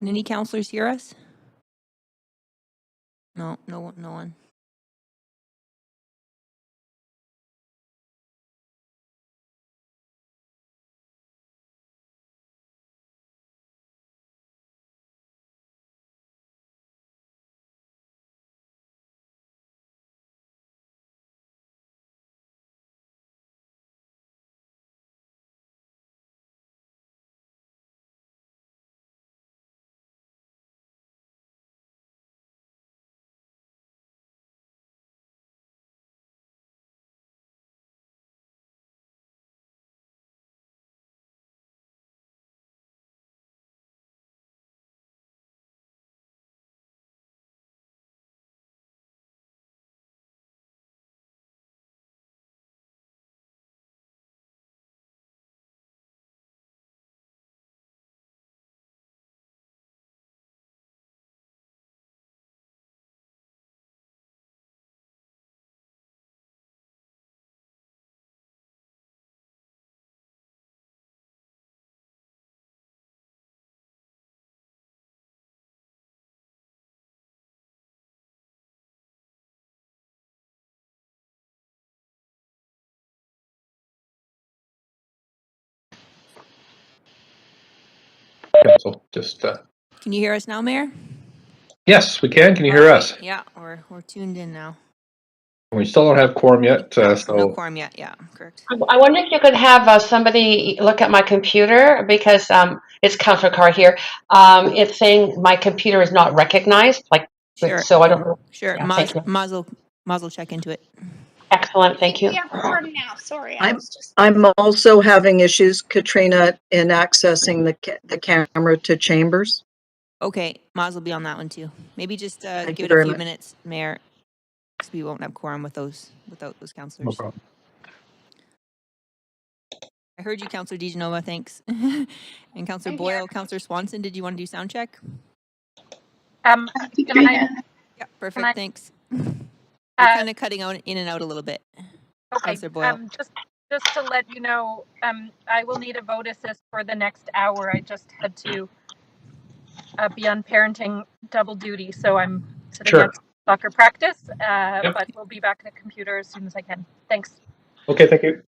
Can any counselors hear us? No one. Council, just Can you hear us now, Mayor? yes, we can. Can you All hear right. us? Yeah, we're tuned in now. We still don't have quorum yet, No so quorum yet. Yeah, correct. I wonder if you could have somebody look at my computer because it's Counselor Carr here. It's saying my computer is not recognized. Sure. So I don't know. Sure. Yeah, thank you. Maz will check into it. Excellent, thank you. We have quorum now. Sorry, I'm also having issues, Katrina, in accessing the camera to chambers. Okay, Maz will be on that one too. Maybe just Thank give you it a very few much. minutes, Mayor, because we won't have quorum without those no counselors. problem. I heard you, Counselor DeGenova. Thanks. And Counselor I'm Boyle, here. Counselor Swanson, did you want to do sound check? can I, Yeah, perfect. I- Thanks. You're uh, kind of cutting out in and out a little bit. okay, Counselor Boyle. just to let you know, I will need a vote assist for the next hour. I just had to be on parenting double duty, so I'm sitting Sure. at soccer practice, but we'll be back at the computer as soon as I can. Thanks. Okay, thank you.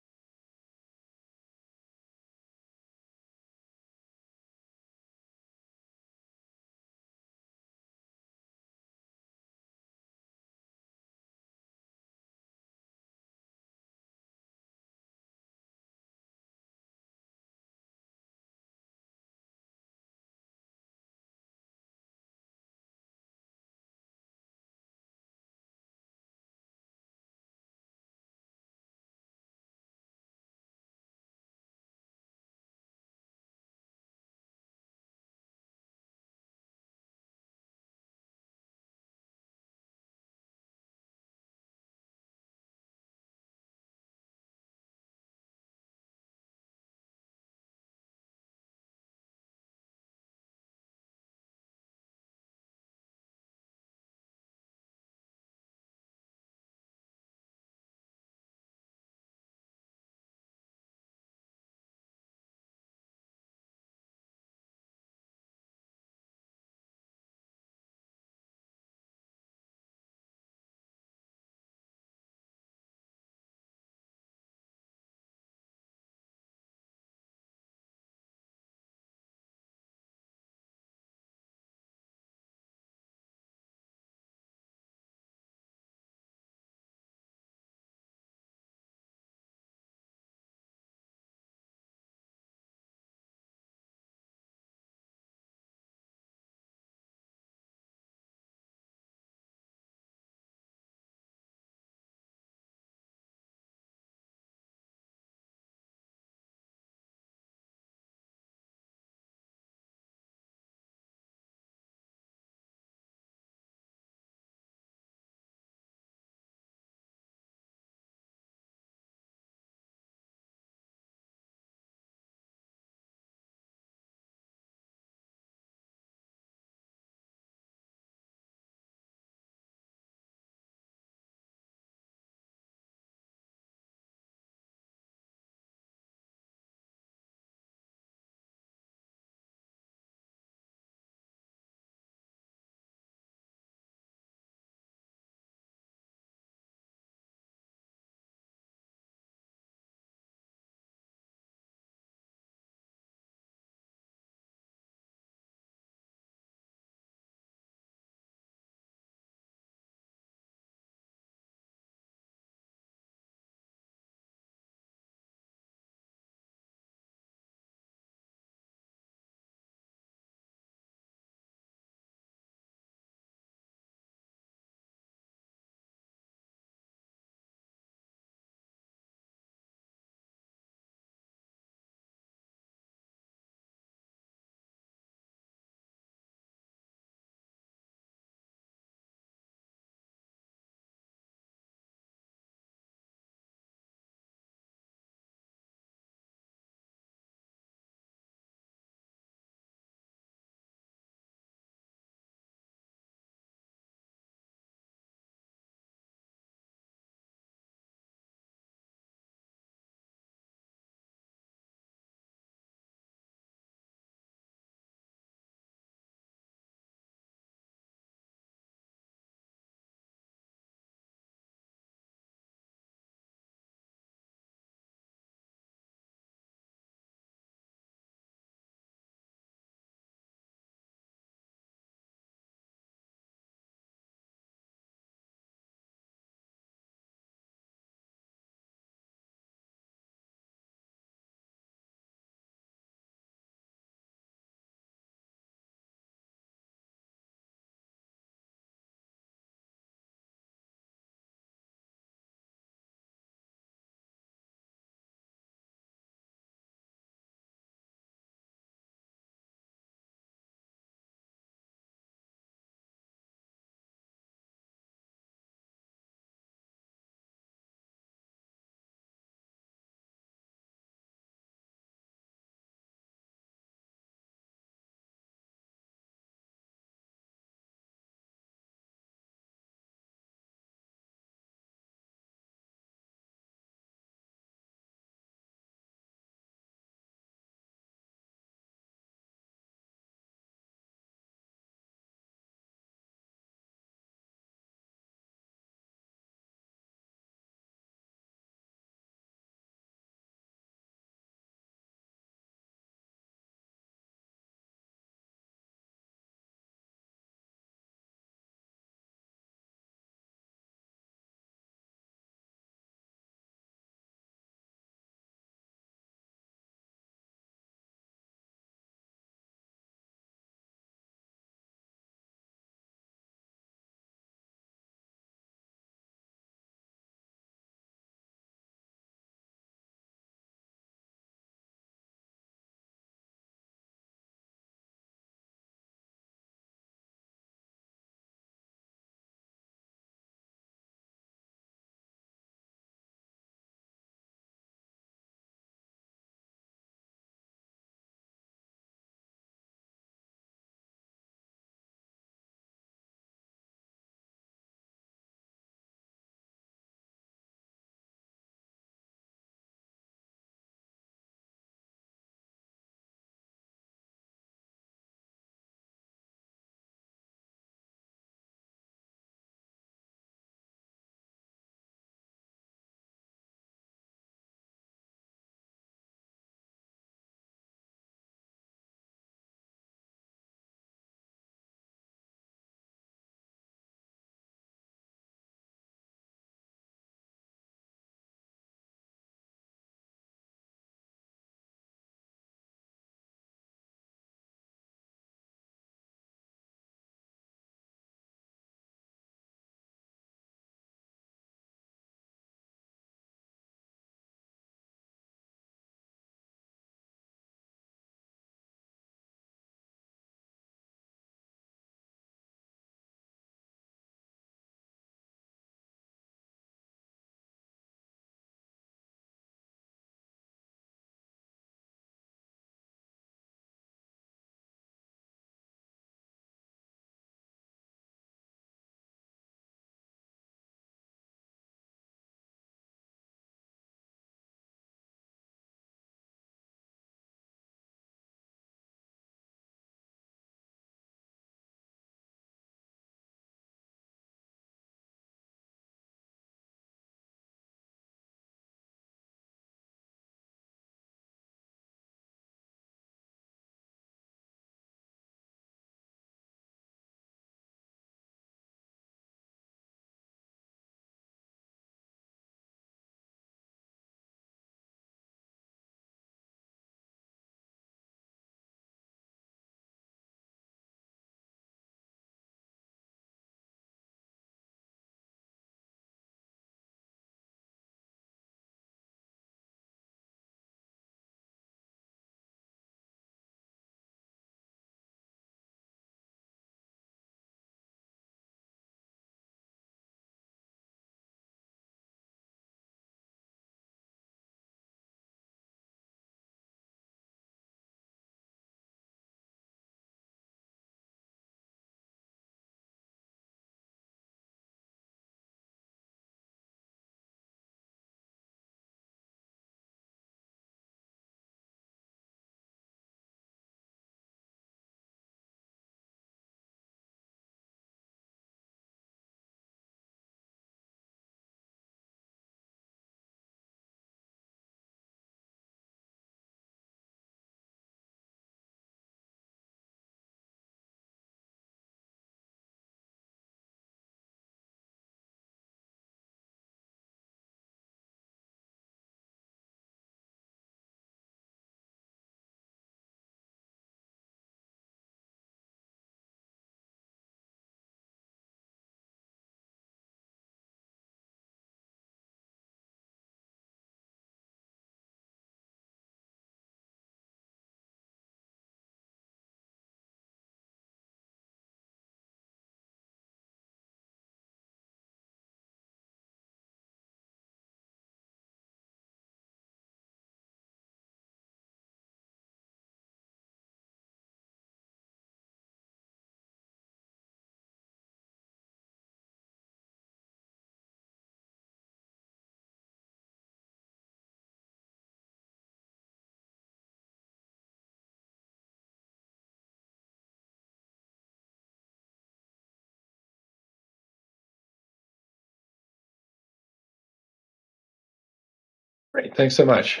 Great, thanks so much.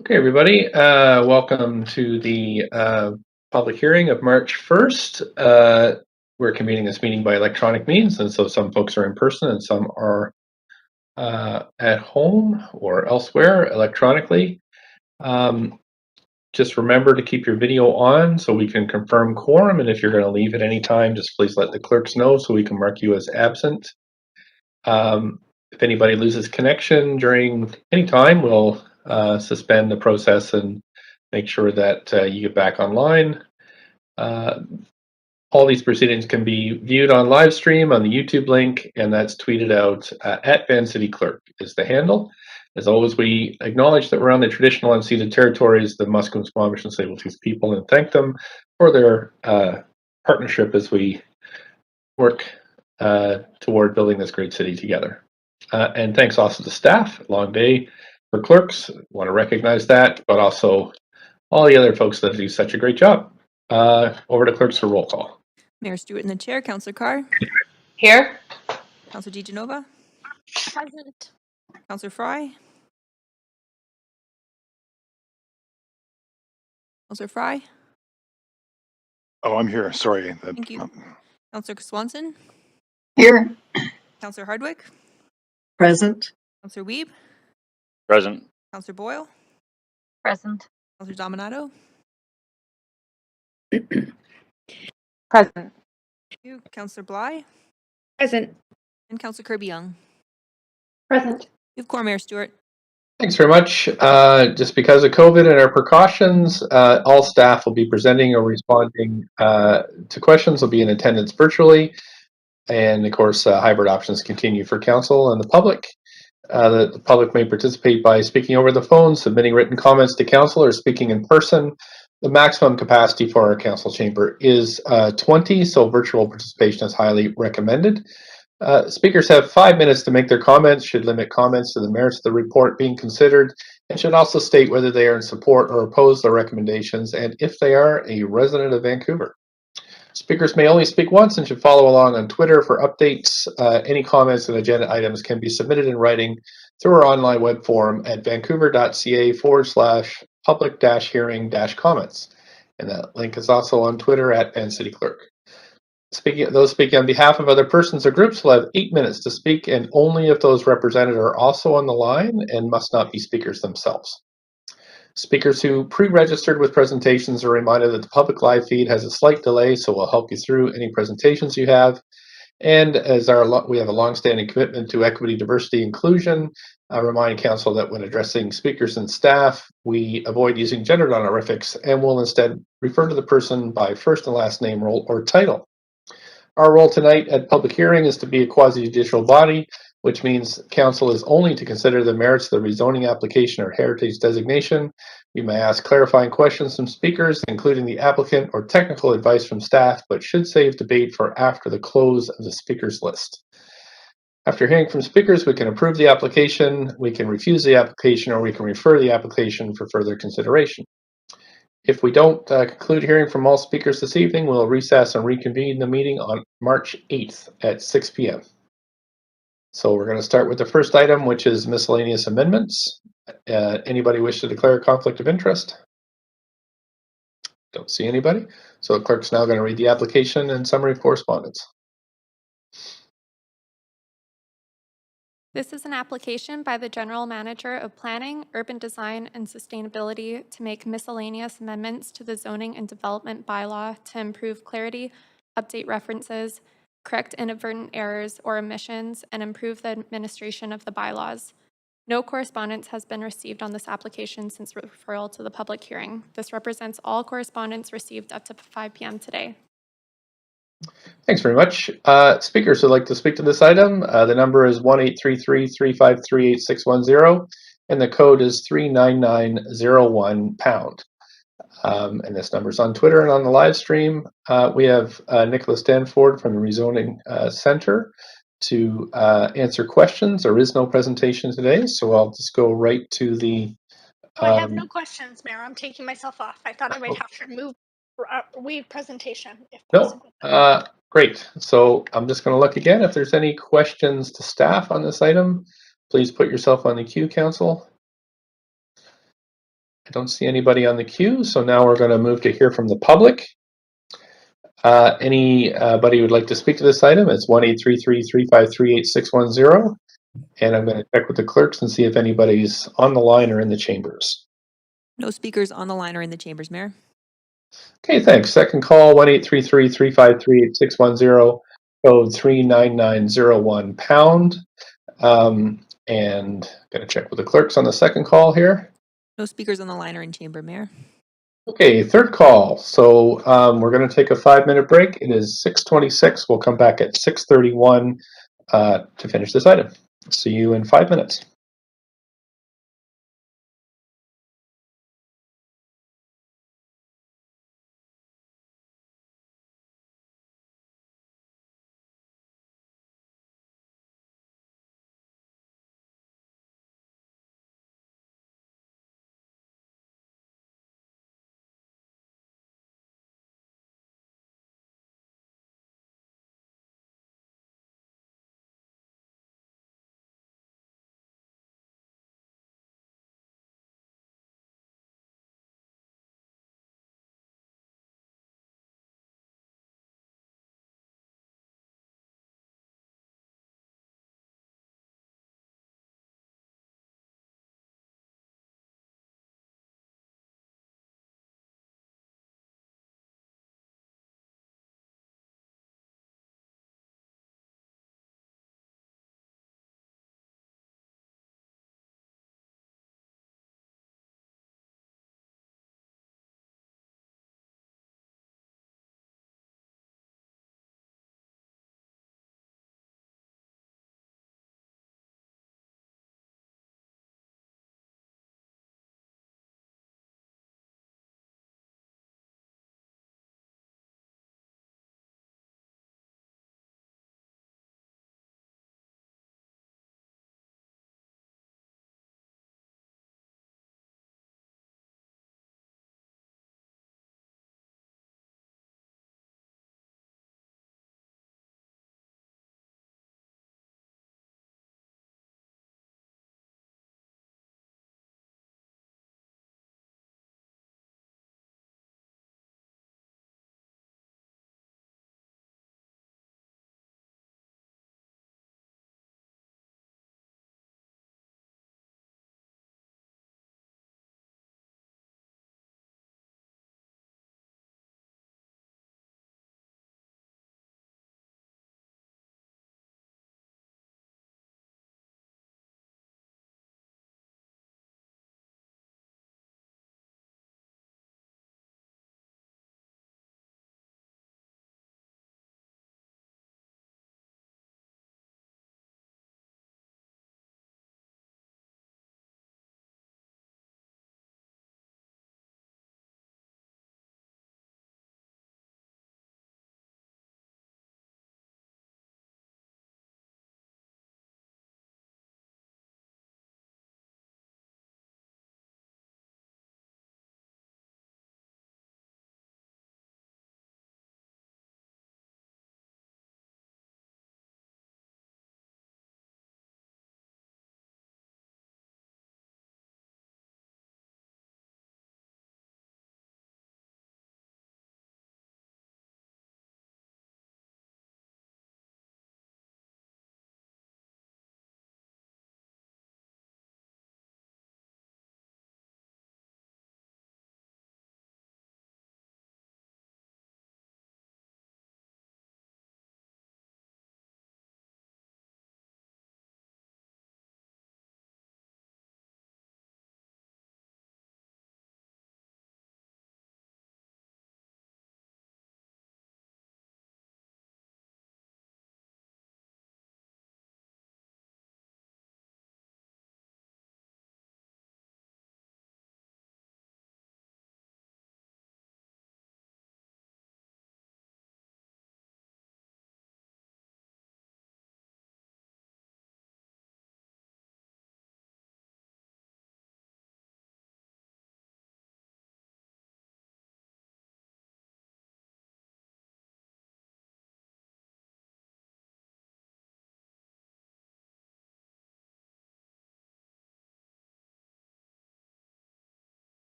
Okay, everybody, welcome to the public hearing of March 1st. We're convening this meeting by electronic means, and so some folks are in person and some are at home or elsewhere electronically. Just remember to keep your video on so we can confirm quorum, and if you're going to leave at any time, just please let the clerks know so we can mark you as absent. If anybody loses connection during any time, we'll suspend the process and make sure that you get back online. All these proceedings can be viewed on live stream on the YouTube link, and that's tweeted out at Van City Clerk is the handle. As always, we acknowledge that we're on the traditional unceded territories, the Musqueam, Squamish, and Tsleil-Waututh people, and thank them for their partnership as we work toward building this great city together. And thanks also to staff. Long day for clerks. Want to recognize that, but also all the other folks that do such a great job. Over to clerks for roll call. Mayor Stewart in the chair, Councillor Carr, Here? Councillor DiGenova, Present. Councillor Fry, Councillor Fry, Oh, I'm here. Sorry. Thank you. Councillor Swanson, Here. Councillor Hardwick, Present. Councillor Wiebe, Present. Councillor Boyle, Present. Councillor Dominato, Present. thank you, Councillor Bly, Present. and Councillor Kirby-Young. Present. You have quorum, Mayor Stewart. Thanks very much. Just because of COVID and our precautions, all staff will be presenting or responding to questions, will be in attendance virtually. And of course, hybrid options continue for council and the public. The public may participate by speaking over the phone, submitting written comments to council, or speaking in person. The maximum capacity for our council chamber is 20, so virtual participation is highly recommended. Speakers have 5 minutes to make their comments, should limit comments to the merits of the report being considered, and should also state whether they are in support or oppose the recommendations, and if they are a resident of Vancouver. Speakers may only speak once and should follow along on Twitter for updates. Any comments and agenda items can be submitted in writing through our online web forum at vancouver.ca/public-hearing-comments. And that link is also on Twitter at Van City Clerk. Those speaking on behalf of other persons or groups will have 8 minutes to speak, and only if those represented are also on the line and must not be speakers themselves. Speakers who pre-registered with presentations are reminded that the public live feed has a slight delay, so we'll help you through any presentations you have. And as we have a long-standing commitment to equity, diversity, inclusion, I remind council that when addressing speakers and staff, we avoid using gender honorifics and will instead refer to the person by first and last name, role, or title. Our role tonight at public hearing is to be a quasi-judicial body, which means council is only to consider the merits of the rezoning application or heritage designation. We may ask clarifying questions from speakers, including the applicant, or technical advice from staff, but should save debate for after the close of the speakers list. After hearing from speakers, we can approve the application, we can refuse the application, or we can refer the application for further consideration. If we don't conclude hearing from all speakers this evening, we'll recess and reconvene the meeting on March 8th at 6 p.m. So we're going to start with the first item, which is miscellaneous amendments. Anybody wish to declare a conflict of interest? Don't see anybody. So the clerk's now going to read the application and summary of correspondence. This is an application by the General Manager of Planning, Urban Design, and Sustainability to make miscellaneous amendments to the Zoning and Development Bylaw to improve clarity, update references, correct inadvertent errors or omissions, and improve the administration of the bylaws. No correspondence has been received on this application since referral to the public hearing. This represents all correspondence received up to 5 p.m. today. Thanks very much. Speakers who'd like to speak to this item, the number is 1-833-353-8610, and the code is 39901#. And this number is on Twitter and on the live stream. We have Nicholas Danford from the Rezoning Center to answer questions. There is no presentation today, so I'll just go right to the... I have no questions, Mayor. I'm taking myself off. I thought I might have to waive presentation if possible. Great. So I'm just going to look again if there's any questions to staff on this item. Please put yourself on the queue, council. I don't see anybody on the queue, so now we're going to move to hear from the public. Anybody who would like to speak to this item, it's 1-833-353-8610. And I'm going to check with the clerks and see if anybody's on the line or in the chambers. No speakers on the line or in the chambers, Mayor. Okay, thanks. Second call, 1-833-353-8610, code 39901 pound. And going to check with the clerks on the second call here. No speakers on the line or in chamber, Mayor. Okay, third call. So we're going to take a 5-minute break. It is 6:26. We'll come back at 6:31 to finish this item. See you in 5 minutes.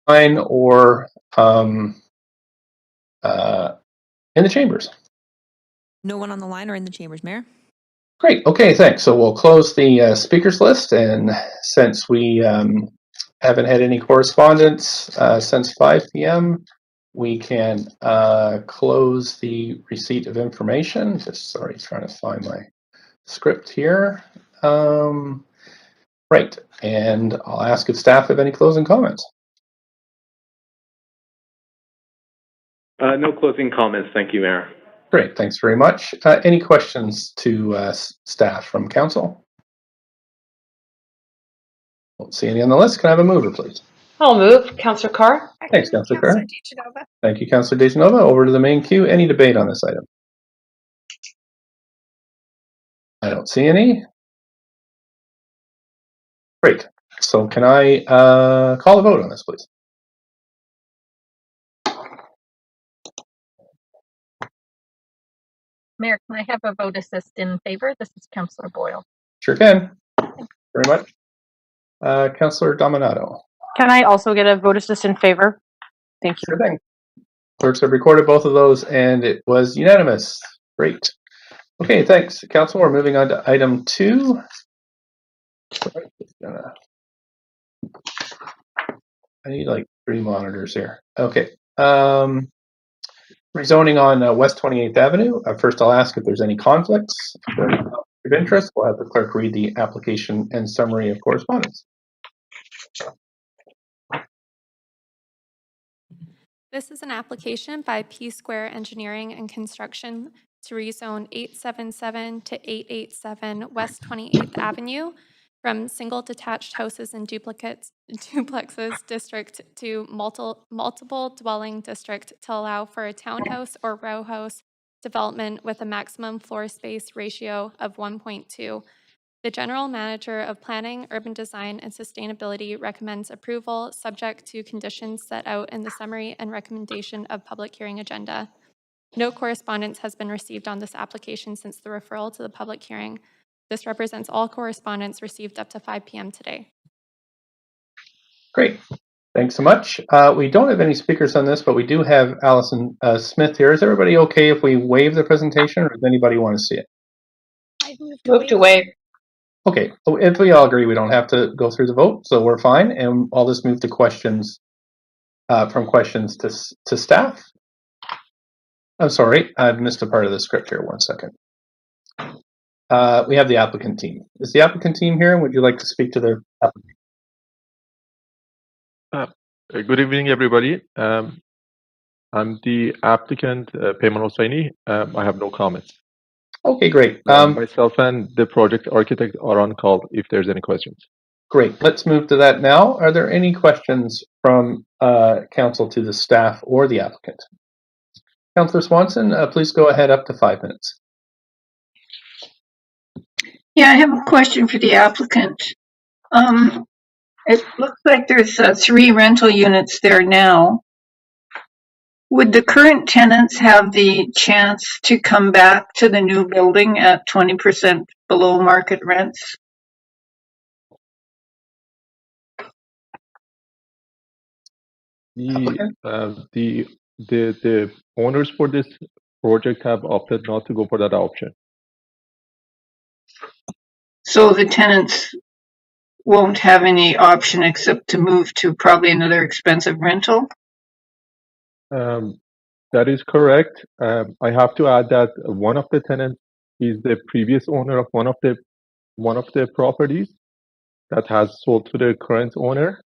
online or in the chambers? No one on the line or in the chambers, Mayor? Great. Okay, thanks. So we'll close the speakers list, and since we haven't had any correspondence since 5 p.m., we can close the receipt of information. Just sorry, trying to find my script here. Right, and I'll ask if staff have any closing comments. No closing comments. Thank you, Mayor. Great, thanks very much. Any questions to staff from council? Don't see any on the list. Can I have a mover, please? I'll move. Councillor Carr? Thanks, Councillor Carr. Davinovich. Thank you, Councillor Davinovich. Over to the main queue. Any debate on this item? I don't see any. Great. So can I call the vote on this, please? Mayor, can I have a vote assist in favor? This is Councillor Boyle. Sure can. Very much. Councillor Dominato. Can I also get a vote assist in favor? Thank you. Sure thing. Clerks have recorded both of those, and it was unanimous. Great. Okay, thanks, Council. We're moving on to item 2. I need like 3 monitors here. Okay. Rezoning on West 28th Avenue. First, I'll ask if there's any conflicts of interest. We'll have the clerk read the application and summary of correspondence. This is an application by P Square Engineering and Construction to rezone 877 to 887 West 28th Avenue from single detached houses and duplexes district to multiple dwelling district to allow for a townhouse or row house development with a maximum floor space ratio of 1.2. The General Manager of Planning, Urban Design, and Sustainability recommends approval subject to conditions set out in the summary and recommendation of public hearing agenda. No correspondence has been received on this application since the referral to the public hearing. This represents all correspondence received up to 5 p.m. today. Great. Thanks so much. We don't have any speakers on this, but we do have Allison Smith here. Is everybody okay if we waive the presentation, or does anybody want to see it? I've Move to waive. Okay, if we all agree, we don't have to go through the vote, so we're fine, and I'll just move to questions, from questions to staff. I'm sorry, I've missed a part of the script here. 1 second. We have the applicant team. Is the applicant team here? Would you like to speak to the applicant? Good evening, everybody. I'm the applicant, Peyman Hosseini. I have no comments. Okay, great. Myself and the project architect are on call if there's any questions. Great. Let's move to that now. Are there any questions from council to the staff or the applicant? Councillor Swanson, please go ahead, up to 5 minutes. Yeah, I have a question for the applicant. It looks like there's 3 rental units there now. Would the current tenants have the chance to come back to the new building at 20% below market rents? The owners for this project have opted not to go for that option. So the tenants won't have any option except to move to probably another expensive rental? That is correct. I have to add that one of the tenants is the previous owner of one of the properties that has sold to the current owner,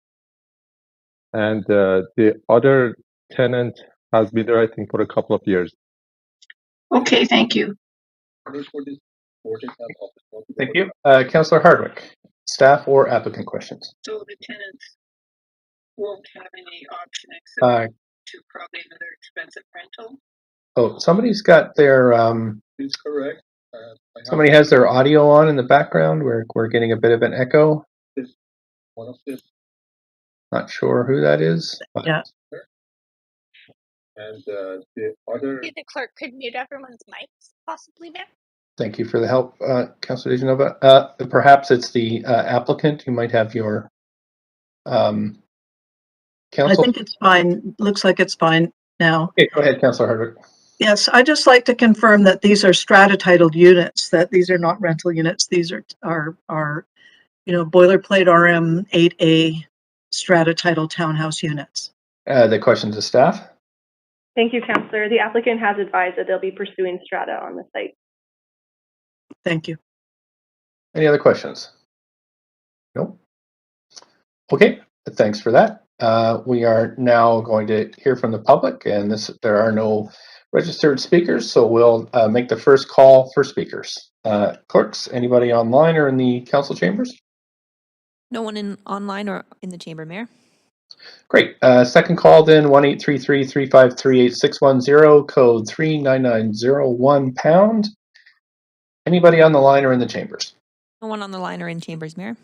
and the other tenant has been there, I think, for a couple of years. Okay, thank you. Thank you. Councillor Hardwick, staff or applicant questions? So the tenants won't have any option except to probably another expensive rental? Oh, somebody's got their It's correct. somebody has their audio on in the background. We're getting a bit of an echo. One of the Not sure who that is. Yeah. and the other. Maybe the clerk could mute everyone's mics, possibly, Mayor. Thank you for the help, Councillor Davinovich. Perhaps it's the applicant. You might have your I Council? think it's fine. Looks like it's fine now. Okay, go ahead, Councillor Hardwick. Yes, I just like to confirm that these are strata titled units, that these are not rental units. These are boilerplate RM 8A strata titled townhouse units. The question to staff? Thank you, Councillor. The applicant has advised that they'll be pursuing strata on the site. Thank you. Any other questions? Nope. Okay, thanks for that. We are now going to hear from the public, and there are no registered speakers, so we'll make the first call for speakers. Clerks, anybody online or in the council chambers? No one online or in the chamber, Mayor. Great. Second call then, 1-833-353-8610, code 39901 #. Anybody on the line or in the chambers? No one on the line or in chambers, Mayor.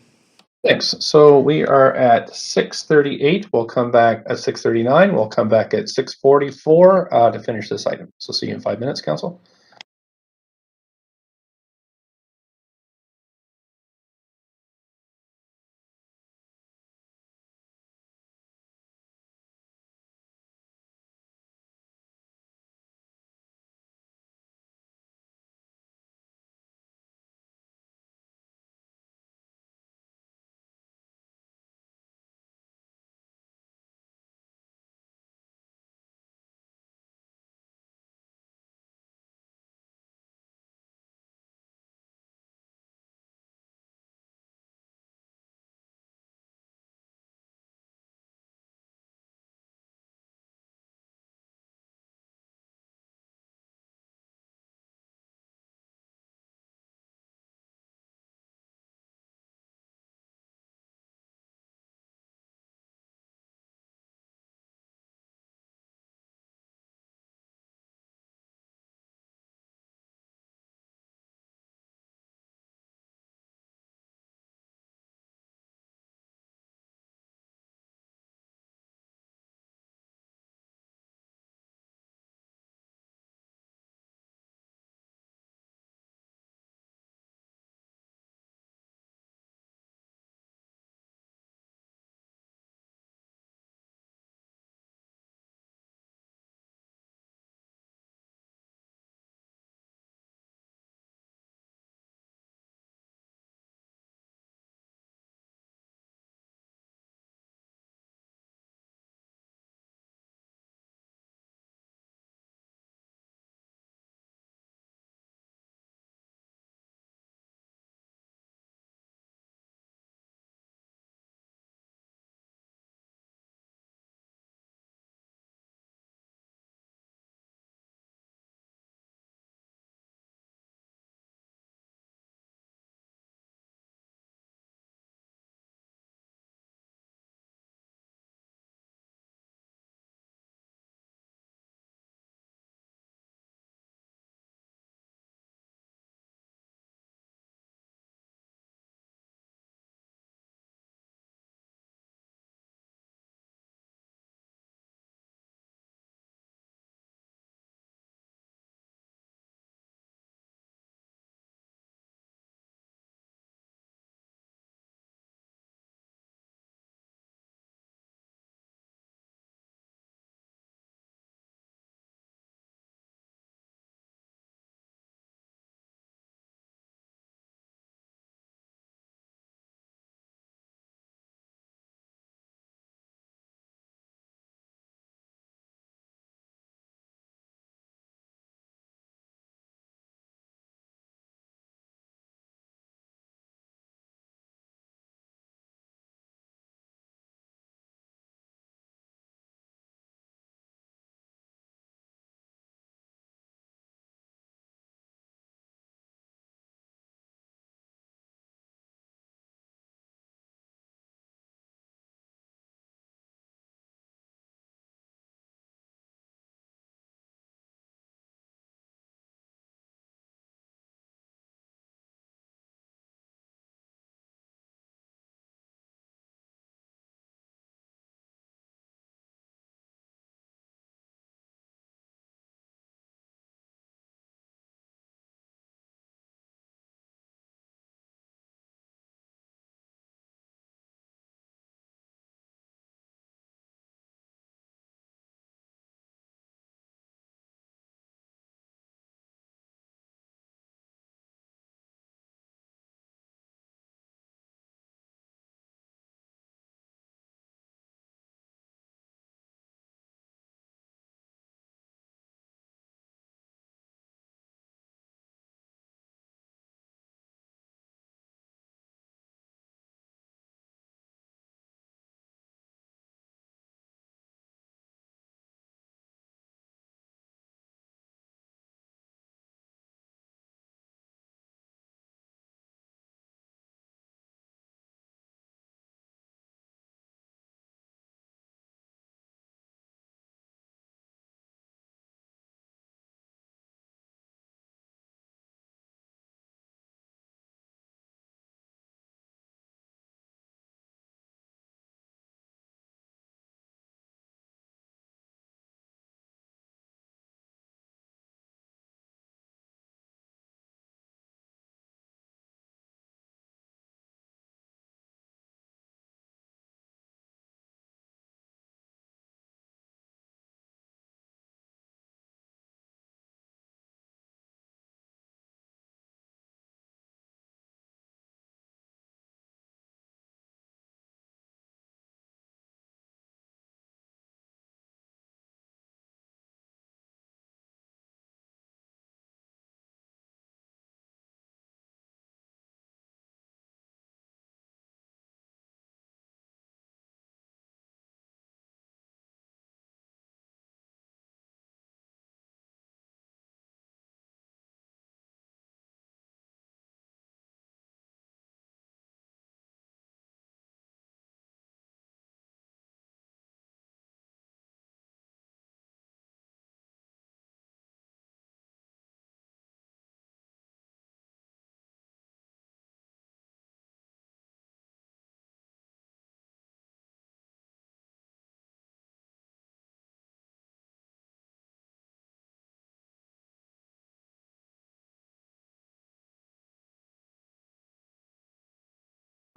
Thanks. So we are at 6:38. We'll come back at 6:39. We'll come back at 6:44 to finish this item. So see you in 5 minutes, Council.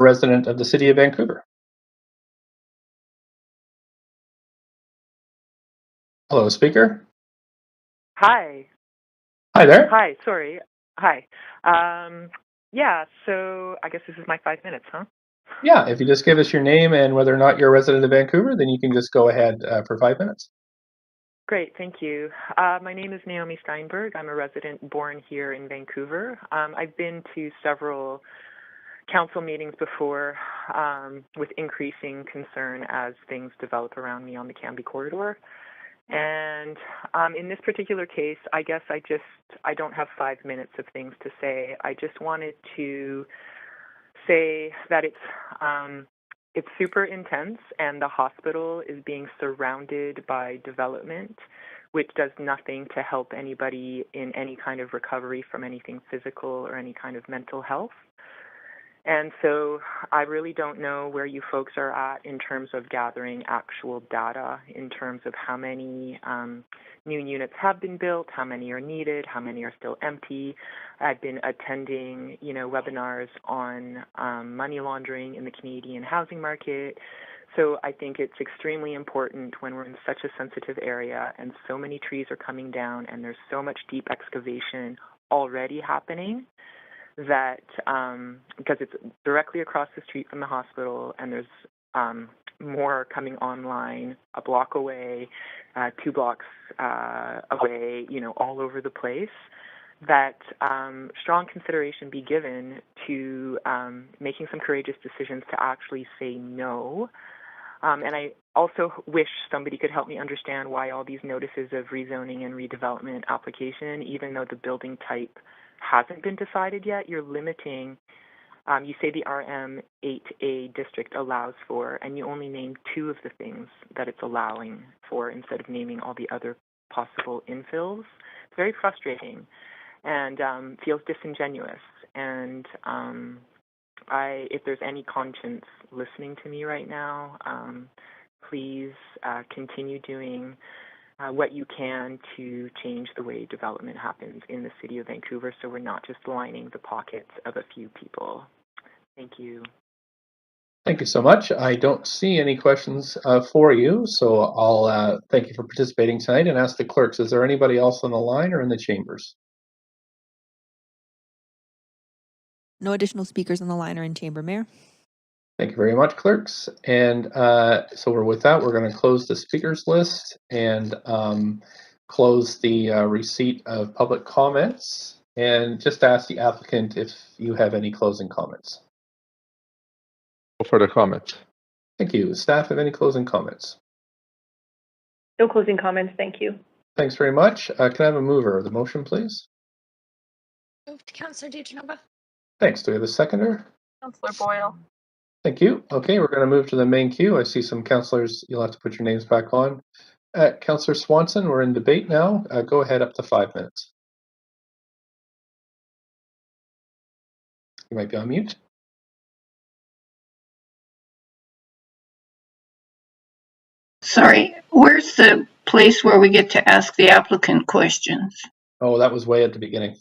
resident of the City of Vancouver? Hello, speaker. Hi. Hi there. Hi, sorry. Hi. Yeah, so I guess this is my 5 minutes, huh? Yeah, if you just give us your name and whether or not you're a resident of Vancouver, then you can just go ahead for 5 minutes. Great, thank you. My name is Naomi Steinberg. I'm a resident born here in Vancouver. I've been to several council meetings before with increasing concern as things develop around me on the Camby corridor. And in this particular case, I guess I don't have 5 minutes of things to say. I just wanted to say that it's super intense, and the hospital is being surrounded by development, which does nothing to help anybody in any kind of recovery from anything physical or any kind of mental health. And so I really don't know where you folks are at in terms of gathering actual data in terms of how many new units have been built, how many are needed, how many are still empty. I've been attending, webinars on money laundering in the Canadian housing market. So I think it's extremely important when we're in such a sensitive area and so many trees are coming down and there's so much deep excavation already happening, that because it's directly across the street from the hospital and there's more coming online a block away, 2 blocks away, all over the place, that strong consideration be given to making some courageous decisions to actually say no. And I also wish somebody could help me understand why all these notices of rezoning and redevelopment application, even though the building type hasn't been decided yet, you're limiting, you say the RM8A district allows for, and you only name 2 of the things that it's allowing for instead of naming all the other possible infills. It's very frustrating and feels disingenuous. And if there's any conscience listening to me right now, please continue doing what you can to change the way development happens in the City of Vancouver so we're not just lining the pockets of a few people. Thank you. Thank you so much. I don't see any questions for you, so I'll thank you for participating tonight and ask the clerks, is there anybody else on the line or in the chambers? No additional speakers on the line or in chamber, Mayor. Thank you very much, clerks. And so with that, we're going to close the speakers list and close the receipt of public comments, and just ask the applicant if you have any closing comments. No further comments. Thank you. Staff, have any closing comments? No closing comments, thank you. Thanks very much. Can I have a mover of the motion, please? Moved, Councillor Davinovich. Thanks. Do we have a seconder? Councillor Boyle. Thank you. Okay, we're going to move to the main queue. I see some councillors. You'll have to put your names back on. Councillor Swanson, we're in debate now. Go ahead, up to 5 minutes. You might be on mute. Sorry, where's the place where we get to ask the applicant questions? Oh, that was way at the beginning.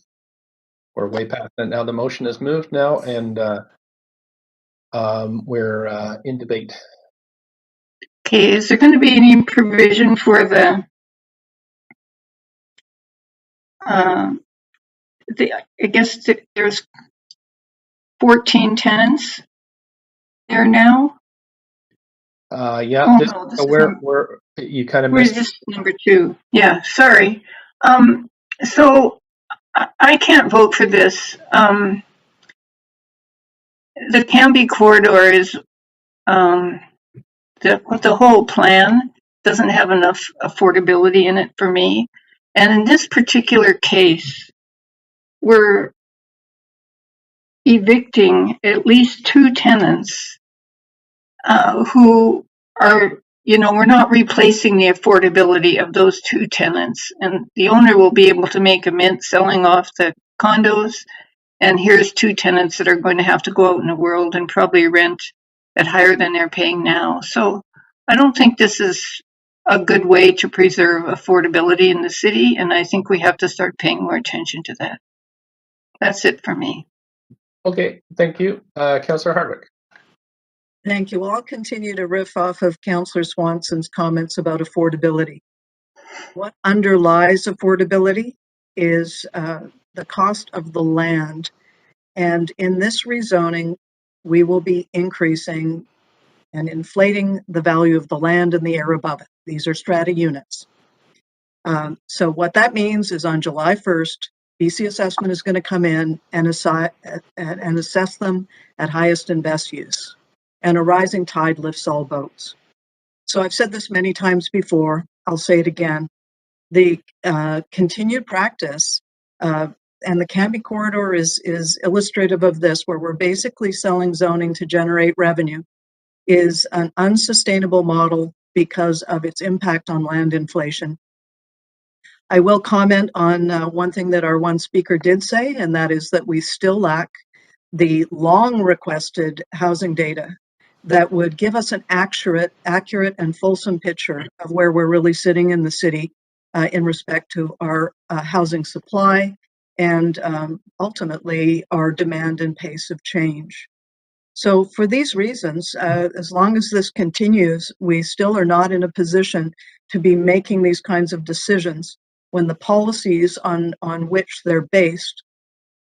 We're way past that now. The motion is moved now, and we're in debate. Okay, is there going to be any provision for the I guess there's 14 tenants there now? Yeah, oh, this, no, this so where you kind of where's missed. this number 2? Yeah, sorry. So I can't vote for this. The Camby corridor is the whole plan doesn't have enough affordability in it for me. And in this particular case, we're evicting at least 2 tenants who are, we're not replacing the affordability of those 2 tenants. And the owner will be able to make a mint selling off the condos. And here's 2 tenants that are going to have to go out in the world and probably rent at higher than they're paying now. So I don't think this is a good way to preserve affordability in the city. And I think we have to start paying more attention to that. That's it for me. Okay, thank you. Councillor Hardwick. Thank you. I'll continue to riff off of Councillor Swanson's comments about affordability. What underlies affordability is the cost of the land. And in this rezoning, we will be increasing and inflating the value of the land and the air above it. These are strata units. So what that means is on July 1st, BC Assessment is going to come in and assess them at highest and best use. And a rising tide lifts all boats. So I've said this many times before, I'll say it again. The continued practice, and the Camby corridor is illustrative of this, where we're basically selling zoning to generate revenue, is an unsustainable model because of its impact on land inflation. I will comment on one thing that our one speaker did say, and that is that we still lack the long requested housing data that would give us an accurate and fulsome picture of where we're really sitting in the city in respect to our housing supply and ultimately our demand and pace of change. So for these reasons, as long as this continues, we still are not in a position to be making these kinds of decisions when the policies on which they're based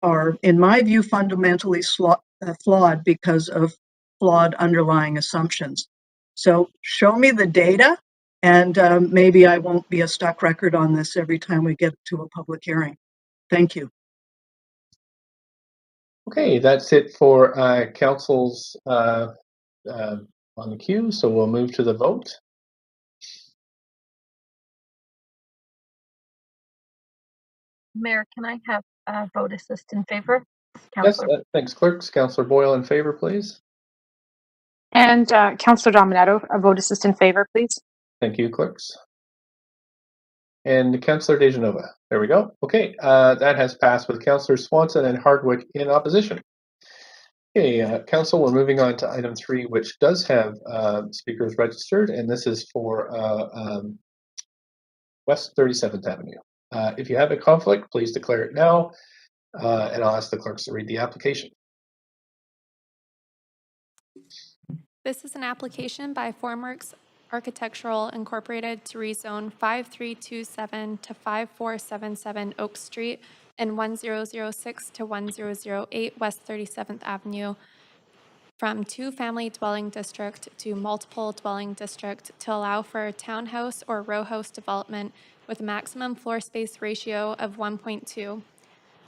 are, in my view, fundamentally flawed because of flawed underlying assumptions. So show me the data, and maybe I won't be a stuck record on this every time we get to a public hearing. Thank you. Okay, that's it for councils on the queue, so we'll move to the vote. Mayor, can I have a vote assist in favor? Yes, Councillor. thanks, clerks. Councillor Boyle in favor, please. And Councillor Dominato, a vote assist in favor, please. Thank you, clerks. And Councillor Davinovich. There we go. Okay, that has passed with Councillor Swanson and Hardwick in opposition. Okay, Council, we're moving on to item 3, which does have speakers registered, and this is for West 37th Avenue. If you have a conflict, please declare it now, and I'll ask the clerks to read the application. This is an application by Formworks Architectural Incorporated to rezone 5327 to 5477 Oak Street and 1006 to 1008 West 37th Avenue from two-family dwelling district to multiple dwelling district to allow for townhouse or row house development with a maximum floor space ratio of 1.2.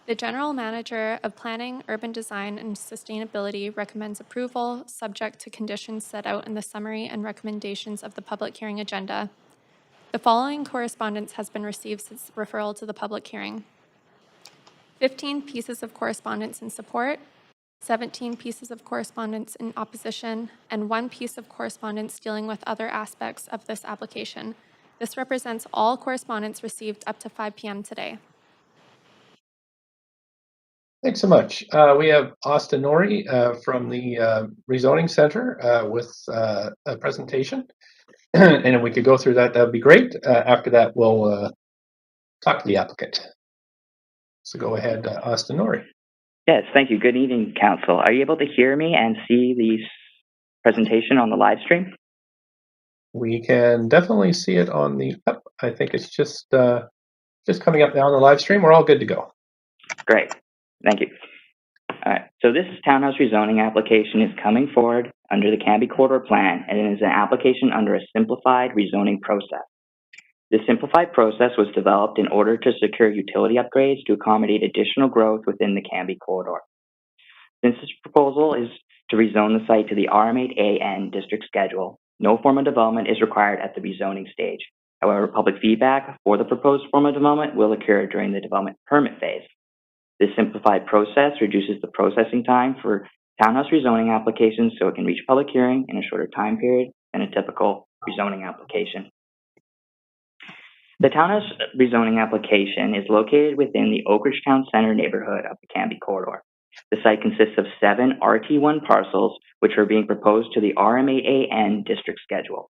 The General Manager of Planning, Urban Design, and Sustainability recommends approval, subject to conditions set out in the summary and recommendations of the public hearing agenda. The following correspondence has been received since referral to the public hearing. 15 pieces of correspondence in support, 17 pieces of correspondence in opposition, and 1 piece of correspondence dealing with other aspects of this application. This represents all correspondence received up to 5 p.m. today. Thanks so much. We have Austin Norrie from the Rezoning Center with a presentation. And if we could go through that, that would be great. After that, we'll talk to the applicant. So go ahead, Austin Norrie. Yes, thank you. Good evening, Council. Are you able to hear me and see the presentation on the live stream? We can definitely see it on the, I think it's just coming up now on the live stream. We're all good to go. Great. Thank you. All right. So this townhouse rezoning application is coming forward under the Camby Corridor Plan, and it is an application under a simplified rezoning process. This simplified process was developed in order to secure utility upgrades to accommodate additional growth within the Camby Corridor. Since this proposal is to rezone the site to the RM8AN district schedule, no form of development is required at the rezoning stage. However, public feedback for the proposed form of development will occur during the development permit phase. This simplified process reduces the processing time for townhouse rezoning applications so it can reach public hearing in a shorter time period than a typical rezoning application. The townhouse rezoning application is located within the Oak Ridge Town Center neighborhood of the Camby Corridor. The site consists of 7 RT1 parcels, which are being proposed to the RM8AN district schedule.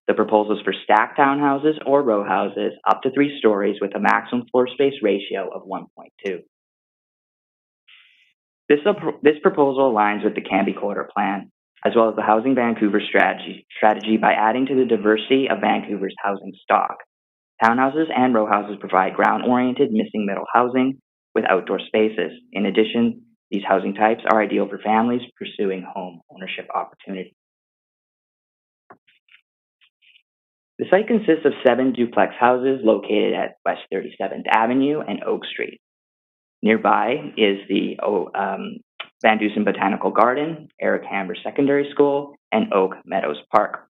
The proposal is for stacked townhouses or row houses up to 3 stories with a maximum floor space ratio of 1.2. This proposal aligns with the Camby Corridor Plan. as well as the Housing Vancouver strategy by adding to the diversity of Vancouver's housing stock. Townhouses and row houses provide ground-oriented missing middle housing with outdoor spaces. In addition, these housing types are ideal for families pursuing home ownership opportunities. The site consists of 7 duplex houses located at West 37th Avenue and Oak Street. Nearby is the Van Dusen Botanical Garden, Eric Hamber Secondary School, and Oak Meadows Park.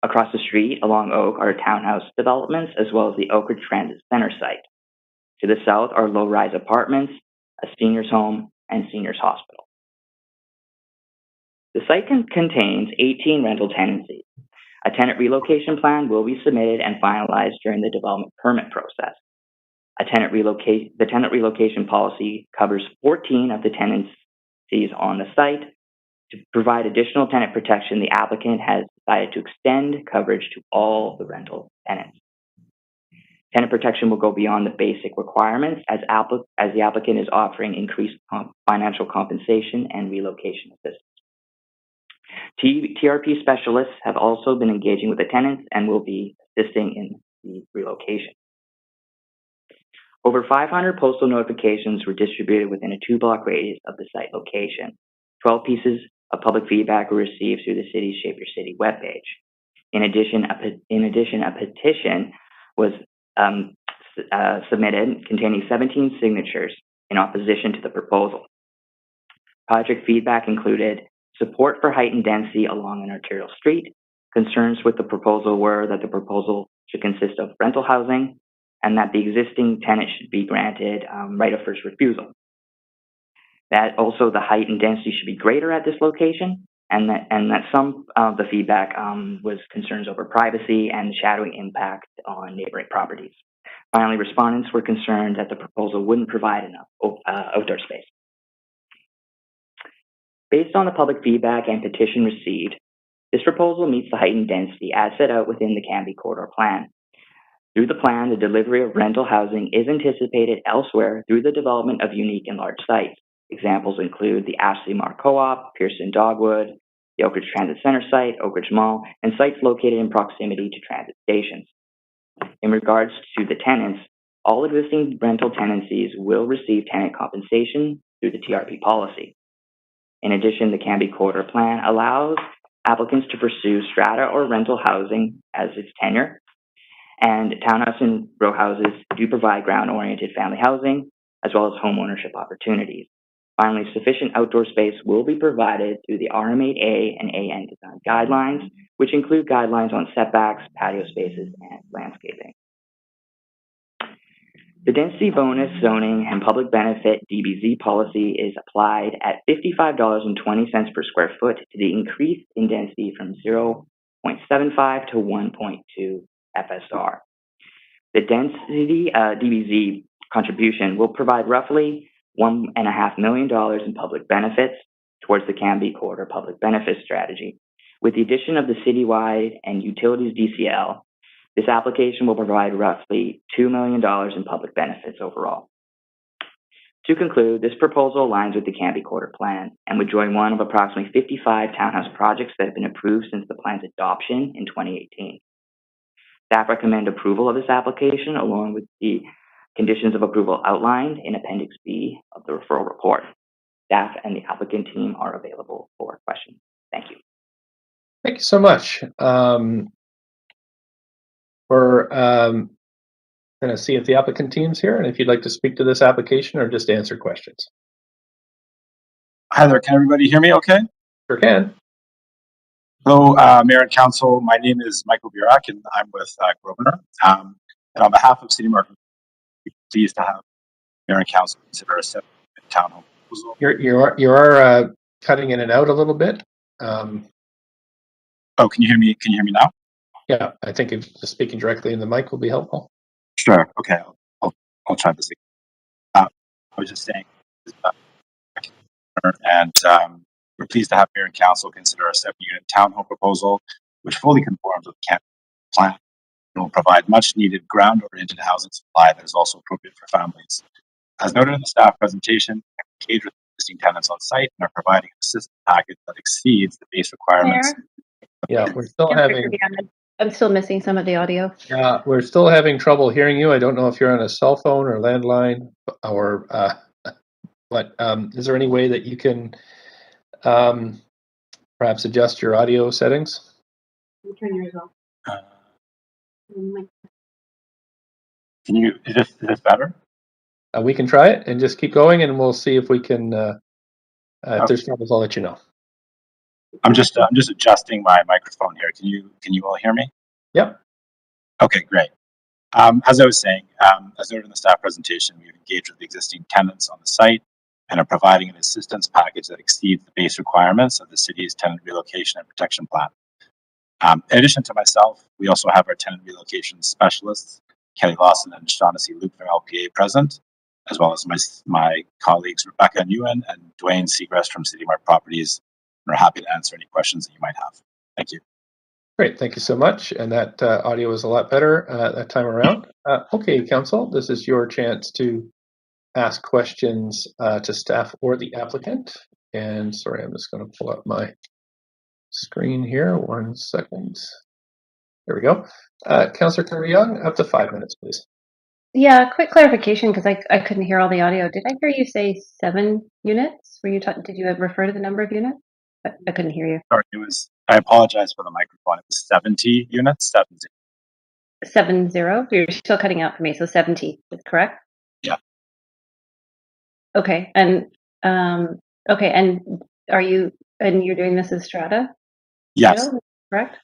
Across the street along Oak are townhouse developments as well as the Oakridge Transit Center site. To the south are low-rise apartments, a seniors home, and seniors hospital. The site contains 18 rental tenancies. A tenant relocation plan will be submitted and finalized during the development permit process. The tenant relocation policy covers 14 of the tenancies on the site. To provide additional tenant protection, the applicant has decided to extend coverage to all the rental tenants. Tenant protection will go beyond the basic requirements as the applicant is offering increased financial compensation and relocation assistance. TRP specialists have also been engaging with the tenants and will be assisting in the relocation. Over 500 postal notifications were distributed within a 2-block radius of the site location. 12 pieces of public feedback were received through the city's Shape Your City webpage. In addition, a petition was submitted containing 17 signatures in opposition to the proposal. Project feedback included support for height and density along an arterial street. Concerns with the proposal were that the proposal should consist of rental housing and that the existing tenant should be granted right of first refusal. That also the height and density should be greater at this location, and that some of the feedback was concerns over privacy and shadowing impact on neighboring properties. Finally, respondents were concerned that the proposal wouldn't provide enough outdoor space. Based on the public feedback and petition received, this proposal meets the height and density as set out within the Camby Corridor Plan. Through the plan, the delivery of rental housing is anticipated elsewhere through the development of unique and large sites. Examples include the Ashley Mark Co-op, Pearson Dogwood, the Oakridge Transit Center site, Oakridge Mall, and sites located in proximity to transit stations. In regards to the tenants, all existing rental tenancies will receive tenant compensation through the TRP policy. In addition, the Camby Corridor Plan allows applicants to pursue strata or rental housing as its tenure, and townhouse and row houses do provide ground-oriented family housing as well as home ownership opportunities. Finally, sufficient outdoor space will be provided through the RM8A and AN design guidelines, which include guidelines on setbacks, patio spaces, and landscaping. The density bonus zoning and public benefit DBZ policy is applied at $55.20 per square foot to the increase in density from 0.75 to 1.2 FSR. The density DBZ contribution will provide roughly $1.5 million in public benefits towards the Camby Corridor public benefits strategy. With the addition of the citywide and utilities DCL, this application will provide roughly $2 million in public benefits overall. To conclude, this proposal aligns with the Camby Corridor Plan and would join one of approximately 55 townhouse projects that have been approved since the plan's adoption in 2018. Staff recommend approval of this application along with the conditions of approval outlined in Appendix B of the referral report. Staff and the applicant team are available for questions. Thank you. Thank you so much. We're going to see if the applicant team's here, and if you'd like to speak to this application or just answer questions. Hi there, can everybody hear me okay? Sure can. Hello, Mayor and Council. My name is Michael Burak, and I'm with Grosvenor. And on behalf of City Market, we're pleased to have Mayor and Council consider a separate townhome proposal. You are cutting in and out a little bit. Oh, can you hear me? Can you hear me now? Yeah, I think if just speaking directly in the mic will be helpful. Sure. Okay, I'll try this again. I was just saying, and we're pleased to have Mayor and Council consider a 7-unit townhome proposal, which fully conforms with the Camby plan and will provide much-needed ground-oriented housing supply that is also appropriate for families. As noted in the staff presentation, engaged with existing tenants on site and are providing an assistance package that exceeds the base requirements. Yeah, we're still having. I'm still missing some of the audio. Yeah, we're still having trouble hearing you. I don't know if you're on a cell phone or landline or, but is there any way that you can perhaps adjust your audio settings? Turn yours off. Can you? Is this better? We can try it and just keep going, and we'll see if we can. If there's troubles, I'll let you know. I'm just adjusting my microphone here. Can you all hear me? Yep. Okay, great. As I was saying, as noted in the staff presentation, we've engaged with the existing tenants on the site and are providing an assistance package that exceeds the base requirements of the city's tenant relocation and protection plan. In addition to myself, we also have our tenant relocation specialists, Kelly Lawson and Shaughnessy Luke from LPA present, as well as my colleagues Rebecca Nguyen and Dwayne Seagrest from City Mark Properties, and are happy to answer any questions that you might have. Thank you. Great, thank you so much. And that audio was a lot better that time around. Okay, Council, this is your chance to ask questions to staff or the applicant. And sorry, I'm just going to pull up my screen here. 1 second. There we go. Councillor Kirby-Young, up to 5 minutes, please. Yeah, quick clarification because I couldn't hear all the audio. Did I hear you say 7 units? Were you did you refer to the number of units? I couldn't hear you. Sorry, I apologize for the microphone. It was 70 units, 70. 70? You're still cutting out for me, so 70 is correct? Yeah. Okay, and you're doing this as strata? Yes. Still, correct?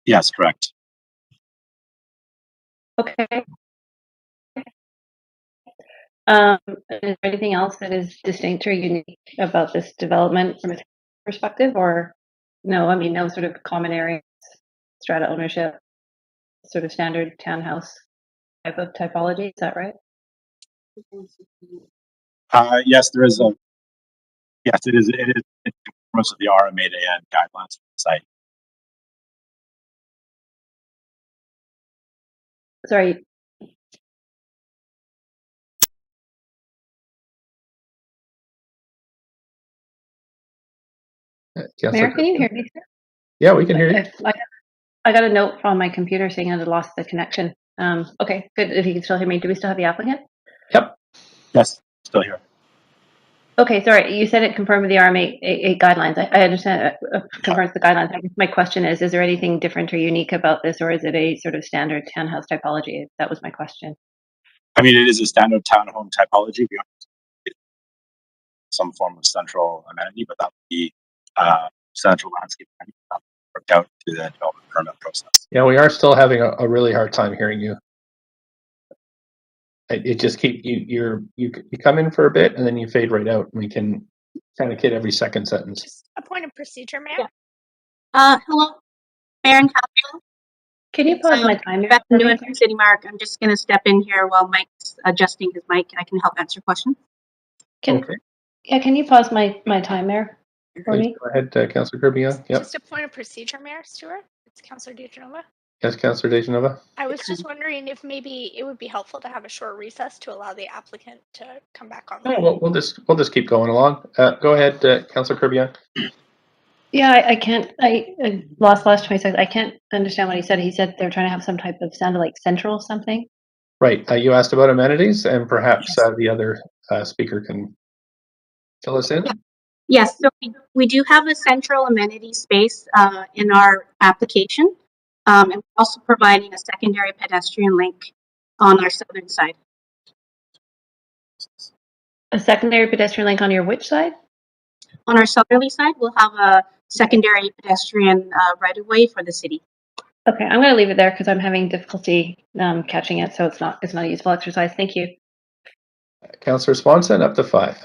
Yes, correct. Okay. Is there anything else that is distinct or unique about this development from a perspective, or no? I mean, no sort of common areas, strata ownership, sort of standard townhouse type of typology. Is that right? Yes, there is a. Yes, it is. It is in terms of the RMA-AN guidelines for the site. Sorry. Mayor, can you hear me? Yeah, we can hear you. I got a note from my computer saying I had lost the connection. Okay, good. If you can still hear me, do we still have the applicant? Yep. Yes, still here. Okay, sorry. You said it confirmed with the RMA guidelines. I understand it confirms the guidelines. I guess my question is there anything different or unique about this, or is it a sort of standard townhouse typology? That was my question. I mean, it is a standard townhome typology. We have some form of central amenity, but that would be central landscape worked out through the development permit process. Yeah, we are still having a really hard time hearing you. It just keep you come in for a bit and then you fade right out. We can kind of get every second sentence. Just a point of procedure, Mayor. Hello, Mayor and Council. Can you pause my timer? Beth Nguyen from City Mark. I'm just going to step in here while Mike's adjusting his mic, and I can help answer questions. Okay. Yeah, can you pause my timer for me? Go ahead, Councillor Kirby-Young. Yep. Just a point of procedure, Mayor Stewart. It's Councillor Davinovich. Yes, Councillor Davinovich. I was just wondering if maybe it would be helpful to have a short recess to allow the applicant to come back online. Oh, we'll just keep going along. Go ahead, Councillor Kirby-Young. Yeah, I can't. I lost 20 seconds. I can't understand what he said. He said they're trying to have some type of sounded like central something. Right. You asked about amenities, and perhaps the other speaker can fill us in. Yes, so we do have a central amenity space in our application, and we're also providing a secondary pedestrian link on our southern side. A secondary pedestrian link on your which side? On our southerly side, we'll have a secondary pedestrian right-of-way for the city. Okay, I'm going to leave it there because I'm having difficulty catching it, so it's not a useful exercise. Thank you. Councillor Swanson, up to 5.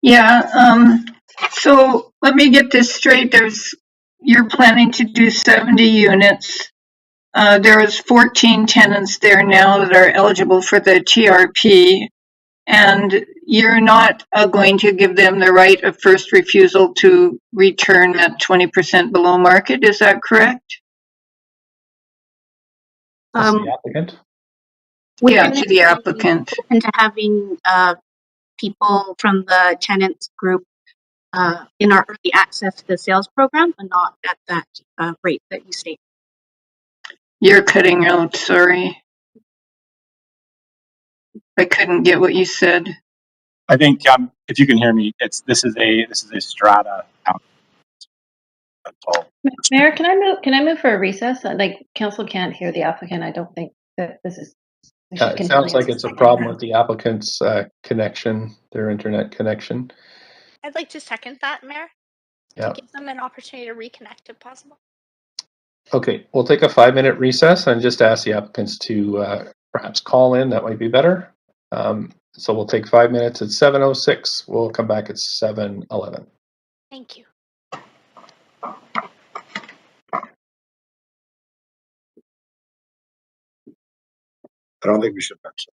Yeah, so let me get this straight. You're planning to do 70 units. There's 14 tenants there now that are eligible for the TRP, and you're not going to give them the right of first refusal to return at 20% below market. Is that correct? The applicant? Yeah, to the applicant. Open to having people from the tenants group in our early access to the sales program, but not at that rate that you state. You're cutting out, sorry. I couldn't get what you said. I think if you can hear me, this is a strata. That's all. Mayor, can I move for a recess? Like, council can't hear the applicant. I don't think that this is. We should It continue. sounds like it's a problem with the applicant's connection, their internet connection. I'd like to second that, Mayor, Yeah. to give them an opportunity to reconnect if possible. Okay, we'll take a 5-minute recess and just ask the applicants to perhaps call in. That might be better. So we'll take 5 minutes at 7:06. We'll come back at 7:11. Thank you. I don't think we should mention.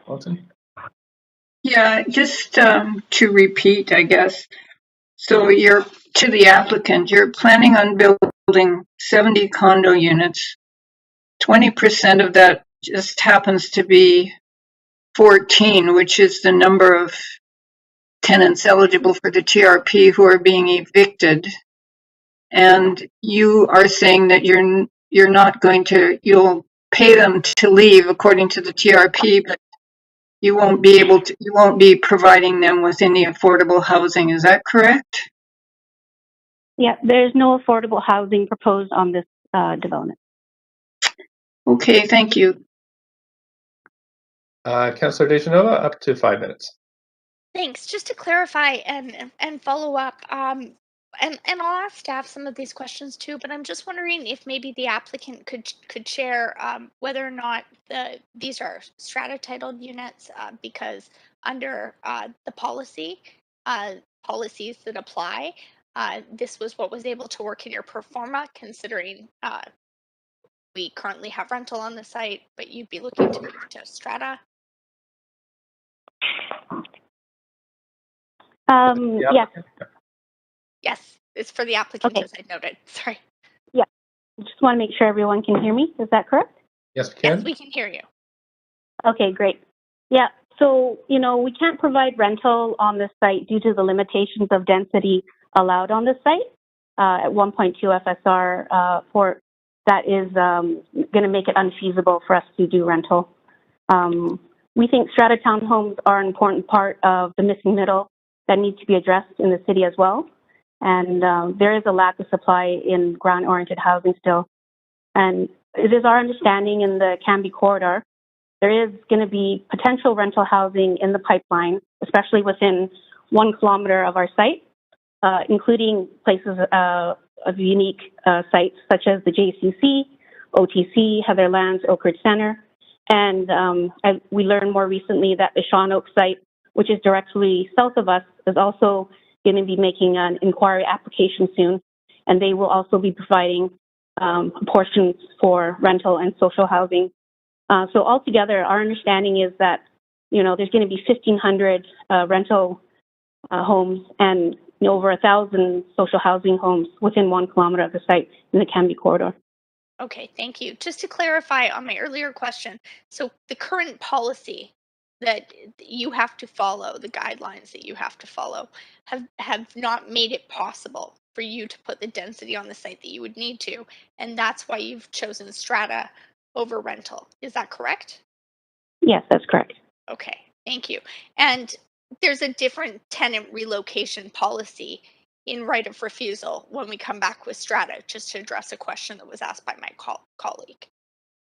Alton? Yeah, just to repeat, I guess. So you're, to the applicant, you're planning on building 70 condo units. 20% of that just happens to be 14, which is the number of tenants eligible for the TRP who are being evicted. And you are saying that you're not going to, you'll pay them to leave according to the TRP, but you won't be providing them with any affordable housing. Is that correct? Yeah, there's no affordable housing proposed on this development. Okay, thank you. Councillor Dejanova, up to 5 minutes. Thanks. Just to clarify and follow up, and I'll ask staff some of these questions too, but I'm just wondering if maybe the applicant could share whether or not these are strata titled units, because under the policies that apply, this was what was able to work in your pro forma, considering we currently have rental on the site, but you'd be looking to move to strata. Yes. Yes, it's for the applicant, as I noted. Sorry. Yeah. I just want to make sure everyone can hear me. Is that correct? Yes, we can. Yes, we can hear you. Okay, great. Yeah. So, we can't provide rental on this site due to the limitations of density allowed on this site at 1.2 FSR. For that is going to make it unfeasible for us to do rental. We think strata townhomes are an important part of the missing middle that need to be addressed in the city as well. And there is a lack of supply in ground-oriented housing still. And it is our understanding in the Camby corridor, there is going to be potential rental housing in the pipeline, especially within 1 kilometer of our site, including places of unique sites such as the JCC, OTC, Heatherlands, Oak Ridge Center. And we learned more recently that the Sean Oak site, which is directly south of us, is also going to be making an inquiry application soon. And they will also be providing portions for rental and social housing. So altogether, our understanding is that, there's going to be 1,500 rental homes and over 1,000 social housing homes within 1 kilometer of the site in the Camby corridor. Okay, thank you. Just to clarify on my earlier question, so the current policy that you have to follow, the guidelines that you have to follow, have not made it possible for you to put the density on the site that you would need to, and that's why you've chosen strata over rental. Is that correct? Yes, that's correct. Okay, thank you. And there's a different tenant relocation policy in right of refusal when we come back with strata, just to address a question that was asked by my colleague.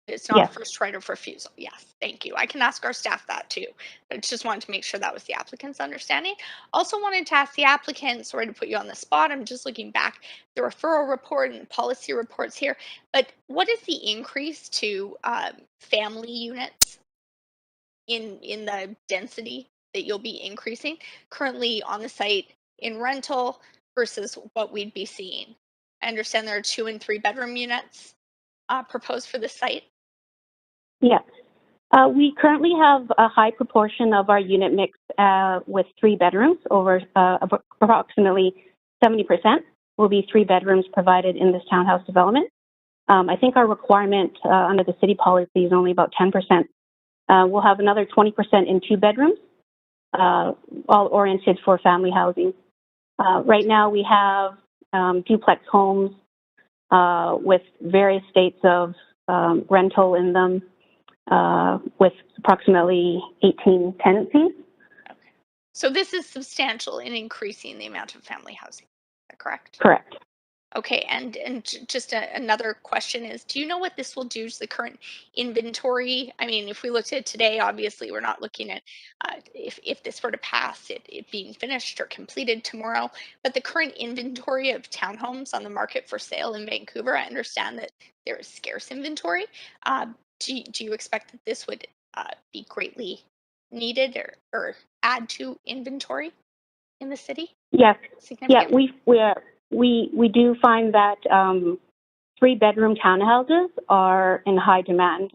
It's not Yes. first right of refusal. Yes, thank you. I can ask our staff that too. I just wanted to make sure that was the applicant's understanding. Also wanted to ask the applicant, sorry to put you on the spot, I'm just looking back, the referral report and policy reports here, but what is the increase to family units in the density that you'll be increasing currently on the site in rental versus what we'd be seeing? I understand there are 2 and 3 bedroom units proposed for the site. Yes. We currently have a high proportion of our unit mix with 3 bedrooms. Over approximately 70% will be 3 bedrooms provided in this townhouse development. I think our requirement under the city policy is only about 10%. We'll have another 20% in 2 bedrooms, all oriented for family housing. Right now we have duplex homes with various states of rental in them, with approximately 18 tenancies. Okay. So this is substantial in increasing the amount of family housing. Is that correct? Correct. Okay, and just another question is, do you know what this will do to the current inventory? I mean, if we looked at today, obviously we're not looking at if this were to pass, it being finished or completed tomorrow, but the current inventory of townhomes on the market for sale in Vancouver, I understand that there is scarce inventory. Do you expect that this would be greatly needed or add to inventory in the city? Yes. Yeah, we do find that 3 bedroom townhouses are in high demand.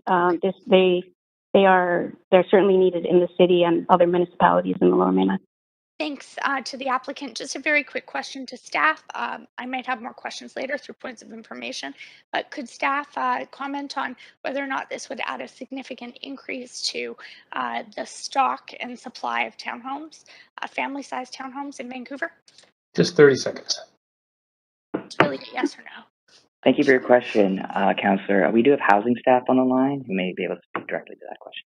they're certainly needed in the city and other municipalities in the Lower Mainland. Thanks to the applicant. Just a very quick question to staff. I might have more questions later through points of information, but could staff comment on whether or not this would add a significant increase to the stock and supply of townhomes, family-sized townhomes in Vancouver? Just 30 seconds. It's really a yes or no. Thank you for your question, Councillor. We do have housing staff on the line who may be able to speak directly to that question.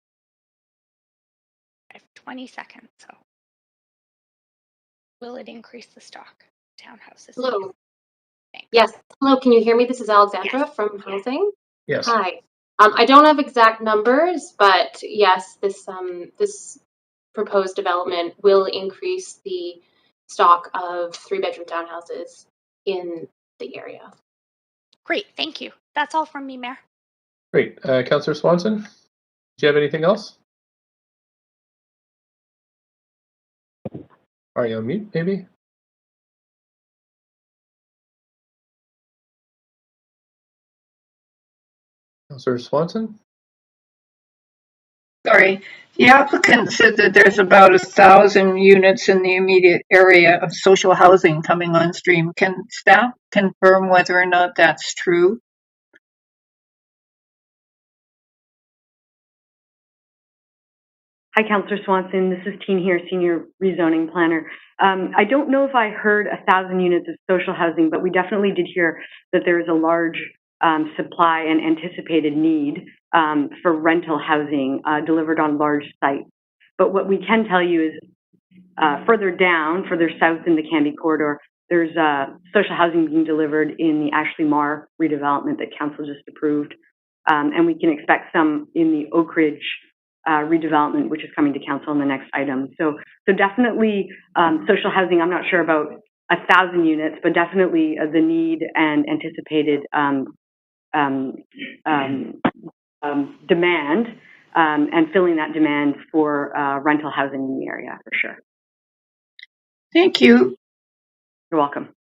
I have 20 seconds, so. Will it increase the stock townhouses? Hello. Yes. Hello. Can you hear me? This is Alexandra from Housing. Yes. Hi. I don't have exact numbers, but yes, this proposed development will increase the stock of 3-bedroom townhouses in the area. Great. Thank you. That's all from me, Mayor. Great. Councillor Swanson, do you have anything else? Are you on mute, maybe? Councillor Swanson? Sorry. The applicant said that there's about 1,000 units in the immediate area of social housing coming on stream. Can staff confirm whether or not that's true? Hi, Councillor Swanson. This is Teen here, Senior Rezoning Planner. I don't know if I heard 1,000 units of social housing, but we definitely did hear that there is a large supply and anticipated need for rental housing delivered on large sites. But what we can tell you is further south in the Camby corridor, there's social housing being delivered in the Littlemoore redevelopment that Council just approved. And we can expect some in the Oak Ridge redevelopment, which is coming to Council in the next item. So definitely social housing, I'm not sure about 1,000 units, but definitely the need and anticipated demand and filling that demand for rental housing in the area for sure. Thank you. You're welcome.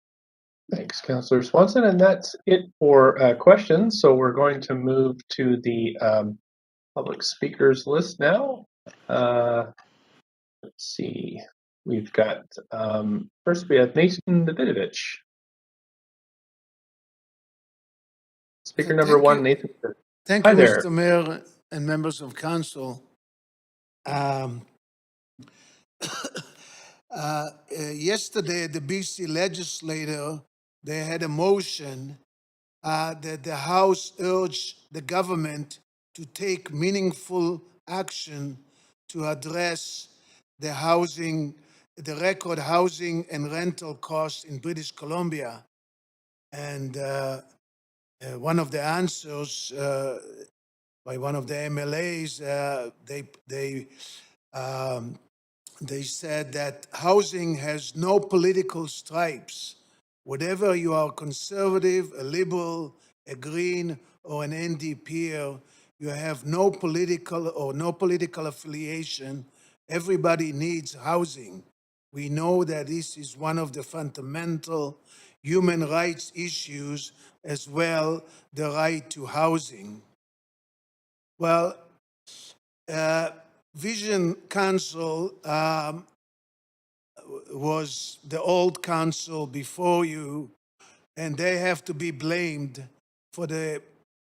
Thanks, Councillor Swanson. And that's it for questions. So we're going to move to the public speakers list now. Let's see. We've got, first we have Nathan Davinovich. Speaker number one, Nathan. Thank Hi you, there. Mr. Mayor and members of council. Yesterday, the BC legislature, they had a motion that the House urged the government to take meaningful action to address the record housing and rental costs in British Columbia. And one of the answers by one of the MLAs, they said that housing has no political stripes. Whatever you are, conservative, a liberal, a green, or an NDP, you have no political affiliation. Everybody needs housing. We know that this is one of the fundamental human rights issues, as well the right to housing. Well, Vision Council was the old council before you, and they have to be blamed for the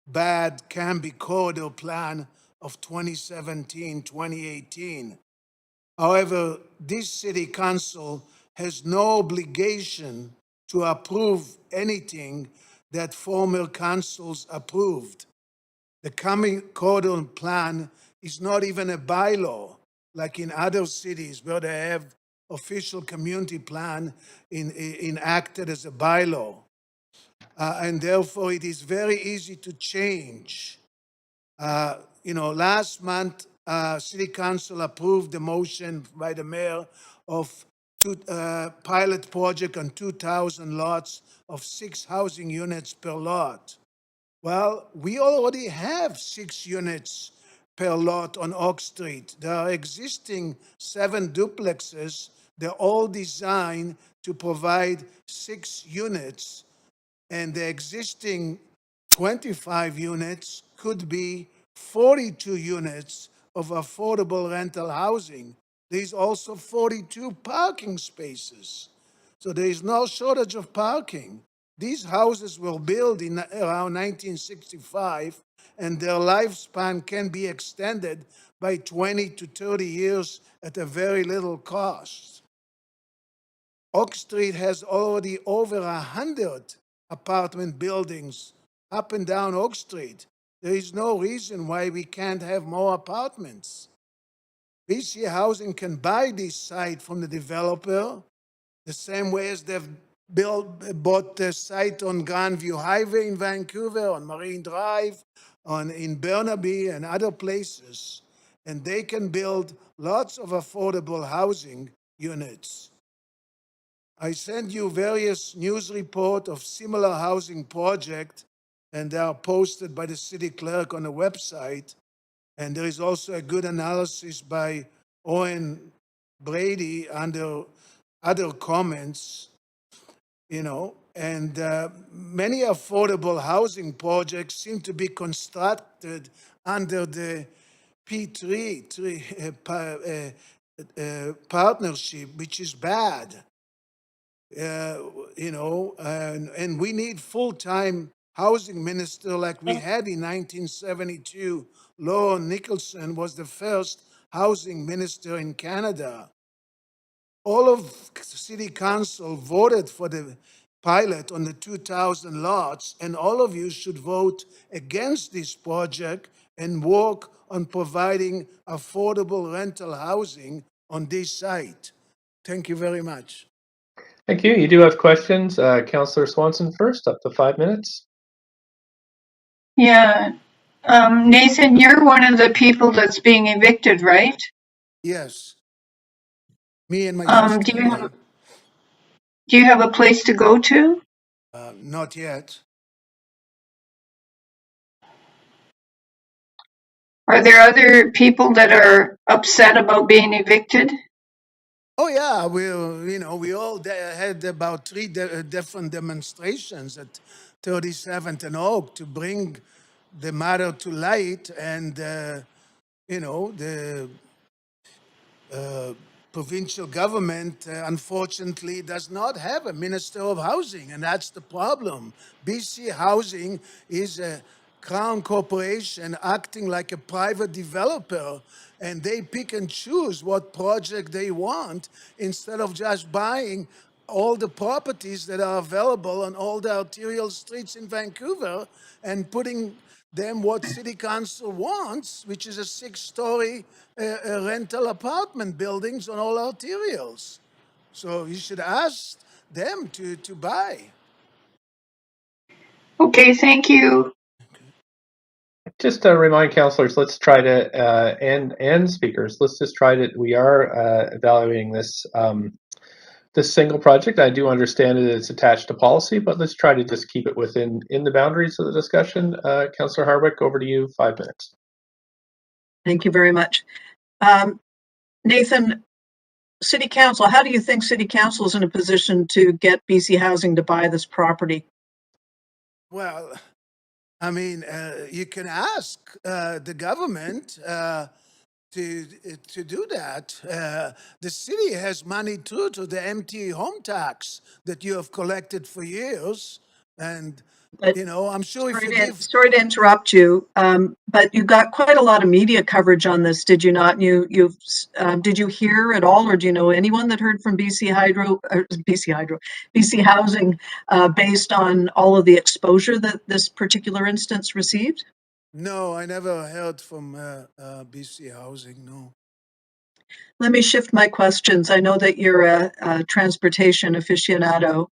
bad Camby corridor plan of 2017-2018. However, this city council has no obligation to approve anything that former councils approved. The Camby corridor plan is not even a bylaw, like in other cities where they have official community plan enacted as a bylaw. And therefore, it is very easy to change. Last month, City Council approved the motion by the mayor of pilot project on 2,000 lots of 6 housing units per lot. Well, we already have 6 units per lot on Oak Street. There are existing 7 duplexes. They're all designed to provide 6 units, and the existing 25 units could be 42 units of affordable rental housing, there is also 42 parking spaces. So there is no shortage of parking. These houses were built in around 1965, and their lifespan can be extended by 20 to 30 years at a very little cost. Oak Street has already over 100 apartment buildings up and down Oak Street. There is no reason why we can't have more apartments. BC Housing can buy this site from the developer the same way as they've bought the site on Grandview Highway in Vancouver, on Marine Drive, in Burnaby and other places. And they can build lots of affordable housing units. I sent you various news reports of similar housing projects, and they are posted by the city clerk on the website. And there is also a good analysis by Owen Brady under other comments, and many affordable housing projects seem to be constructed under the P3 partnership, which is bad. And we need full-time housing minister like we had in 1972. Lorne Nicholson was the first housing minister in Canada. All of City Council voted for the pilot on the 2,000 lots, and all of you should vote against this project and work on providing affordable rental housing on this site. Thank you very much. Thank you. You do have questions. Councillor Swanson first, up to 5 minutes. Yeah. Nathan, you're one of the people that's being evicted, right? Yes. Me and my sister. Do you have a place to go to? Not yet. Are there other people that are upset about being evicted? Oh yeah, we all had about 3 different demonstrations at 37th and Oak to bring the matter to light, and the provincial government unfortunately does not have a minister of housing, and that's the problem. BC Housing is a Crown corporation acting like a private developer, and they pick and choose what project they want instead of just buying all the properties that are available on all the arterial streets in Vancouver and putting them what City Council wants, which is a 6-story rental apartment buildings on all arterials. So you should ask them to buy. Okay, thank you. Just to remind councillors, let's try to, and speakers, let's just try to, we are evaluating this this single project. I do understand that it's attached to policy, but let's try to just keep it within the boundaries of the discussion. Councillor Hardwick, over to you, 5 minutes. Thank you very much. Nathan, City Council, how do you think City Council is in a position to get BC Housing to buy this property? Well, I mean, you can ask the government to do that. The city has money too to the empty home tax that you have collected for years, and I'm sure if you give. Sorry to interrupt you, but you got quite a lot of media coverage on this, did you not? Did you hear at all, or do you know anyone that heard from BC Housing, based on all of the exposure that this particular instance received? No, I never heard from BC Housing, no. Let me shift my questions. I know that you're a transportation aficionado.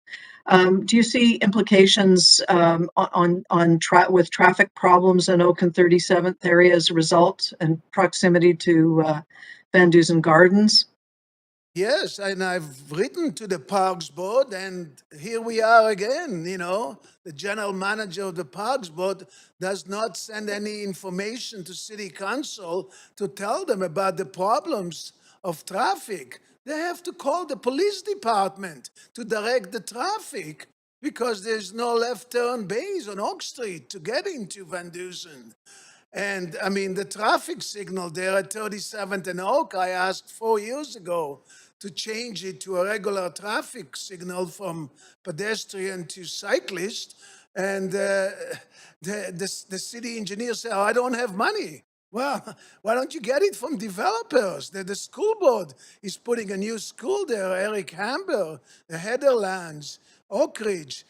Do you see implications with traffic problems in Oak and 37th area as a result, and proximity to Van Dusen Gardens? Yes, and I've written to the Parks Board, and here we are again, The general manager of the Parks Board does not send any information to City Council to tell them about the problems of traffic. They have to call the police department to direct the traffic because there's no left turn bays on Oak Street to get into Van Dusen. And I mean, the traffic signal there at 37th and Oak, I asked 4 years ago to change it to a regular traffic signal from pedestrian to cyclist. And the city engineer said, oh, I don't have money. Well, why don't you get it from developers? The school board is putting a new school there, Eric Hamber, the Heatherlands, Oak Ridge.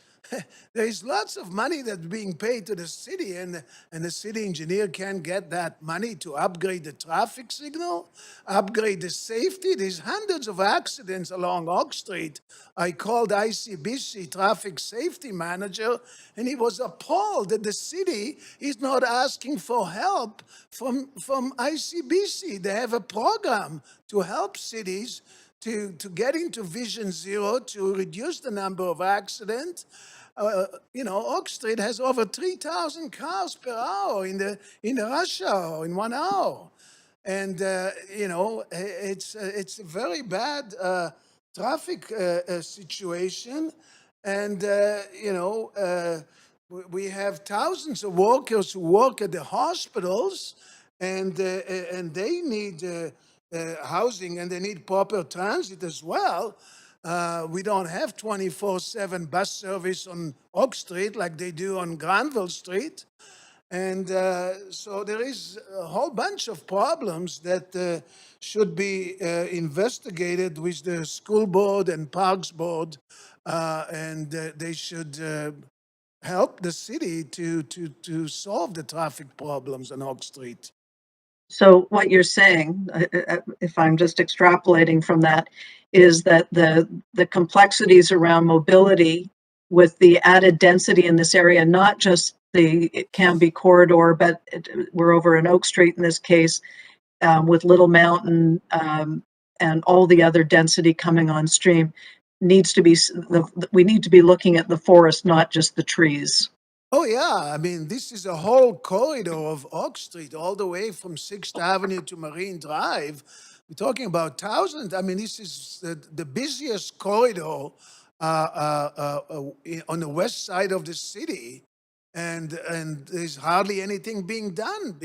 There is lots of money that's being paid to the city, and the city engineer can't get that money to upgrade the traffic signal, upgrade the safety. There's hundreds of accidents along Oak Street. I called ICBC traffic safety manager, and he was appalled that the city is not asking for help from ICBC. They have a program to help cities to get into Vision Zero, to reduce the number of accidents. Oak Street has over 3,000 cars per hour in the rush hour, in 1 hour. And, it's a very bad traffic situation. And, we have thousands of workers who work at the hospitals, and they need housing, and they need proper transit as well. We don't have 24/7 bus service on Oak Street like they do on Granville Street. And so there is a whole bunch of problems that should be investigated with the school board and parks board, and they should help the city to solve the traffic problems on Oak Street. So what you're saying, if I'm just extrapolating from that, is that the complexities around mobility with the added density in this area, not just it can be corridor, but we're over in Oak Street in this case, with Little Mountain and all the other density coming on stream, we need to be looking at the forest, not just the trees. Oh, yeah. I mean, this is a whole corridor of Oak Street, all the way from 6th Avenue to Marine Drive. We're talking about thousands. I mean, this is the busiest corridor on the west side of the city, and there's hardly anything being done.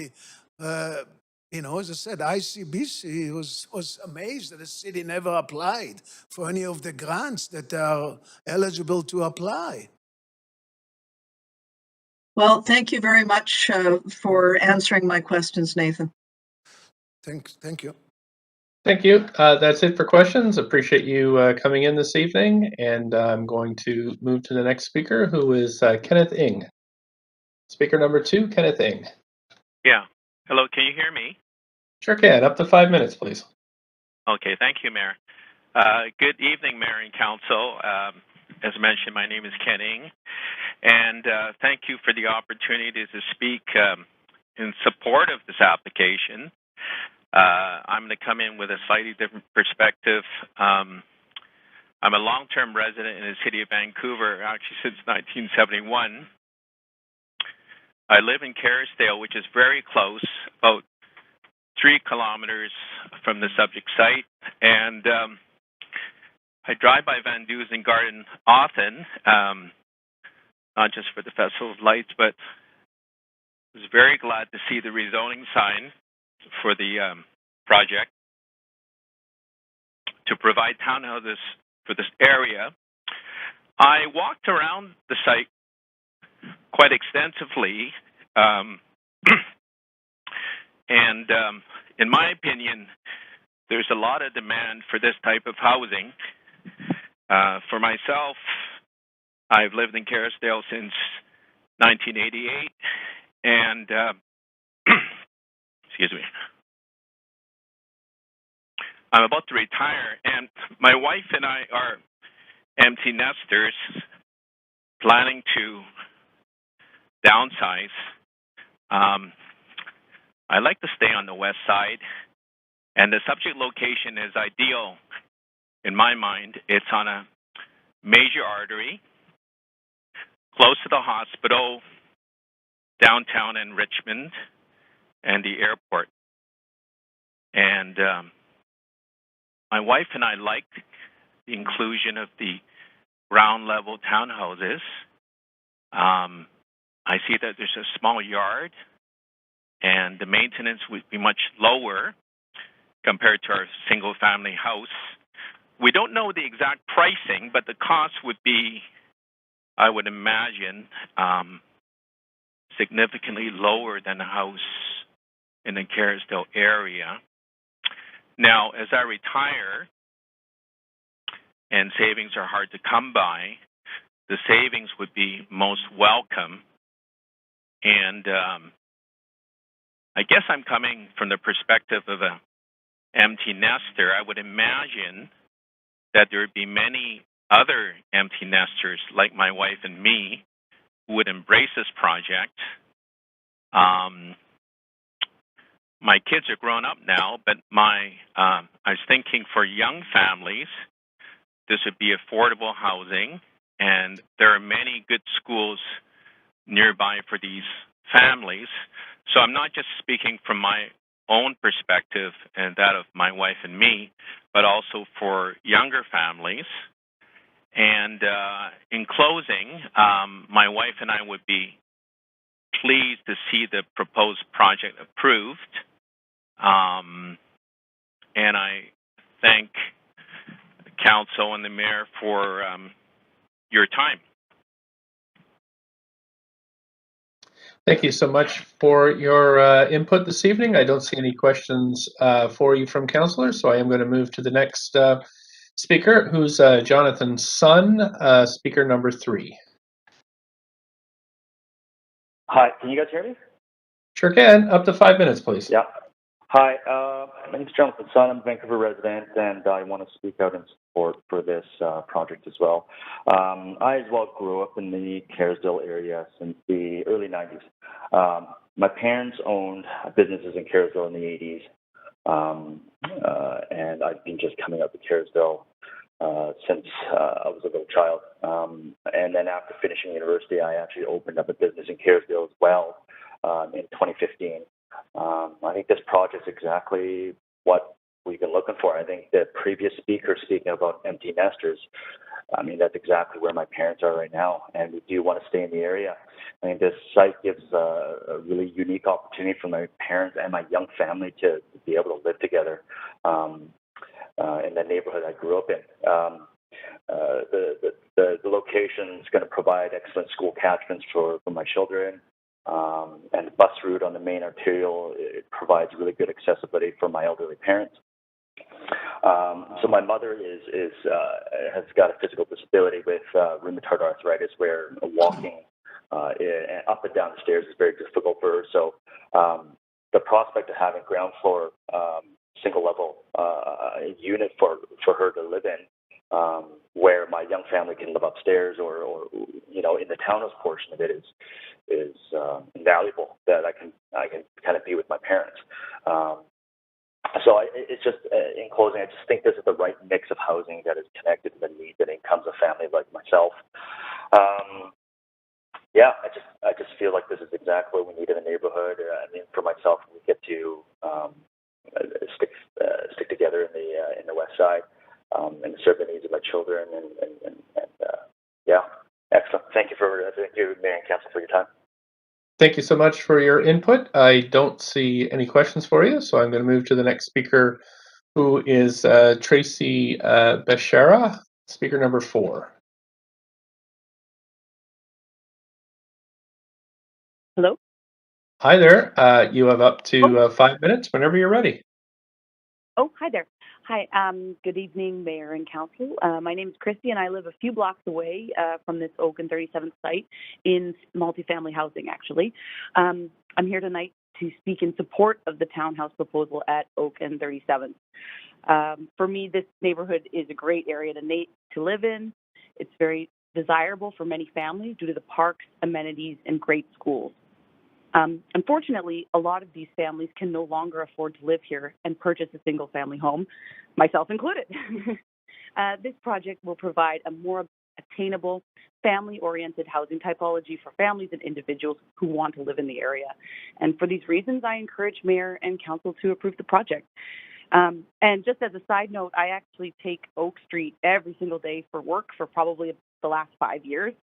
As I said, ICBC was amazed that the city never applied for any of the grants that are eligible to apply. Well, thank you very much for answering my questions, Nathan. Thank you. Thank you. That's it for questions. Appreciate you coming in this evening, and I'm going to move to the next speaker, who is Kenneth Ng. Speaker number 2, Kenneth Ng. Yeah. Hello, can you hear me? Sure can. Up to 5 minutes, please. Okay, thank you, Mayor. Good evening, Mayor and Council. As mentioned, my name is Ken Ng, and thank you for the opportunity to speak in support of this application. I'm going to come in with a slightly different perspective. I'm a long-term resident in the city of Vancouver, actually since 1971. I live in Kerrisdale, which is very close, about 3 kilometers from the subject site, and I drive by Van Dusen Garden often, not just for the Festival of Lights, but was very glad to see the rezoning sign for the project to provide townhouses for this area. I walked around the site quite extensively, and in my opinion, there's a lot of demand for this type of housing. For myself, I've lived in Kerrisdale since 1988, and excuse me, I'm about to retire, and my wife and I are empty nesters planning to downsize. I like to stay on the west side, and the subject location is ideal in my mind. It's on a major artery, close to the hospital, downtown in Richmond, and the airport. And my wife and I like the inclusion of the ground level townhouses. I see that there's a small yard and the maintenance would be much lower compared to our single-family house. We don't know the exact pricing, but the cost would be, I would imagine, significantly lower than a house in the Kerrisdale area. Now, as I retire, and savings are hard to come by, the savings would be most welcome. And I guess I'm coming from the perspective of an empty nester. I would imagine that there would be many other empty nesters like my wife and me who would embrace this project. My kids are grown up now, but I was thinking for young families, this would be affordable housing, and there are many good schools nearby for these families. So I'm not just speaking from my own perspective and that of my wife and me, but also for younger families. And in closing, my wife and I would be pleased to see the proposed project approved. And I thank the council and the mayor for your time. Thank you so much for your input this evening. I don't see any questions for you from councillors, so I am going to move to the next speaker, who's Jonathan Sun, speaker number 3. Hi, can you guys hear me? Sure can. Up to 5 minutes, please. Yeah. Hi, my name is Jonathan Sun. I'm a Vancouver resident, and I want to speak out in support for this project as well. I as well grew up in the Kerrisdale area since the early 90s. My parents owned businesses in Kerrisdale in the 80s, and I've been just coming up to Kerrisdale since I was a little child. And then after finishing university, I actually opened up a business in Kerrisdale as well in 2015. I think this project is exactly what we've been looking for. I think the previous speaker speaking about empty nesters, I mean, that's exactly where my parents are right now, and we do want to stay in the area. I think this site gives a really unique opportunity for my parents and my young family to be able to live together in the neighborhood I grew up in. The location is going to provide excellent school catchments for my children. And the bus route on the main arterial, it provides really good accessibility for my elderly parents. So my mother has got a physical disability with rheumatoid arthritis, where walking up and down the stairs is very difficult for her. So the prospect of having ground floor single level unit for her to live in, where my young family can live upstairs or in the townhouse portion of it is invaluable, that I can kind of be with my parents. So it's just, in closing, I just think this is the right mix of housing that is connected to the needs and incomes of families like myself. I just feel like this is exactly what we need in the neighborhood. I mean, for myself, we get to stick together in the West Side and serve the needs of my children. Excellent. Thank you, Mayor and Council, for your time. Thank you so much for your input. I don't see any questions for you, so I'm going to move to the next speaker, who is Tracy Beshara, speaker number 4. Hello? Hi there. You have up to 5 minutes whenever you're ready. Oh, hi there. Hi, good evening, Mayor and Council. My name is Christy, and I live a few blocks away from this Oak and 37th site in multifamily housing, actually. I'm here tonight to speak in support of the townhouse proposal at Oak and 37th. For me, this neighborhood is a great area to live in. It's very desirable for many families due to the parks, amenities, and great schools. Unfortunately, a lot of these families can no longer afford to live here and purchase a single-family home, myself included. This project will provide a more attainable, family-oriented housing typology for families and individuals who want to live in the area. And for these reasons, I encourage Mayor and Council to approve the project. And just as a side note, I actually take Oak Street every single day for work for probably the last 5 years.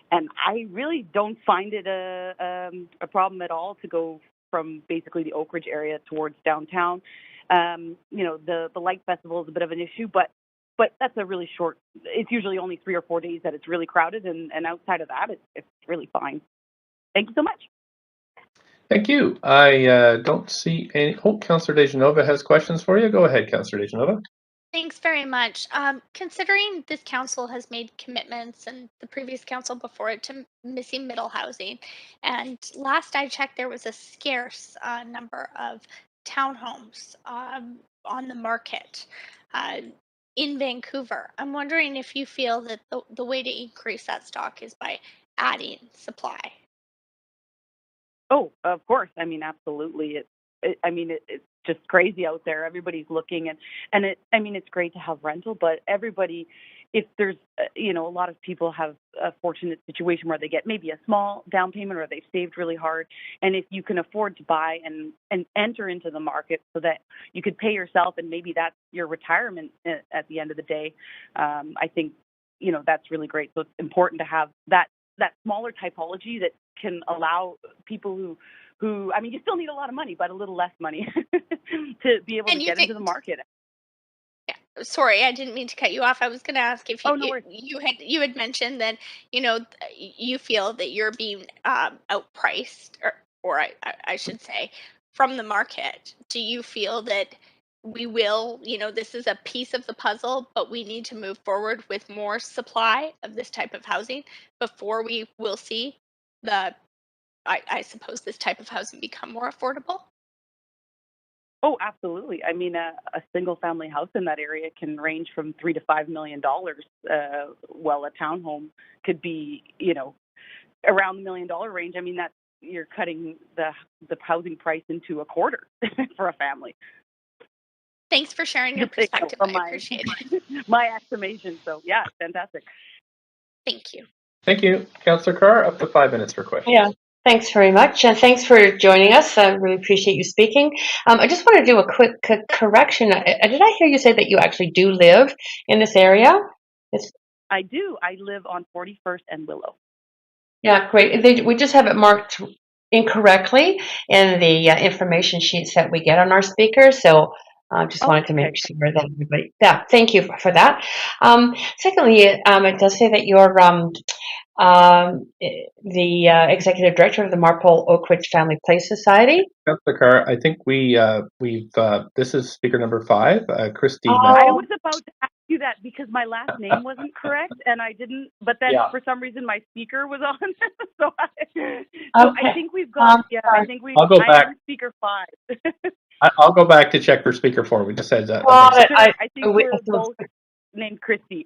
And I really don't find it a problem at all to go from basically the Oak Ridge area towards downtown. The Light Festival is a bit of an issue, but that's a really short, it's usually only 3 or 4 days that it's really crowded, and outside of that, it's really fine. Thank you so much. Thank you. I don't see any. Oh, Councillor Davinovich has questions for you. Go ahead, Councillor Davinovich. Thanks very much. Considering this council has made commitments and the previous council before it to missing middle housing, and last I checked, there was a scarce number of townhomes on the market in Vancouver. I'm wondering if you feel that the way to increase that stock is by adding supply. Oh, of course. I mean, absolutely. It's just crazy out there. Everybody's looking, and it's great to have rental, but everybody, if there's, a lot of people have a fortunate situation where they get maybe a small down payment or they've saved really hard, and if you can afford to buy and enter into the market so that you could pay yourself and maybe that's your retirement at the end of the day, I think, that's really great. So it's important to have that smaller typology that can allow people who you still need a lot of money, but a little less money to be able to get into the market. Yeah, sorry, I didn't mean to cut you off. I was going to ask if you had mentioned that you feel that you're being outpriced, or I should say, from the market. Do you feel that we will, this is a piece of the puzzle, but we need to move forward with more supply of this type of housing before we will see I suppose this type of housing become more affordable? Oh, absolutely. I mean, a single family house in that area can range from $3 to $5 million, while a townhome could be, around the $1 million range. I mean, you're cutting the housing price into a quarter for a family. Thanks for sharing your perspective. I appreciate it. My estimation. So, yeah, fantastic. Thank you. Thank you. Councillor Carr, up to 5 minutes for questions. Yeah. Thanks very much. Thanks for joining us. I really appreciate you speaking. I just want to do a quick correction. Did I hear you say that you actually do live in this area? I do. I live on 41st and Willow. Yeah, great. We just have it marked incorrectly in the information sheets that we get on our speakers. So I just wanted to make sure that everybody, yeah, thank you for that. Secondly, it does say that you're the executive director of the Marpole Oak Ridge Family Place Society. Councillor Carr, I think we've this is speaker number 5, Christy. I was about to ask you that because my last name wasn't correct, and I didn't. But then for some reason my speaker was on, so I think we've got. I think we. I'll go back. Speaker 5. I'll go back to check for speaker 4. We just said that. I think we're both named Christy.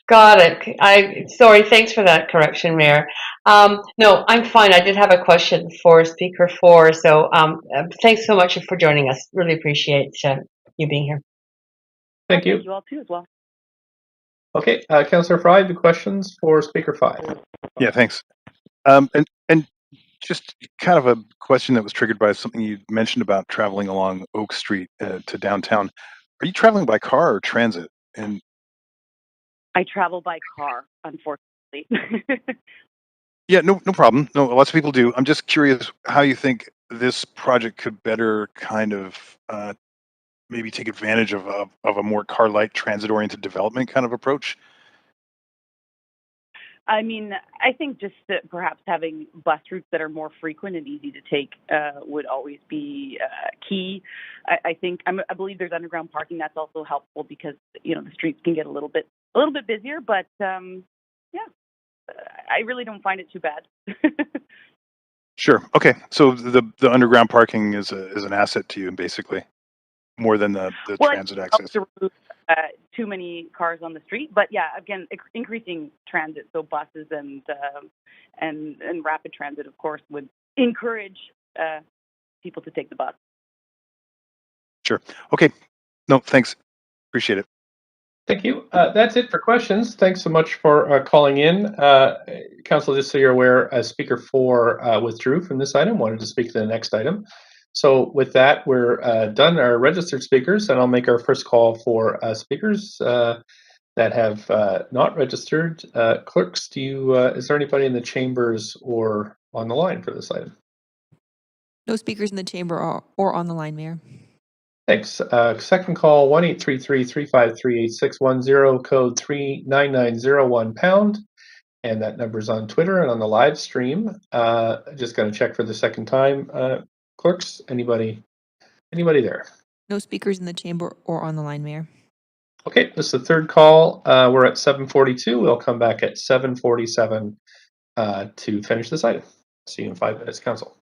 Got it. Sorry. Thanks for that correction, Mayor. No, I'm fine. I did have a question for Speaker 4. So thanks so much for joining us. Really appreciate you being here. Thank you. Thank you all too as well. Okay, Councillor Fry, the questions for Speaker 5. Yeah, thanks. And just kind of a question that was triggered by something you mentioned about traveling along Oak Street to downtown. Are you traveling by car or transit? And I travel by car, unfortunately. yeah, no problem. No, lots of people do. I'm just curious how you think this project could better kind of maybe take advantage of a more car light, transit oriented development kind of approach. I mean, I think just that perhaps having bus routes that are more frequent and easy to take would always be key. I believe there's underground parking that's also helpful because the streets can get a little bit busier. But yeah, I really don't find it too bad. Sure. Okay. So the underground parking is an asset to you, basically, more than the transit access. Too many cars on the street, but yeah, again, increasing transit, so buses and rapid transit, of course, would encourage people to take the bus. Sure. Okay. No, thanks. Appreciate it. Thank you. That's it for questions. Thanks so much for calling in. Council, just so you're aware, Speaker 4 withdrew from this item, wanted to speak to the next item. So with that, we're done our registered speakers, and I'll make our first call for speakers that have not registered. Clerks, is there anybody in the chambers or on the line for this item? No speakers in the chamber or on the line, Mayor. Thanks. Second call, 1-833-353-8610, code 39901#. And that number's on Twitter and on the live stream. Just going to check for the second time. Clerks, anybody there? No speakers in the chamber or on the line, Mayor. Okay, this is the third call. We're at 7:42. We'll come back at 7:47 to finish this item. See you in 5 minutes, Council.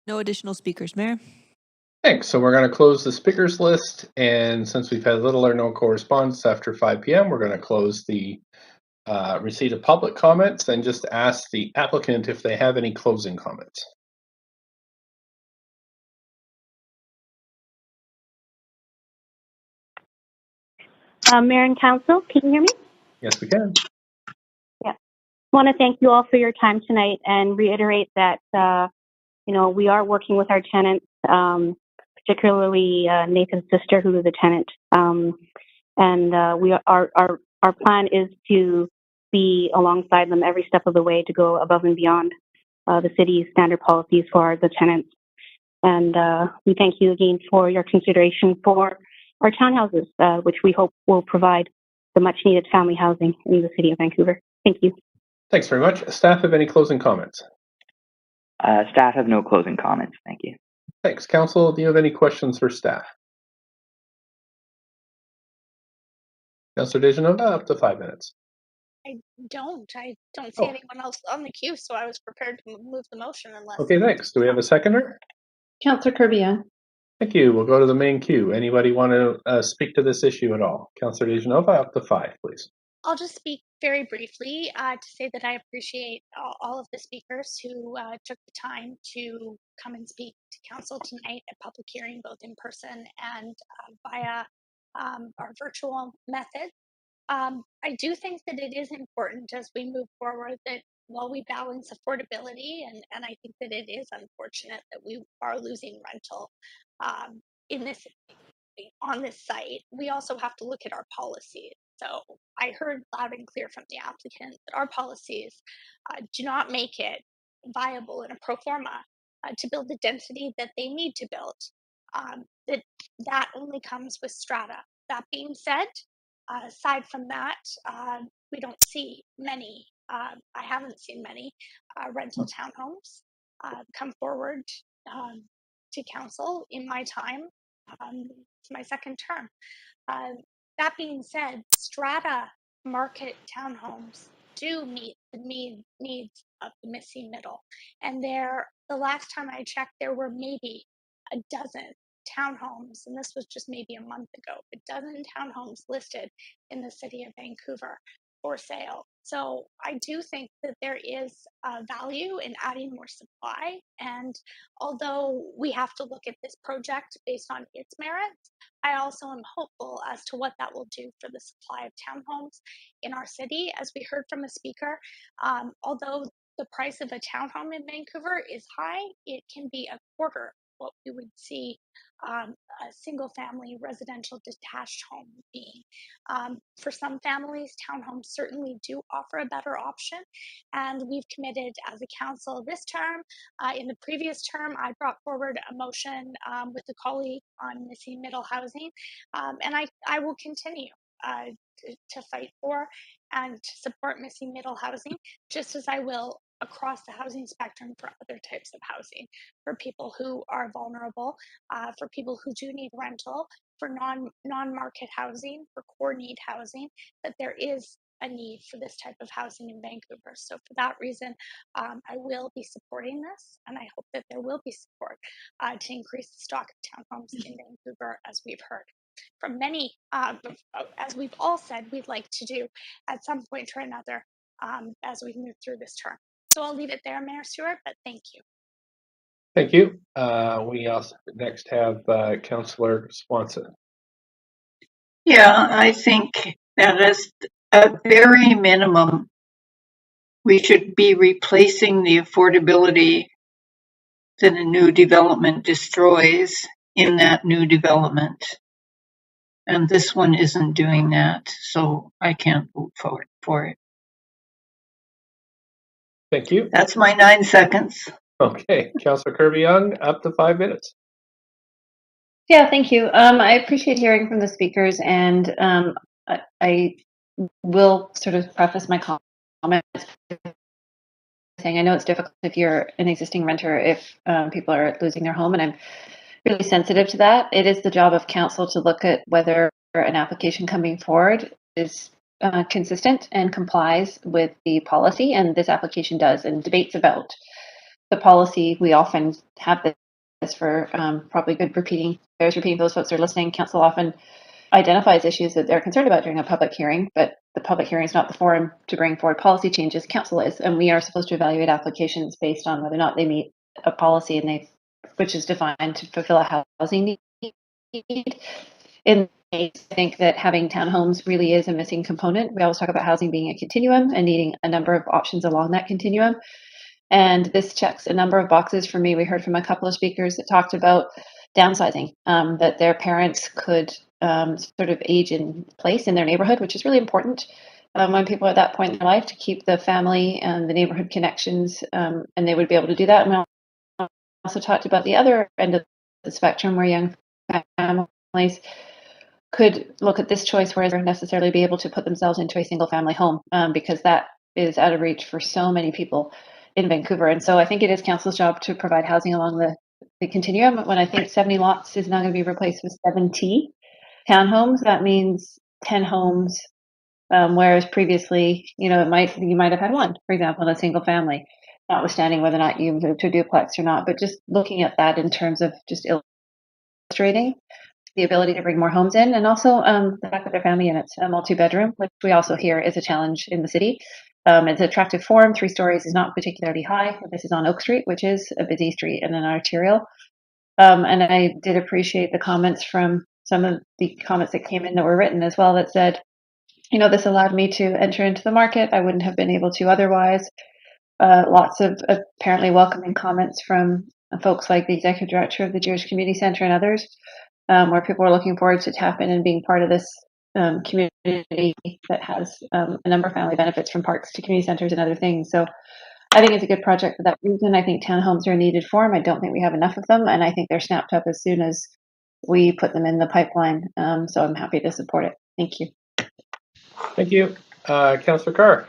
No additional speakers, Mayor. Thanks. So we're going to close the speakers list. And since we've had little or no correspondence after 5 p.m., we're going to close the receipt of public comments and just ask the applicant if they have any closing comments. Mayor and Council, can you hear me? Yes, we can. Yeah. I want to thank you all for your time tonight and reiterate that, we are working with our tenants, particularly Nathan's sister, who is a tenant. Our plan is to be alongside them every step of the way to go above and beyond the city's standard policies for the tenants. And we thank you again for your consideration for our townhouses, which we hope will provide the much needed family housing in the city of Vancouver. Thank you. Thanks very much. Staff have any closing comments? Staff have no closing comments. Thank you. Thanks. Council, do you have any questions for staff? Councillor Davinovich, up to 5 minutes. I don't see Oh. anyone else on the queue, so I was prepared to move the motion unless. Okay, thanks. Do we have a seconder? Councillor Kirby, yeah. Thank you. We'll go to the main queue. Anybody want to speak to this issue at all? Councillor Davinovich, up to 5, please. I'll just speak very briefly to say that I appreciate all of the speakers who took the time to come and speak to council tonight at public hearing, both in person and via our virtual method. I do think that it is important as we move forward that while we balance affordability, and I think that it is unfortunate that we are losing rental in this on this site, we also have to look at our policies. So I heard loud and clear from the applicant that our policies do not make it viable in a pro forma to build the density that they need to build. That only comes with strata. That being said, aside from that, we don't see many. I haven't seen many rental townhomes come forward to council in my time. It's my second term. That being said, strata market townhomes do meet the needs of the missing middle. And the last time I checked, there were maybe a dozen townhomes, and this was just maybe a month ago, a dozen townhomes listed in the city of Vancouver for sale. So I do think that there is value in adding more supply. And although we have to look at this project based on its merits, I also am hopeful as to what that will do for the supply of townhomes in our city. As we heard from a speaker, although the price of a townhome in Vancouver is high, it can be a quarter what we would see a single family residential detached home being. For some families, townhomes certainly do offer a better option. And we've committed as a council this term. In the previous term, I brought forward a motion with a colleague on missing middle housing. And I will continue to fight for and to support missing middle housing, just as I will across the housing spectrum for other types of housing, for people who are vulnerable, for people who do need rental, for non-market housing, for core need housing, that there is a need for this type of housing in Vancouver. So for that reason, I will be supporting this, and I hope that there will be support to increase the stock of townhomes in Vancouver, as we've heard from many, as we've all said we'd like to do at some point or another as we move through this term. So I'll leave it there, Mayor Stewart, but thank you. Thank you. We also next have Councillor Swanson. Yeah, I think that is at very minimum, we should be replacing the affordability that a new development destroys in that new development. And this one isn't doing that, so I can't vote for it. Thank you. That's my 9 seconds. Okay, Councillor Kirby-Young, up to 5 minutes. Yeah, thank you. I appreciate hearing from the speakers, and I will sort of preface my comments saying I know it's difficult if you're an existing renter if people are losing their home, and I'm really sensitive to that. It is the job of council to look at whether an application coming forward is consistent and complies with the policy, and this application does, and debates about the policy, we often have this for probably good bears repeating those folks who are listening. Council often identifies issues that they're concerned about during a public hearing, but the public hearing is not the forum to bring forward policy changes. Council is, and we are supposed to evaluate applications based on whether or not they meet a policy which is defined to fulfill a housing need. In I think that having townhomes really is a missing component. We always talk about housing being a continuum and needing a number of options along that continuum. And this checks a number of boxes for me. We heard from a couple of speakers that talked about downsizing, that their parents could sort of age in place in their neighborhood, which is really important when people are at that point in their life, to keep the family and the neighborhood connections, and they would be able to do that. And we also talked about the other end of the spectrum where young families could look at this choice where they're necessarily be able to put themselves into a single family home, because that is out of reach for so many people in Vancouver. And so I think it is council's job to provide housing along the continuum. When I think 70 lots is now going to be replaced with 70 townhomes, that means 10 homes, whereas previously, you might have had one, for example, in a single family, notwithstanding whether or not you moved to a duplex or not. But just looking at that in terms of just illustrating the ability to bring more homes in, and also the fact that their family units, a multi-bedroom, which we also hear is a challenge in the city. It's an attractive form. 3 stories is not particularly high. This is on Oak Street, which is a busy street and an arterial. And I did appreciate the comments from some of the comments that came in that were written as well that said, this allowed me to enter into the market. I wouldn't have been able to otherwise. Lots of apparently welcoming comments from folks like the executive director of the Jewish Community Center and others, where people are looking forward to tap in and being part of this community that has a number of family benefits, from parks to community centers and other things. So I think it's a good project for that reason. I think townhomes are a needed form. I don't think we have enough of them, and I think they're snapped up as soon as we put them in the pipeline. So I'm happy to support it. Thank you. Thank you. Councillor Carr.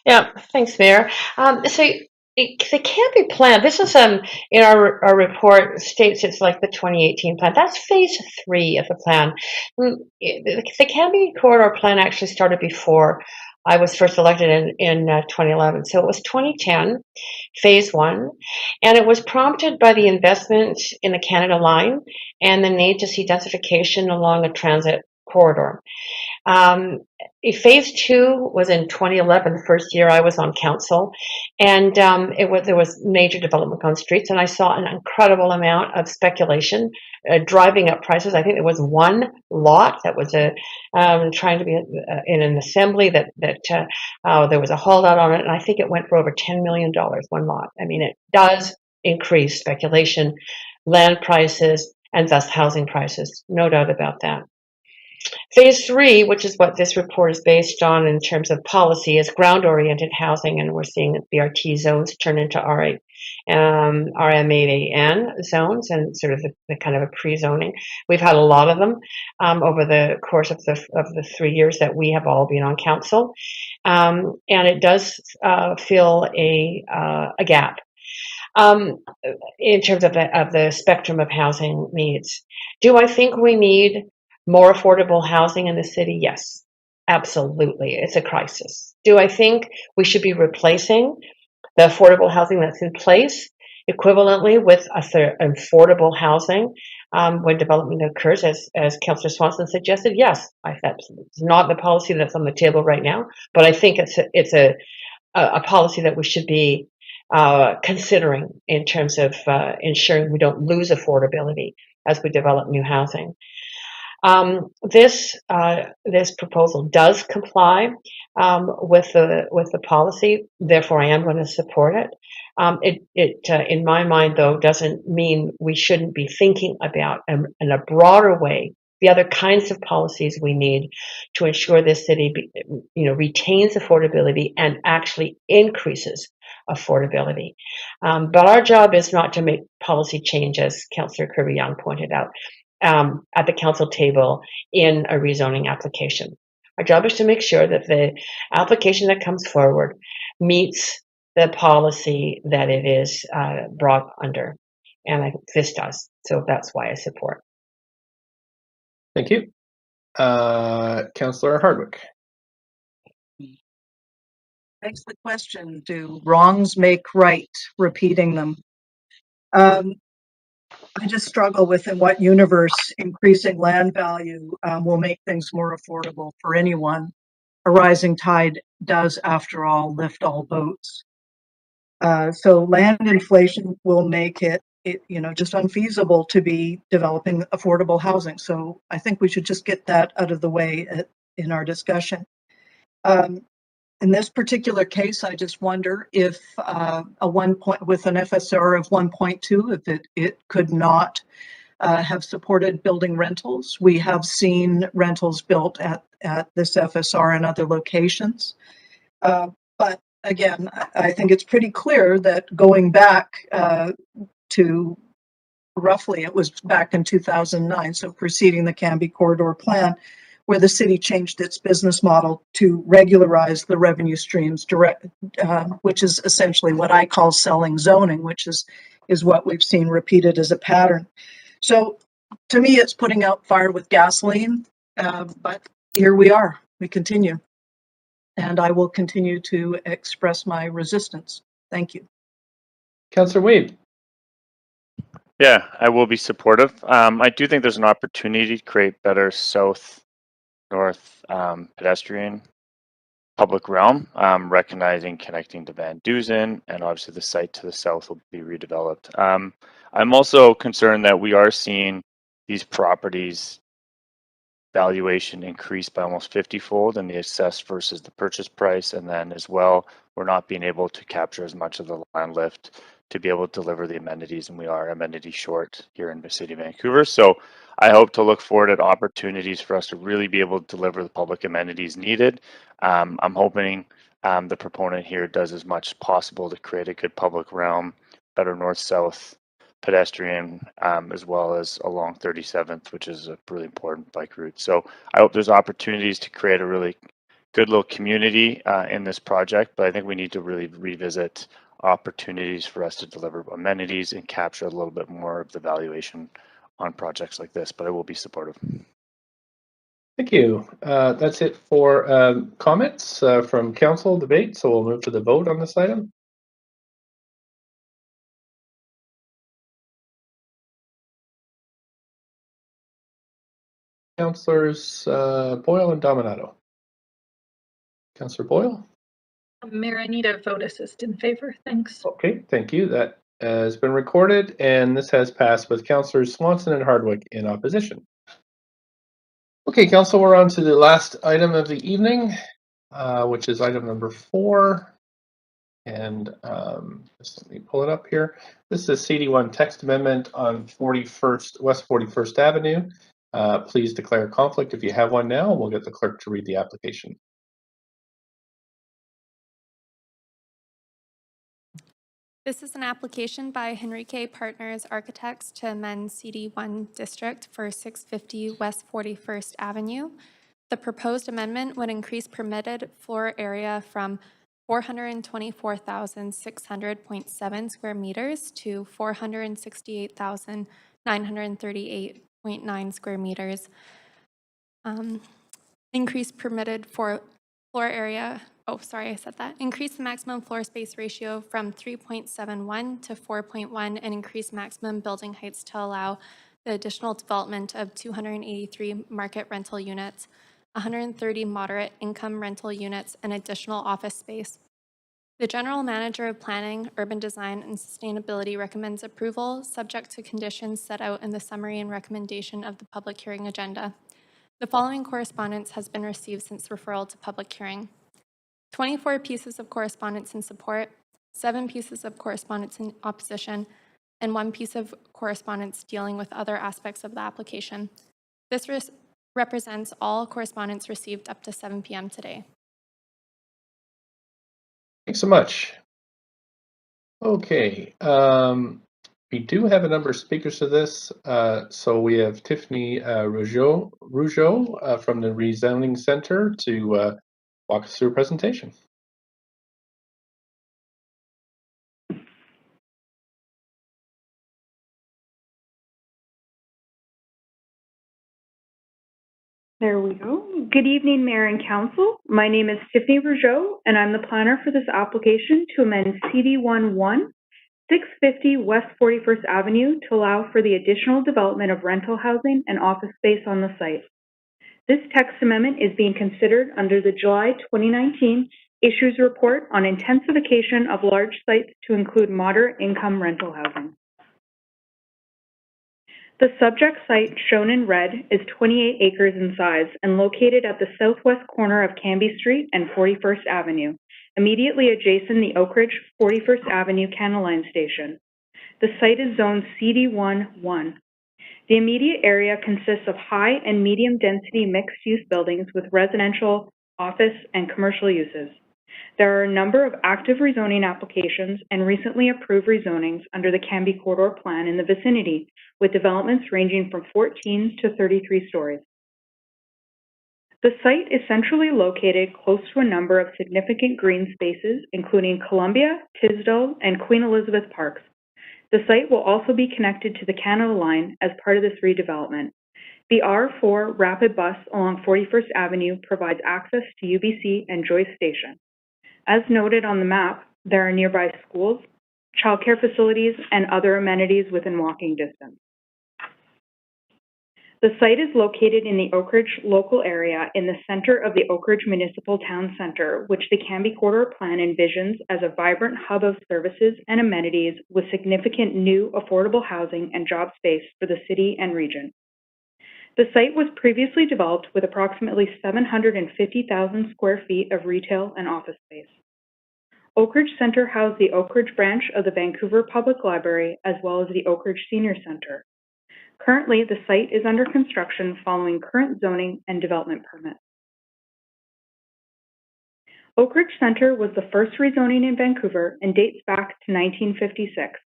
Yeah, thanks, Mayor. So the Camby plan, this is in our report states it's like the 2018 plan. That's phase 3 of the plan. The Camby corridor plan actually started before I was first elected in 2011. So it was 2010, phase 1, and it was prompted by the investment in the Canada Line and the need to see densification along a transit corridor. Phase 2 was in 2011, the first year I was on council, and there was major development on streets, and I saw an incredible amount of speculation driving up prices. I think there was one lot that was trying to be in an assembly that there was a holdout on it, and I think it went for over $10 million, one lot. I mean, it does increase speculation, land prices, and thus housing prices, no doubt about that. Phase 3, which is what this report is based on in terms of policy, is ground-oriented housing, and we're seeing BRT zones turn into RMAN zones, and sort of the kind of a pre-zoning. We've had a lot of them over the course of the 3 years that we have all been on council, and it does fill a gap in terms of the spectrum of housing needs. Do I think we need more affordable housing in the city? Yes, absolutely. It's a crisis. Do I think we should be replacing the affordable housing that's in place equivalently with affordable housing when development occurs, as Councillor Swanson suggested? Yes, it's not the policy that's on the table right now, but I think it's a policy that we should be considering in terms of ensuring we don't lose affordability as we develop new housing. This proposal does comply with the policy. Therefore, I am going to support it. It in my mind, though, doesn't mean we shouldn't be thinking about in a broader way the other kinds of policies we need to ensure this city, retains affordability and actually increases affordability. But our job is not to make policy change, as Councillor Kirby-Young pointed out, at the council table in a rezoning application. Our job is to make sure that the application that comes forward meets the policy that it is brought under, and I think this does. So that's why I support. Thank you. Councillor Hardwick. Begs the question, do wrongs make right, repeating them? I just struggle with in what universe increasing land value will make things more affordable for anyone. A rising tide does, after all, lift all boats. So land inflation will make it, just unfeasible to be developing affordable housing. So I think we should just get that out of the way in our discussion. In this particular case, I just wonder if with an FSR of 1.2, if it could not have supported building rentals. We have seen rentals built at this FSR and other locations. But again, I think it's pretty clear that going back to roughly, it was back in 2009, so preceding the Camby Corridor Plan, where the city changed its business model to regularize the revenue streams which is essentially what I call selling zoning, which is what we've seen repeated as a pattern. So to me, it's putting out fire with gasoline, but here we are, we continue. And I will continue to express my resistance. Thank you. Councillor Wade. Yeah, I will be supportive. I do think there's an opportunity to create better south-north pedestrian public realm, recognizing connecting to Van Dusen, and obviously the site to the south will be redeveloped. I'm also concerned that we are seeing these properties valuation increase by almost 50-fold in the assessed versus the purchase price, and then as well, we're not being able to capture as much of the land lift to be able to deliver the amenities, and we are amenity short here in the city of Vancouver. So I hope to look forward at opportunities for us to really be able to deliver the public amenities needed. I'm hoping the proponent here does as much as possible to create a good public realm, better north-south pedestrian, as well as along 37th, which is a really important bike route. So I hope there's opportunities to create a really good little community in this project, but I think we need to really revisit opportunities for us to deliver amenities and capture a little bit more of the valuation on projects like this, but I will be supportive. Thank you. That's it for comments from council debate. So we'll move to the vote on this item. Councillors Boyle and Davinovich. Councillor Boyle. Mayor, I need a vote assist in favor. Thanks. Okay, thank you. That has been recorded, and this has passed with Councillors Swanson and Hardwick in opposition. Okay, Council, we're on to the last item of the evening, which is item number 4. And just let me pull it up here. This is a CD1 text amendment on West 41st Avenue. Please declare conflict if you have one now. We'll get the clerk to read the application. This is an application by Henrique Partners Architects to amend CD1 district for 650 West 41st Avenue. The proposed amendment would increase permitted floor area from 424,600.7 square meters to 468,938.9 square meters. Increase permitted for floor area. Oh, sorry, I said that. Increase the maximum floor space ratio from 3.71 to 4.1 and increase maximum building heights to allow the additional development of 283 market rental units, 130 moderate income rental units, and additional office space. The General Manager of Planning, Urban Design, and Sustainability recommends approval, subject to conditions set out in the summary and recommendation of the public hearing agenda. The following correspondence has been received since referral to public hearing. 24 pieces of correspondence in support, 7 pieces of correspondence in opposition, and 1 piece of correspondence dealing with other aspects of the application. This represents all correspondence received up to 7 p.m. today. Thanks so much. Okay, we do have a number of speakers to this. So we have Tiffany Rougeau from the Rezoning Center to walk us through a presentation. There we go. Good evening, Mayor and Council. My name is Tiffany Rougeau, and I'm the planner for this application to amend CD11 650 West 41st Avenue to allow for the additional development of rental housing and office space on the site. This text amendment is being considered under the July 2019 Issues Report on intensification of large sites to include moderate income rental housing. The subject site, shown in red, is 28 acres in size and located at the southwest corner of Camby Street and 41st Avenue, immediately adjacent the Oak Ridge 41st Avenue Canal Line Station. The site is zoned CD1-1. The immediate area consists of high and medium density mixed-use buildings with residential, office, and commercial uses. There are a number of active rezoning applications and recently approved rezonings under the Camby Corridor Plan in the vicinity, with developments ranging from 14 to 33 stories. The site is centrally located close to a number of significant green spaces, including Columbia, Tisdale, and Queen Elizabeth Parks. The site will also be connected to the Canada Line as part of this redevelopment. The R4 Rapid Bus along 41st Avenue provides access to UBC and Joyce Station. As noted on the map, there are nearby schools, childcare facilities, and other amenities within walking distance. The site is located in the Oak Ridge local area in the center of the Oak Ridge Municipal Town Center, which the Camby Corridor Plan envisions as a vibrant hub of services and amenities with significant new affordable housing and job space for the city and region. The site was previously developed with approximately 750,000 square feet of retail and office space. Oak Ridge Center housed the Oak Ridge branch of the Vancouver Public Library as well as the Oak Ridge Senior Center. Currently, the site is under construction following current zoning and development permits. Oak Ridge Center was the first rezoning in Vancouver and dates back to 1956.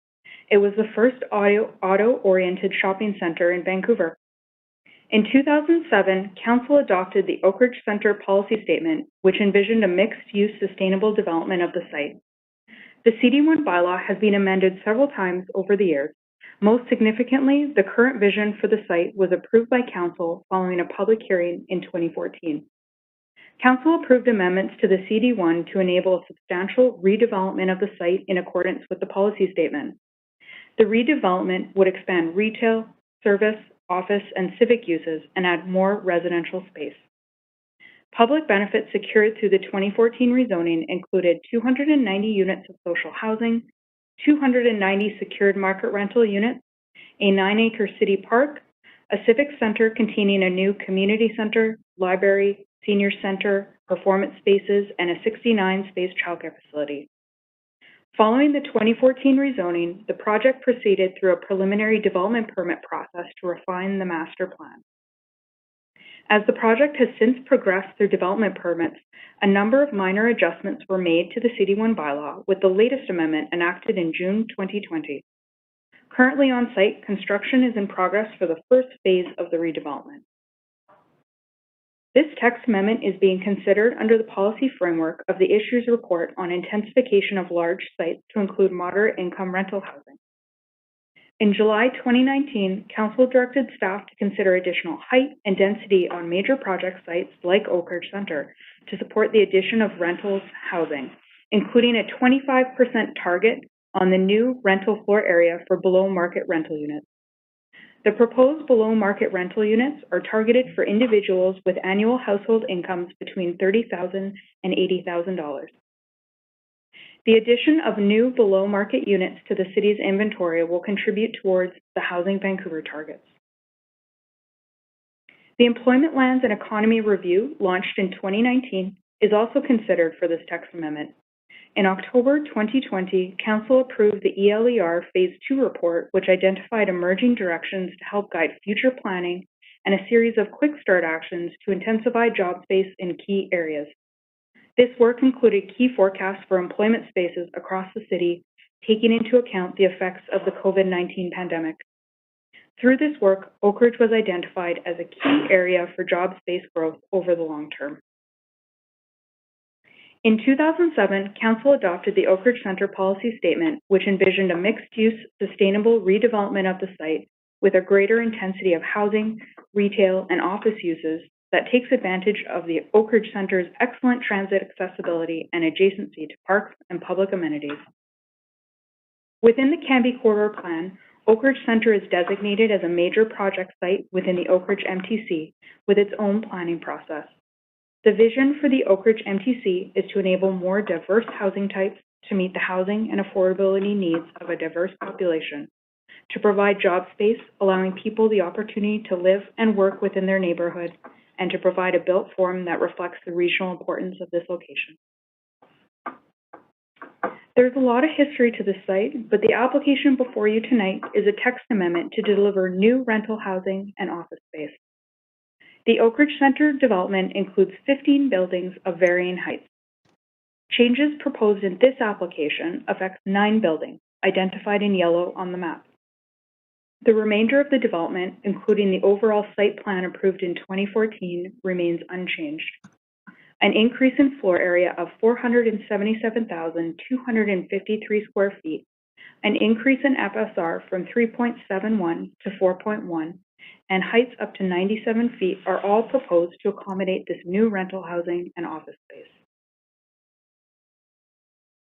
It was the first auto-oriented shopping center in Vancouver. In 2007, Council adopted the Oak Ridge Center policy statement, which envisioned a mixed-use sustainable development of the site. The CD1 bylaw has been amended several times over the years. Most significantly, the current vision for the site was approved by Council following a public hearing in 2014. Council approved amendments to the CD1 to enable a substantial redevelopment of the site in accordance with the policy statement. The redevelopment would expand retail, service, office, and civic uses and add more residential space. Public benefits secured through the 2014 rezoning included 290 units of social housing, 290 secured market rental units, a 9-acre city park, a civic center containing a new community center, library, senior center, performance spaces, and a 69-space childcare facility. Following the 2014 rezoning, the project proceeded through a preliminary development permit process to refine the master plan. As the project has since progressed through development permits, a number of minor adjustments were made to the CD1 bylaw, with the latest amendment enacted in June 2020. Currently on site, construction is in progress for the first phase of the redevelopment. This text amendment is being considered under the policy framework of the Issues Report on intensification of large sites to include moderate income rental housing. In July 2019, Council directed staff to consider additional height and density on major project sites like Oak Ridge Center to support the addition of rentals housing, including a 25% target on the new rental floor area for below market rental units. The proposed below market rental units are targeted for individuals with annual household incomes between $30,000 and $80,000. The addition of new below market units to the city's inventory will contribute towards the Housing Vancouver targets. The Employment Lands and Economy Review, launched in 2019, is also considered for this text amendment. In October 2020, Council approved the ELER Phase 2 report, which identified emerging directions to help guide future planning and a series of quick start actions to intensify job space in key areas. This work included key forecasts for employment spaces across the city, taking into account the effects of the COVID-19 pandemic. Through this work, Oak Ridge was identified as a key area for job space growth over the long term. In 2007, Council adopted the Oak Ridge Center policy statement, which envisioned a mixed-use, sustainable redevelopment of the site with a greater intensity of housing, retail, and office uses that takes advantage of the Oak Ridge Center's excellent transit accessibility and adjacency to parks and public amenities. Within the Camby Corridor Plan, Oak Ridge Center is designated as a major project site within the Oak Ridge MTC with its own planning process. The vision for the Oak Ridge MTC is to enable more diverse housing types to meet the housing and affordability needs of a diverse population, to provide job space, allowing people the opportunity to live and work within their neighborhood, and to provide a built form that reflects the regional importance of this location. There's a lot of history to this site, but the application before you tonight is a text amendment to deliver new rental housing and office space. The Oak Ridge Center development includes 15 buildings of varying heights. Changes proposed in this application affect 9 buildings, identified in yellow on the map. The remainder of the development, including the overall site plan approved in 2014, remains unchanged. An increase in floor area of 477,253 square feet, an increase in FSR from 3.71 to 4.1, and heights up to 97 feet are all proposed to accommodate this new rental housing and office space.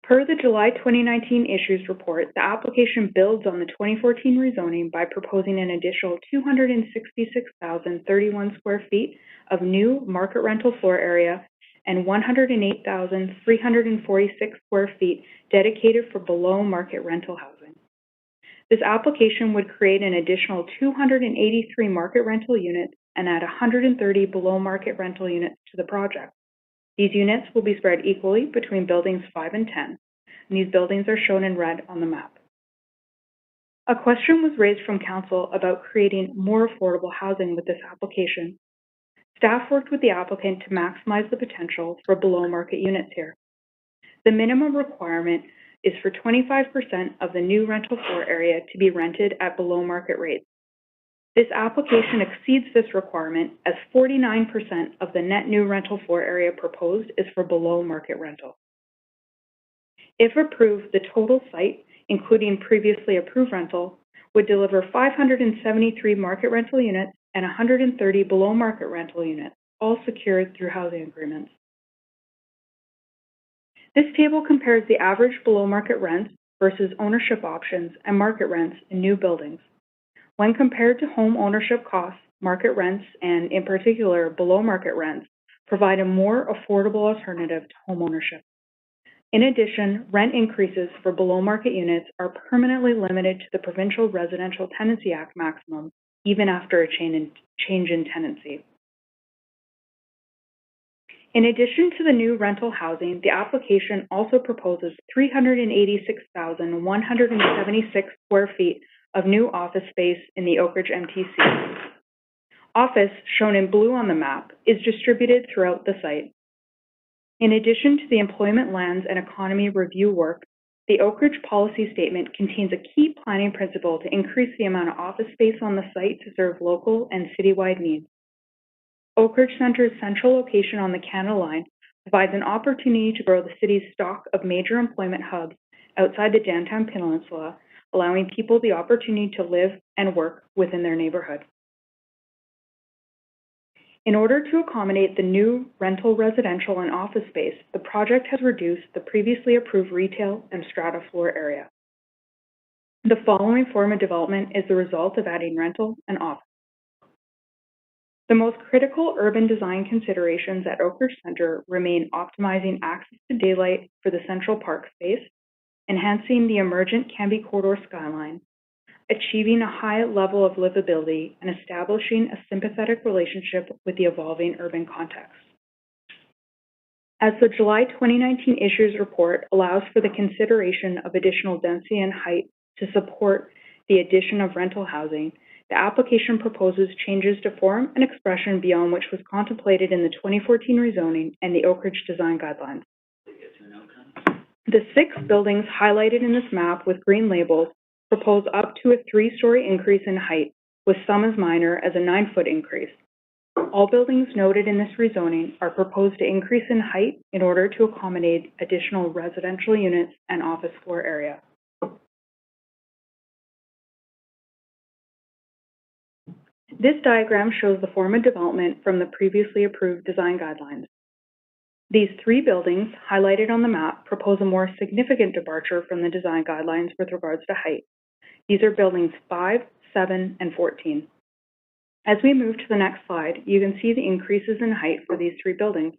Per the July 2019 issues report, the application builds on the 2014 rezoning by proposing an additional 266,031 square feet of new market rental floor area and 108,346 square feet dedicated for below market rental housing. This application would create an additional 283 market rental units and add 130 below market rental units to the project. These units will be spread equally between buildings 5 and 10, and these buildings are shown in red on the map. A question was raised from Council about creating more affordable housing with this application. Staff worked with the applicant to maximize the potential for below market units here. The minimum requirement is for 25% of the new rental floor area to be rented at below market rates. This application exceeds this requirement as 49% of the net new rental floor area proposed is for below market rental. If approved, the total site, including previously approved rental, would deliver 573 market rental units and 130 below market rental units, all secured through housing agreements. This table compares the average below market rents versus ownership options and market rents in new buildings. When compared to home ownership costs, market rents, and in particular below market rents, provide a more affordable alternative to home ownership. In addition, rent increases for below market units are permanently limited to the Provincial Residential Tenancy Act maximum, even after a change in tenancy. In addition to the new rental housing, the application also proposes 386,176 square feet of new office space in the Oak Ridge MTC. Office, shown in blue on the map, is distributed throughout the site. In addition to the employment lands and economy review work, the Oak Ridge policy statement contains a key planning principle to increase the amount of office space on the site to serve local and citywide needs. Oak Ridge Center's central location on the Canada Line provides an opportunity to grow the city's stock of major employment hubs outside the downtown peninsula, allowing people the opportunity to live and work within their neighborhood. In order to accommodate the new rental, residential, and office space, the project has reduced the previously approved retail and strata floor area. The following form of development is the result of adding rental and office. The most critical urban design considerations at Oak Ridge Center remain optimizing access to daylight for the central park space, enhancing the emergent Camby Corridor skyline, achieving a high level of livability, and establishing a sympathetic relationship with the evolving urban context. As the July 2019 issues report allows for the consideration of additional density and height to support the addition of rental housing, the application proposes changes to form and expression beyond which was contemplated in the 2014 rezoning and the Oak Ridge design guidelines. The 6 buildings highlighted in this map with green labels propose up to a 3-story increase in height, with some as minor as a 9-foot increase. All buildings noted in this rezoning are proposed to increase in height in order to accommodate additional residential units and office floor area. This diagram shows the form of development from the previously approved design guidelines. These 3 buildings highlighted on the map propose a more significant departure from the design guidelines with regards to height. These are buildings 5, 7, and 14. As we move to the next slide, you can see the increases in height for these 3 buildings.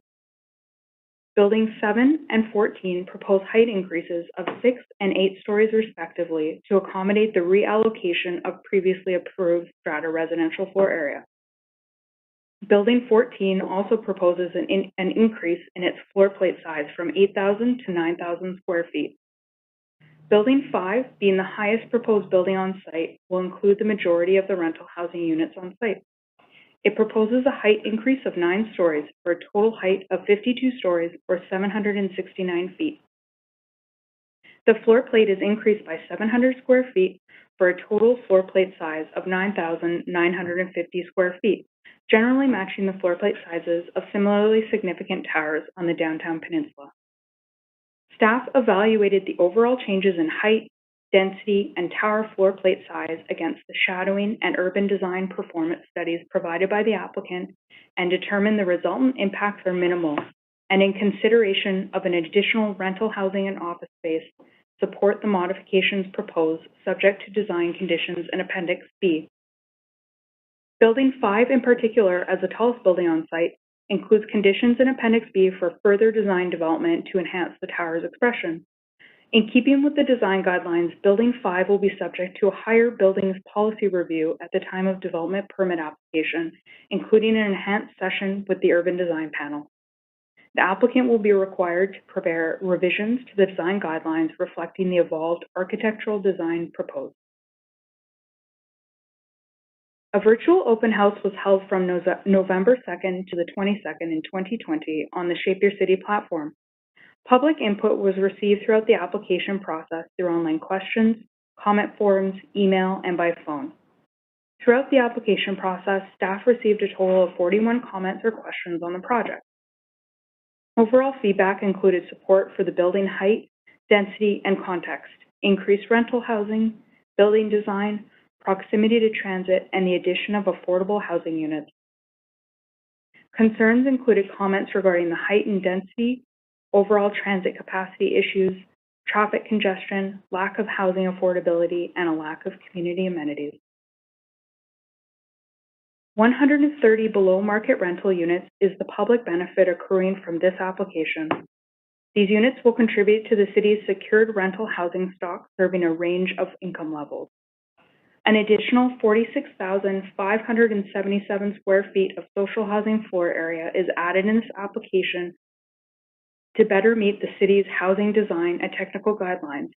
Buildings 7 and 14 propose height increases of 6 and 8 stories respectively to accommodate the reallocation of previously approved strata residential floor area. Building 14 also proposes an increase in its floor plate size from 8,000 to 9,000 square feet. Building 5, being the highest proposed building on site, will include the majority of the rental housing units on site. It proposes a height increase of 9 stories for a total height of 52 stories or 769 feet. The floor plate is increased by 700 square feet for a total floor plate size of 9,950 square feet, generally matching the floor plate sizes of similarly significant towers on the downtown peninsula. Staff evaluated the overall changes in height, density, and tower floor plate size against the shadowing and urban design performance studies provided by the applicant and determined the resultant impacts are minimal, and in consideration of an additional rental housing and office space, support the modifications proposed subject to design conditions in Appendix B. Building 5 in particular, as the tallest building on site, includes conditions in Appendix B for further design development to enhance the tower's expression. In keeping with the design guidelines, Building 5 will be subject to a higher buildings policy review at the time of development permit application, including an enhanced session with the urban design panel. The applicant will be required to prepare revisions to the design guidelines reflecting the evolved architectural design proposed. A virtual open house was held from November 2nd to the 22nd in 2020 on the Shape Your City platform. Public input was received throughout the application process through online questions, comment forums, email, and by phone. Throughout the application process, staff received a total of 41 comments or questions on the project. Overall feedback included support for the building height, density, and context, increased rental housing, building design, proximity to transit, and the addition of affordable housing units. Concerns included comments regarding the height and density, overall transit capacity issues, traffic congestion, lack of housing affordability, and a lack of community amenities. 130 below market rental units is the public benefit accruing from this application. These units will contribute to the city's secured rental housing stock, serving a range of income levels. An additional 46,577 square feet of social housing floor area is added in this application to better meet the city's housing design and technical guidelines,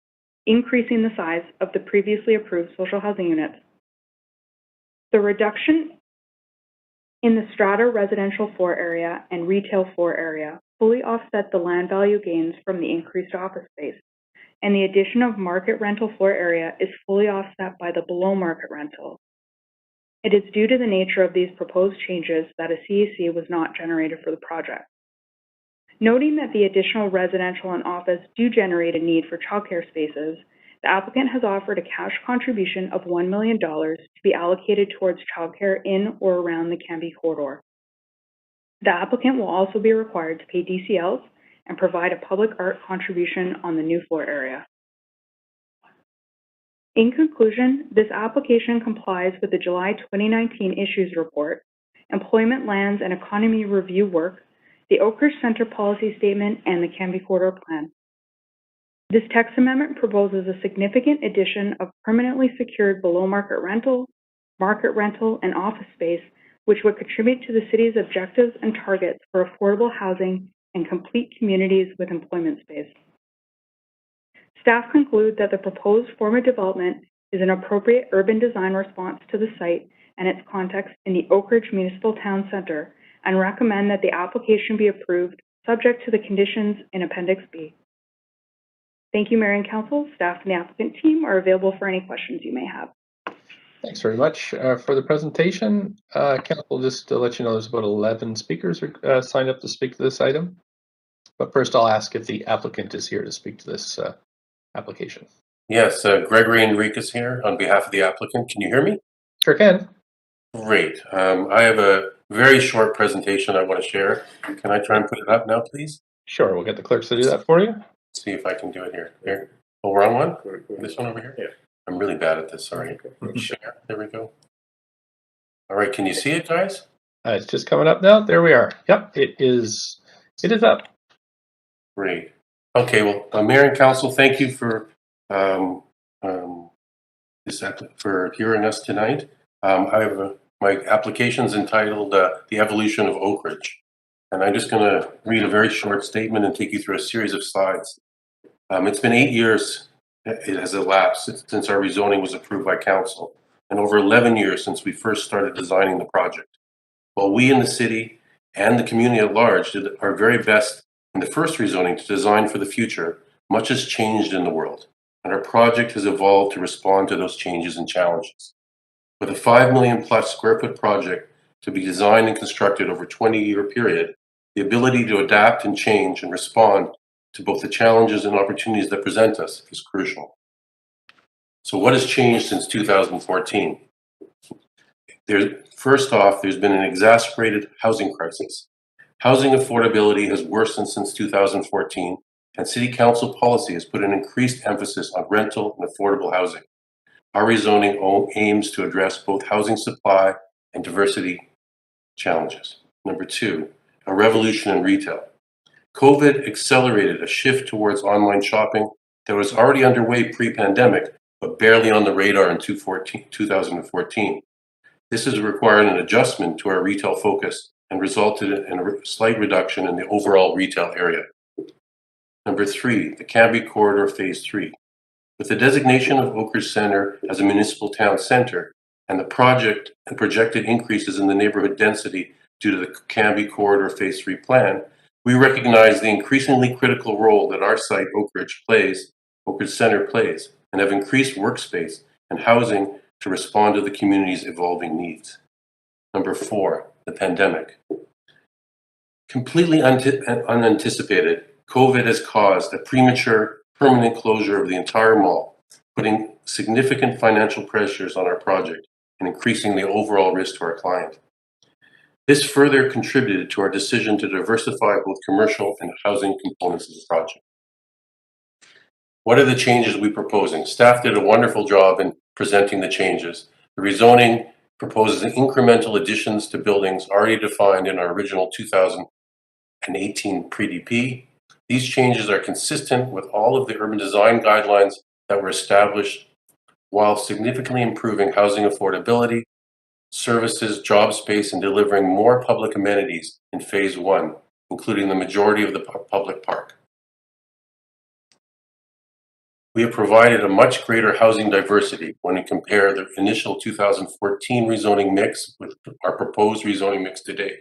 increasing the size of the previously approved social housing units. The reduction in the strata residential floor area and retail floor area fully offset the land value gains from the increased office space, and the addition of market rental floor area is fully offset by the below market rental. It is due to the nature of these proposed changes that a CAC was not generated for the project. Noting that the additional residential and office do generate a need for childcare spaces, the applicant has offered a cash contribution of $1 million to be allocated towards childcare in or around the Camby corridor. The applicant will also be required to pay DCLs and provide a public art contribution on the new floor area. In conclusion, this application complies with the July 2019 Issues Report, Employment, Lands, and Economy Review Work, the Oakridge Center Policy Statement, and the Camby Corridor Plan. This text amendment proposes a significant addition of permanently secured below-market rental, and office space, which would contribute to the city's objectives and targets for affordable housing and complete communities with employment space. Staff conclude that the proposed form of development is an appropriate urban design response to the site and its context in the Oakridge Municipal Town Center, and recommend that the application be approved subject to the conditions in Appendix B. Thank you, Mayor and Council. Staff and the applicant team are available for any questions you may have. Thanks very much for the presentation. Council, just to let you know, there's about 11 speakers signed up to speak to this item. But first, I'll ask if the applicant is here to speak to this application. Yes, Gregory Enriquez here on behalf of the applicant. Can you hear me? Sure can. Great. I have a very short presentation I want to share. Can I try and put it up now, please? Sure, we'll get the clerks to do that for you. See if I can do it here. Here. Oh, wrong one? This one over here? Yeah. I'm really bad at this, sorry. Share. There we go. All right, can you see it, guys? It's just coming up now. There we are. Yep, it is up. Great. Okay, well, Mayor and Council, thank you for for hearing us tonight. I have my application's entitled "The Evolution of Oak Ridge," and I'm just going to read a very short statement and take you through a series of slides. It's been 8 years. It has elapsed since our rezoning was approved by Council, and over 11 years since we first started designing the project. While we in the city and the community at large did our very best in the first rezoning to design for the future, much has changed in the world, and our project has evolved to respond to those changes and challenges. With a 5 million plus square foot project to be designed and constructed over a 20-year period, the ability to adapt and change and respond to both the challenges and opportunities that present us is crucial. So what has changed since 2014? First off, there's been an exacerbated housing crisis. Housing affordability has worsened since 2014, and City Council policy has put an increased emphasis on rental and affordable housing. Our rezoning aims to address both housing supply and diversity challenges. Number two, a revolution in retail. COVID accelerated a shift towards online shopping that was already underway pre-pandemic, but barely on the radar in 2014. This has required an adjustment to our retail focus and resulted in a slight reduction in the overall retail area. Number three, the Camby Corridor Phase 3. With the designation of Oak Ridge Center as a municipal town center and the project and projected increases in the neighborhood density due to the Camby Corridor Phase 3 plan, we recognize the increasingly critical role that our site, Oak Ridge Center plays, and have increased workspace and housing to respond to the community's evolving needs. Number four, the pandemic. Completely unanticipated, COVID has caused a premature, permanent closure of the entire mall, putting significant financial pressures on our project and increasing the overall risk to our client. This further contributed to our decision to diversify both commercial and housing components of the project. What are the changes we're proposing? Staff did a wonderful job in presenting the changes. The rezoning proposes incremental additions to buildings already defined in our original 2018 pre-DP. These changes are consistent with all of the urban design guidelines that were established while significantly improving housing affordability, services, job space, and delivering more public amenities in Phase 1, including the majority of the public park. We have provided a much greater housing diversity when we compare the initial 2014 rezoning mix with our proposed rezoning mix today.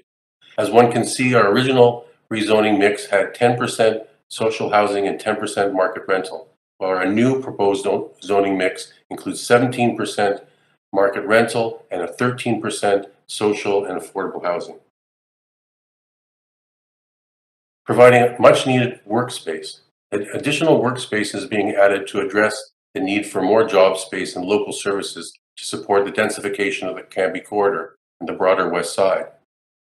As one can see, our original rezoning mix had 10% social housing and 10% market rental, while our new proposed zoning mix includes 17% market rental and a 13% social and affordable housing. Providing much needed workspace. Additional workspace is being added to address the need for more job space and local services to support the densification of the Camby Corridor and the broader west side.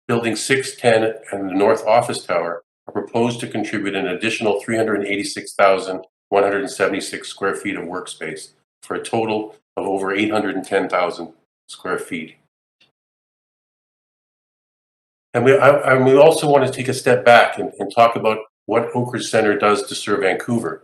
Buildings 6, 10, and the North Office Tower are proposed to contribute an additional 386,176 square feet of workspace for a total of over 810,000 square feet. And we also want to take a step back and talk about what Oak Ridge Center does to serve Vancouver.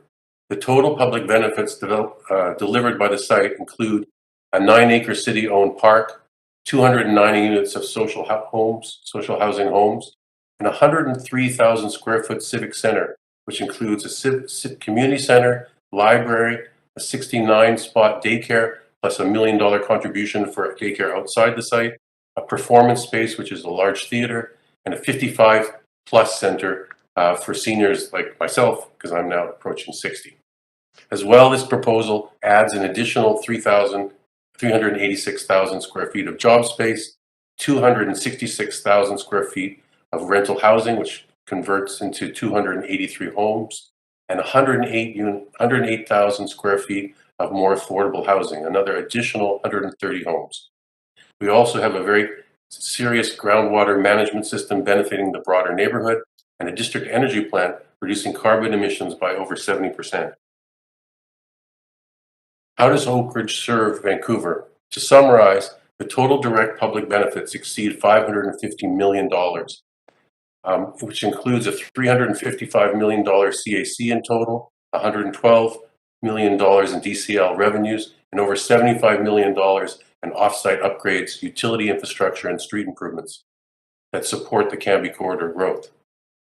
The total public benefits delivered by the site include a 9-acre city-owned park, 290 units of social housing homes, and 103,000 square foot civic center, which includes a community center, library, a 69-spot daycare, plus $1 million contribution for a daycare outside the site, a performance space, which is a large theater, and a 55-plus center for seniors like myself, because I'm now approaching 60. As well, this proposal adds an additional 386,000 square feet of job space, 266,000 square feet of rental housing, which converts into 283 homes, and 108,000 square feet of more affordable housing, another additional 130 homes. We also have a very serious groundwater management system benefiting the broader neighborhood and a district energy plant reducing carbon emissions by over 70%. How does Oak Ridge serve Vancouver? To summarize, the total direct public benefits exceed $550 million, which includes a $355 million CAC in total, $112 million in DCL revenues, and over $75 million in off-site upgrades, utility infrastructure, and street improvements that support the Camby corridor growth.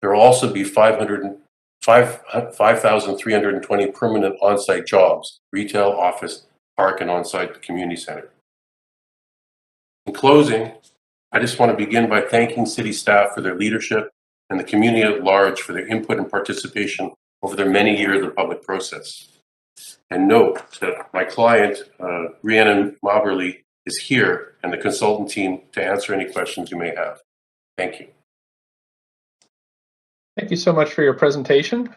There will also be 5,320 permanent on-site jobs, retail, office, park, and on-site community center. In closing, I just want to begin by thanking city staff for their leadership and the community at large for their input and participation over their many years of public process. And note that my client, Rhiannon Mauberly, is here and the consultant team to answer any questions you may have. Thank you. Thank you so much for your presentation.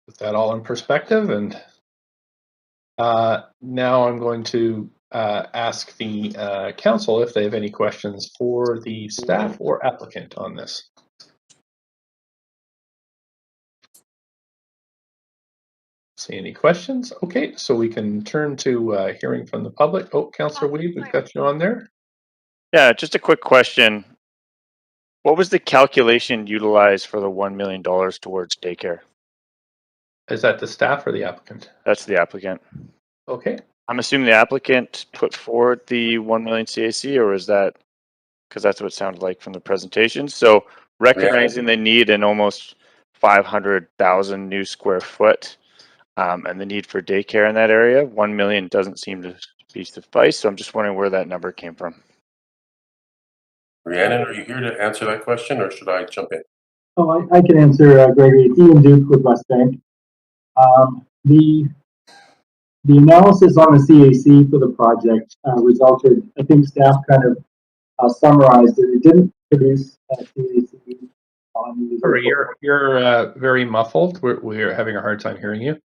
With that all in perspective, and now I'm going to ask the council if they have any questions for the staff or applicant on this. See any questions? Okay, so we can turn to hearing from the public. Oh, Councillor Weave, we've got you on there. Yeah, just a quick question. What was the calculation utilized for the $1 million towards daycare? Is that the staff or the applicant? That's the applicant. Okay. I'm assuming the applicant put forward the 1 million CAC, or is that because that's what it sounded like from the presentation? So recognizing the need in almost 500,000 new square foot and the need for daycare in that area, 1 million doesn't seem to be suffice. So I'm just wondering where that number came from. Rhiannon, are you here to answer that question, or should I jump in? Oh, I can answer, Gregory. It's Ian Duke with West Bank. The analysis on the CAC for the project resulted, I think staff kind of summarized it. It didn't produce a CAC on the... Sorry, you're very muffled. We're having a hard time hearing you.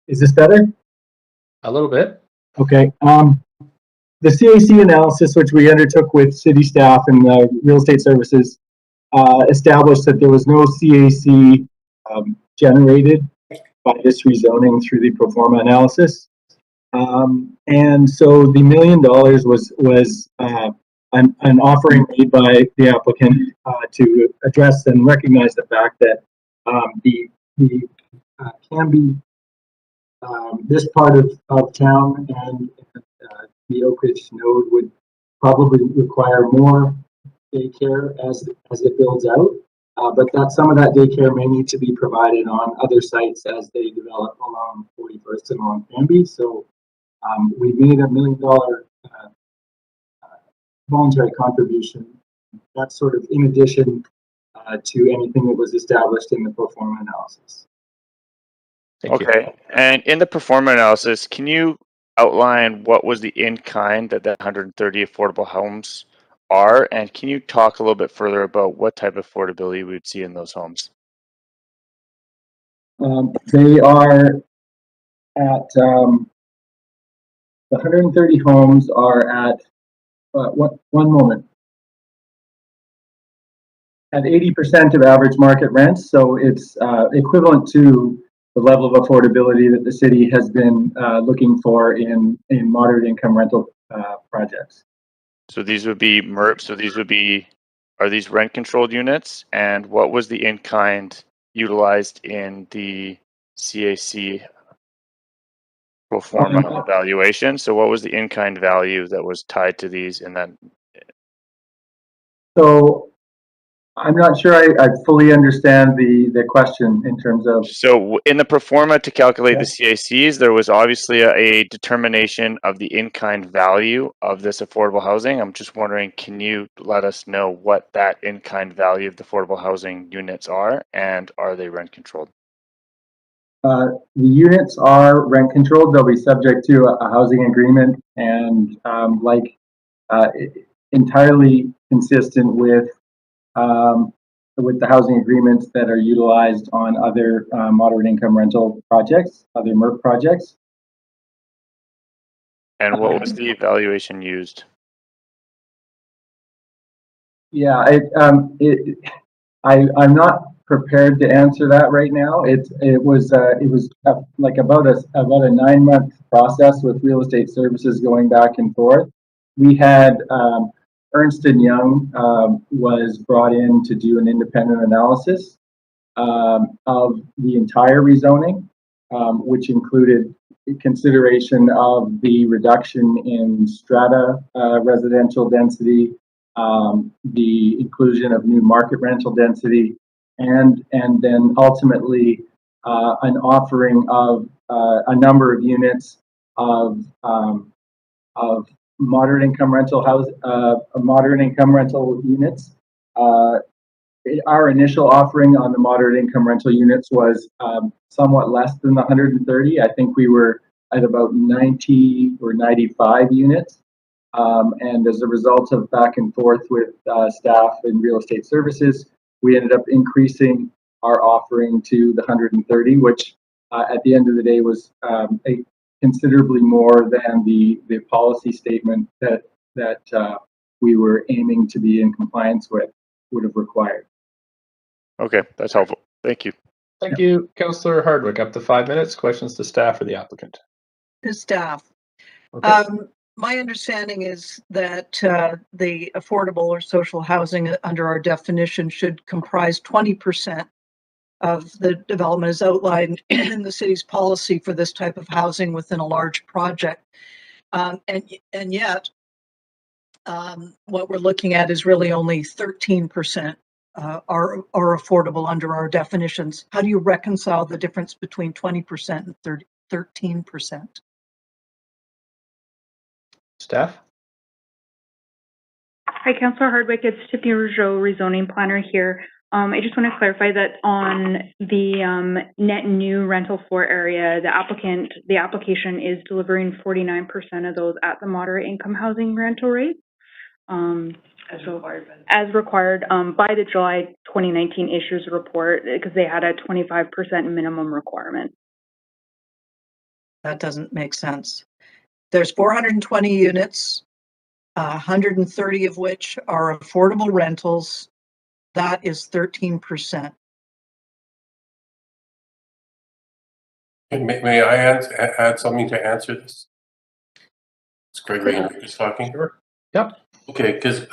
Is this better? A little bit. Okay. The CAC analysis, which we undertook with city staff and real estate services, established that there was no CAC generated by this rezoning through the pro forma analysis. And so the $1 million was an offering made by the applicant to address and recognize the fact that the Camby, this part of town and the Oak Ridge node would probably require more daycare as it builds out, but that some of that daycare may need to be provided on other sites as they develop along 41st and along Camby. So we made $1 million voluntary contribution. That's sort of in addition to anything that was established in the pro forma analysis. Okay, and in the pro forma analysis, can you outline what was the in-kind that 130 affordable homes are, and can you talk a little bit further about what type of affordability we would see in those homes? They are at the 130 homes are at one moment at 80% of average market rents, so it's equivalent to the level of affordability that the city has been looking for in moderate income rental projects. So these would be MERP. So these would be, are these rent controlled units? And what was the in-kind utilized in the CAC pro forma evaluation? So what was the in-kind value that was tied to these in that? So I'm not sure I fully understand the question in terms of... So in the pro forma to calculate the CACs, there was obviously a determination of the in-kind value of this affordable housing. I'm just wondering, can you let us know what that in-kind value of the affordable housing units are, and are they rent controlled? The units are rent controlled. They'll be subject to a housing agreement and entirely consistent with the housing agreements that are utilized on other moderate income rental projects, other MERP projects. And what was the evaluation used? Yeah, I'm not prepared to answer that right now. It was like about a 9-month process with real estate services going back and forth. We had Ernst & Young was brought in to do an independent analysis of the entire rezoning, which included consideration of the reduction in strata residential density, the inclusion of new market rental density, and then ultimately an offering of a number of units of moderate income rental units. Our initial offering on the moderate income rental units was somewhat less than the 130. I think we were at about 90 or 95 units. And as a result of back and forth with staff and real estate services, we ended up increasing our offering to the 130, which at the end of the day was considerably more than the policy statement that we were aiming to be in compliance with would have required. Okay, that's helpful. Thank you. Thank you, Councillor Hardwick. Up to 5 minutes. Questions to staff or the applicant? To staff. Okay. My understanding is that the affordable or social housing under our definition should comprise 20% of the development as outlined in the city's policy for this type of housing within a large project. And yet, what we're looking at is really only 13% are affordable under our definitions. How do you reconcile the difference between 20% and 13%? Staff? Hi, Councillor Hardwick. It's Tiffany Rougeau, rezoning planner here. I just want to clarify that on the net new rental floor area, the application is delivering 49% of those at the moderate income housing rental rate. As required by the July 2019 issues report, because they had a 25% minimum requirement. That doesn't make sense. There's 420 units, 130 of which are affordable rentals. That is 13%. May I add something to answer this? It's Gregory Enriquez talking. Sure. Yep. Okay, because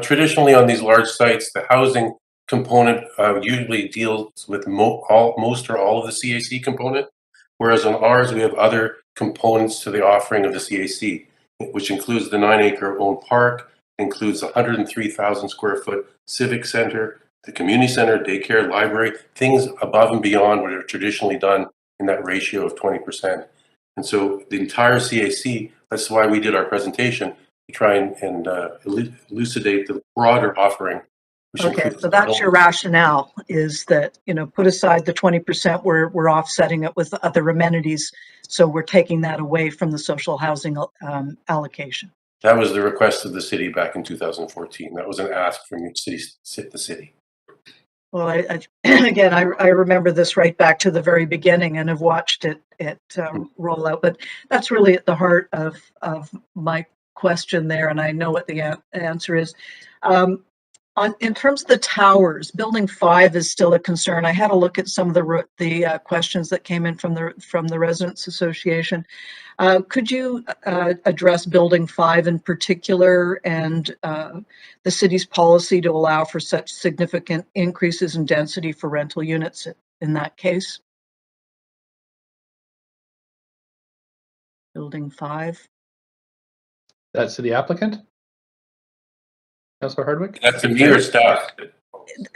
traditionally on these large sites, the housing component usually deals with most or all of the CAC component, whereas on ours we have other components to the offering of the CAC, which includes the 9-acre owned park, includes the 103,000 square foot civic center, the community center, daycare, library, things above and beyond what are traditionally done in that ratio of 20%. And so the entire CAC, that's why we did our presentation, to try and elucidate the broader offering. Okay, so that's your rationale, is that, put aside the 20%, we're offsetting it with other amenities. So we're taking that away from the social housing allocation. That was the request of the city back in 2014. That was an ask from the city. Well, again, I remember this right back to the very beginning and have watched it roll out. But that's really at the heart of my question there, and I know what the answer is. In terms of the towers, Building 5 is still a concern. I had a look at some of the questions that came in from the Residents Association. Could you address Building 5 in particular and the city's policy to allow for such significant increases in density for rental units in that case? Building 5. That's to the applicant? Councillor Hardwick? That's to me or staff?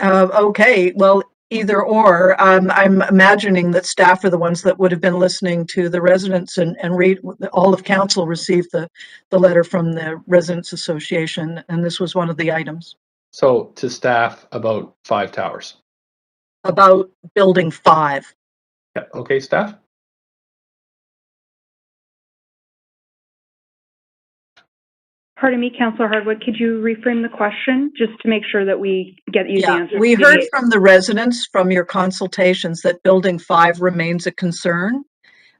Okay, well, either or. I'm imagining that staff are the ones that would have been listening to the residents and read. All of council received the letter from the Residents Association, and this was one of the items. So to staff about 5 towers. About Building 5. Yeah. Okay, staff? Pardon me, Councillor Hardwick, could you reframe the question just to make sure that we get you the answer? We heard from the residents from your consultations that Building 5 remains a concern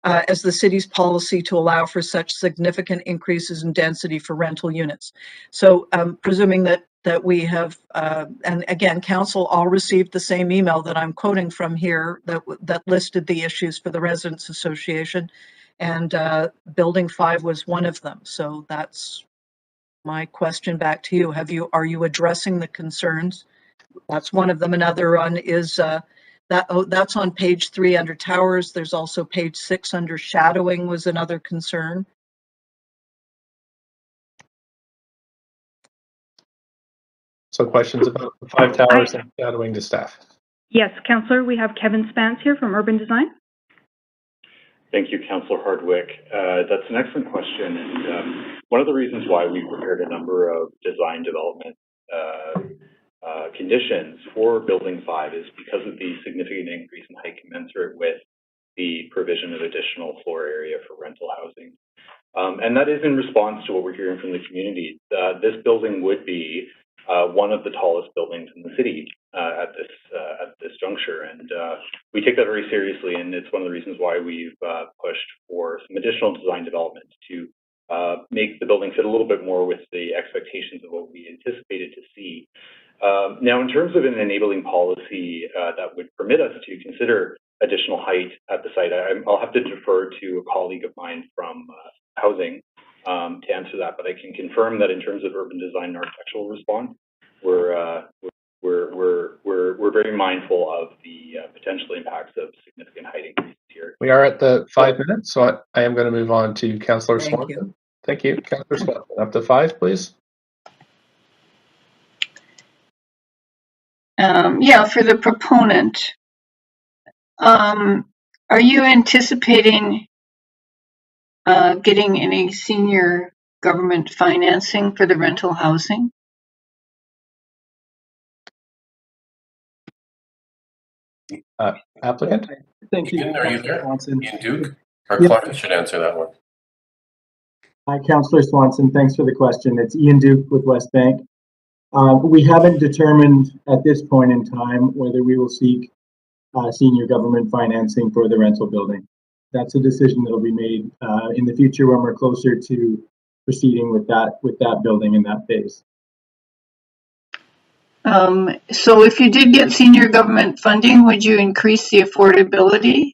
as the city's policy to allow for such significant increases in density for rental units. So presuming that that we have, and again, council all received the same email that I'm quoting from here that listed the issues for the Residents Association, and Building 5 was one of them. So that's my question back to you. Are you addressing the concerns? That's one of them. Another one is that's on page 3 under towers. There's also page 6 under shadowing was another concern. So questions about the 5 towers and shadowing to staff. Yes, Councillor, we have Kevin Spence here from Urban Design. Thank you, Councillor Hardwick. That's an excellent question. And one of the reasons why we prepared a number of design development conditions for Building 5 is because of the significant increase in height commensurate with the provision of additional floor area for rental housing. And that is in response to what we're hearing from the community. This building would be one of the tallest buildings in the city at this juncture, and we take that very seriously. And it's one of the reasons why we've pushed for some additional design development to make the building fit a little bit more with the expectations of what we anticipated to see. Now, in terms of an enabling policy that would permit us to consider additional height at the site, I'll have to defer to a colleague of mine from housing to answer that, but I can confirm that in terms of urban design and architectural response, we're very mindful of the potential impacts of significant height increases here. We are at the 5 minutes, so I am going to move on to Councillor Swanson. Thank you, Councillor Swanson. Up to 5, please. Yeah, for the proponent, are you anticipating getting any senior government financing for the rental housing? Applicant? Thank you. Ian, are you there? Swanson. Ian Duke? Our Yep. client should answer that one. Hi, Councillor Swanson. Thanks for the question. It's Ian Duke with West Bank. We haven't determined at this point in time whether we will seek senior government financing for the rental building. That's a decision that will be made in the future when we're closer to proceeding with that building in that phase. So if you did get senior government funding, would you increase the affordability?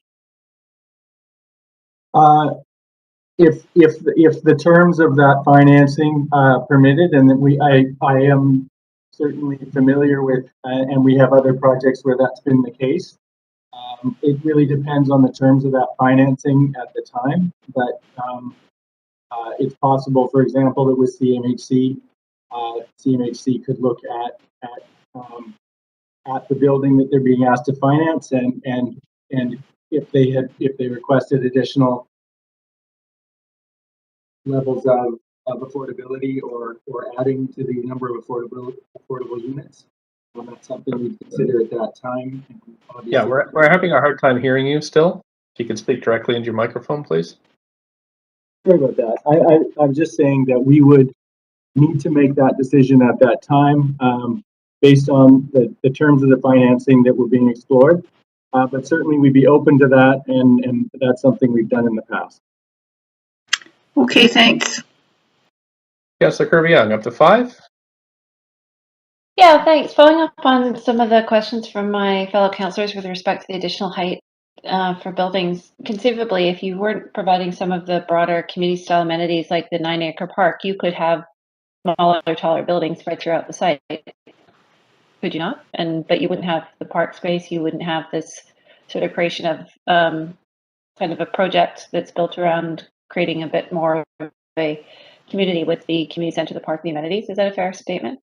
If the terms of that financing permitted, and that I am certainly familiar with, and we have other projects where that's been the case. It really depends on the terms of that financing at the time, but it's possible, for example, that with CMHC, CMHC could look at the building that they're being asked to finance, and if they requested additional levels of affordability or adding to the number of affordable units. That's something we consider at that time. Yeah, we're having a hard time hearing you still. If you could speak directly into your microphone, please. Sorry about that. I'm just saying that we would need to make that decision at that time based on the terms of the financing that were being explored. But certainly we'd be open to that, and that's something we've done in the past. Okay, thanks. Yes, Kirby Young, up to 5. Yeah, thanks. Following up on some of the questions from my fellow councillors with respect to the additional height for buildings, conceivably, if you weren't providing some of the broader community-style amenities like the 9-acre park, you could have smaller, taller buildings spread throughout the site. Could you not? But you wouldn't have the park space. You wouldn't have this sort of creation of kind of a project that's built around creating a bit more of a community with the community center, the park, the amenities. Is that a fair statement?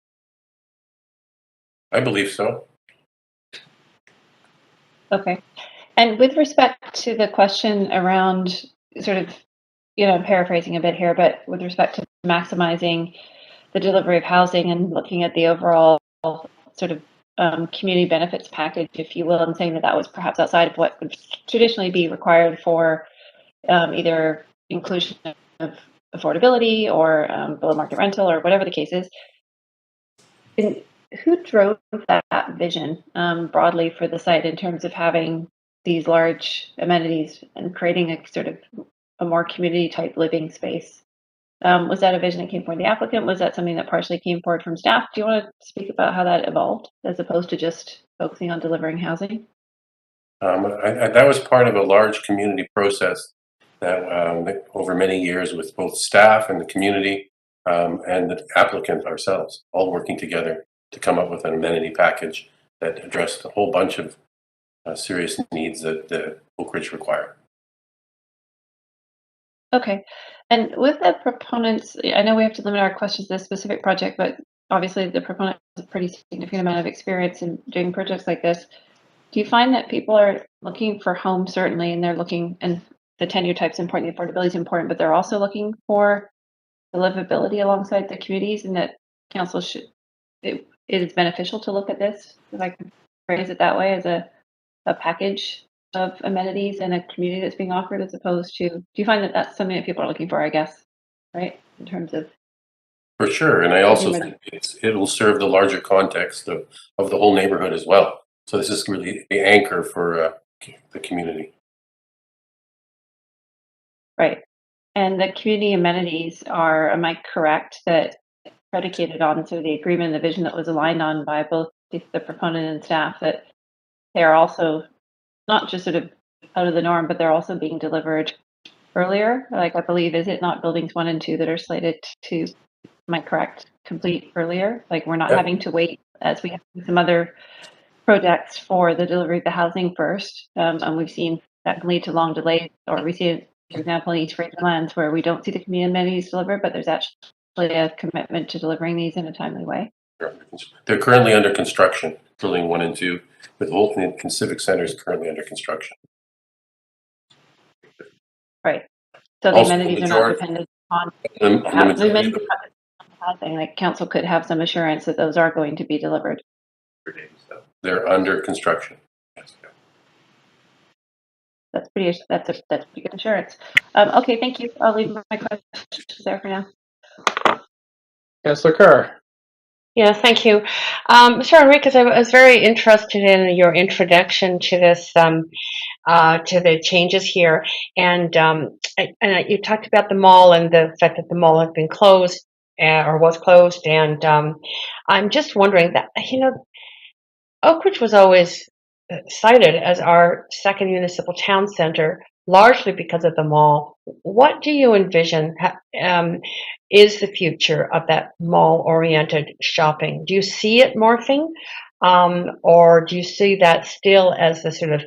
I believe so. Okay. And with respect to the question around sort of, I'm paraphrasing a bit here, but with respect to maximizing the delivery of housing and looking at the overall sort of community benefits package, if you will, and saying that was perhaps outside of what would traditionally be required for either inclusion of affordability or below market rental or whatever the case is. Who drove that vision broadly for the site in terms of having these large amenities and creating a sort of a more community type living space? Was that a vision that came from the applicant? Was that something that partially came forward from staff? Do you want to speak about how that evolved as opposed to just focusing on delivering housing? That was part of a large community process that over many years with both staff and the community and the applicant ourselves, all working together to come up with an amenity package that addressed a whole bunch of serious needs that the Oak Ridge require. Okay. And with the proponents, I know we have to limit our questions to this specific project, but obviously the proponent has a pretty significant amount of experience in doing projects like this. Do you find that people are looking for homes, certainly, and they're looking, and the tenure type's important, the affordability is important, but they're also looking for the livability alongside the communities, and that council should, it is beneficial to look at this, if I can phrase it that way, as a package of amenities and a community that's being offered, as opposed to, do you find that that's something that people are looking for, I guess, right, in terms of? For sure, and I also think it'll serve the larger context of the whole neighborhood as well. So this is really the anchor for the community. Right. And the community amenities are, am I correct, that predicated on sort of the agreement, the vision that was aligned on by both the proponent and staff, that they are also not just sort of out of the norm, but they're also being delivered earlier? Like, I believe, is it not buildings 1 and 2 that are slated to, am I correct, complete earlier? Like, we're not having to wait as we have some other projects for the delivery of the housing first. And we've seen that can lead to long delays, or we see, for example, in East Fraserlands where we don't see the community amenities delivered, but there's actually a commitment to delivering these in a timely way. They're currently under construction, building 1 and 2, with Holton and Civic Center is currently under construction. Right. So the amenities are not dependent on housing. Like, council could have some assurance that those are going to be delivered. They're under construction. Yes. That's pretty good assurance. Okay, thank you. I'll leave my questions there for now. Councillor Carr. Yeah, thank you. Mr. Enriquez, I was very interested in your introduction to this, to the changes here. And you talked about the mall and the fact that the mall had been closed or was closed. And I'm just wondering that, Oak Ridge was always cited as our second municipal town center, largely because of the mall. What do you envision is the future of that mall-oriented shopping? Do you see it morphing, or do you see that still as the sort of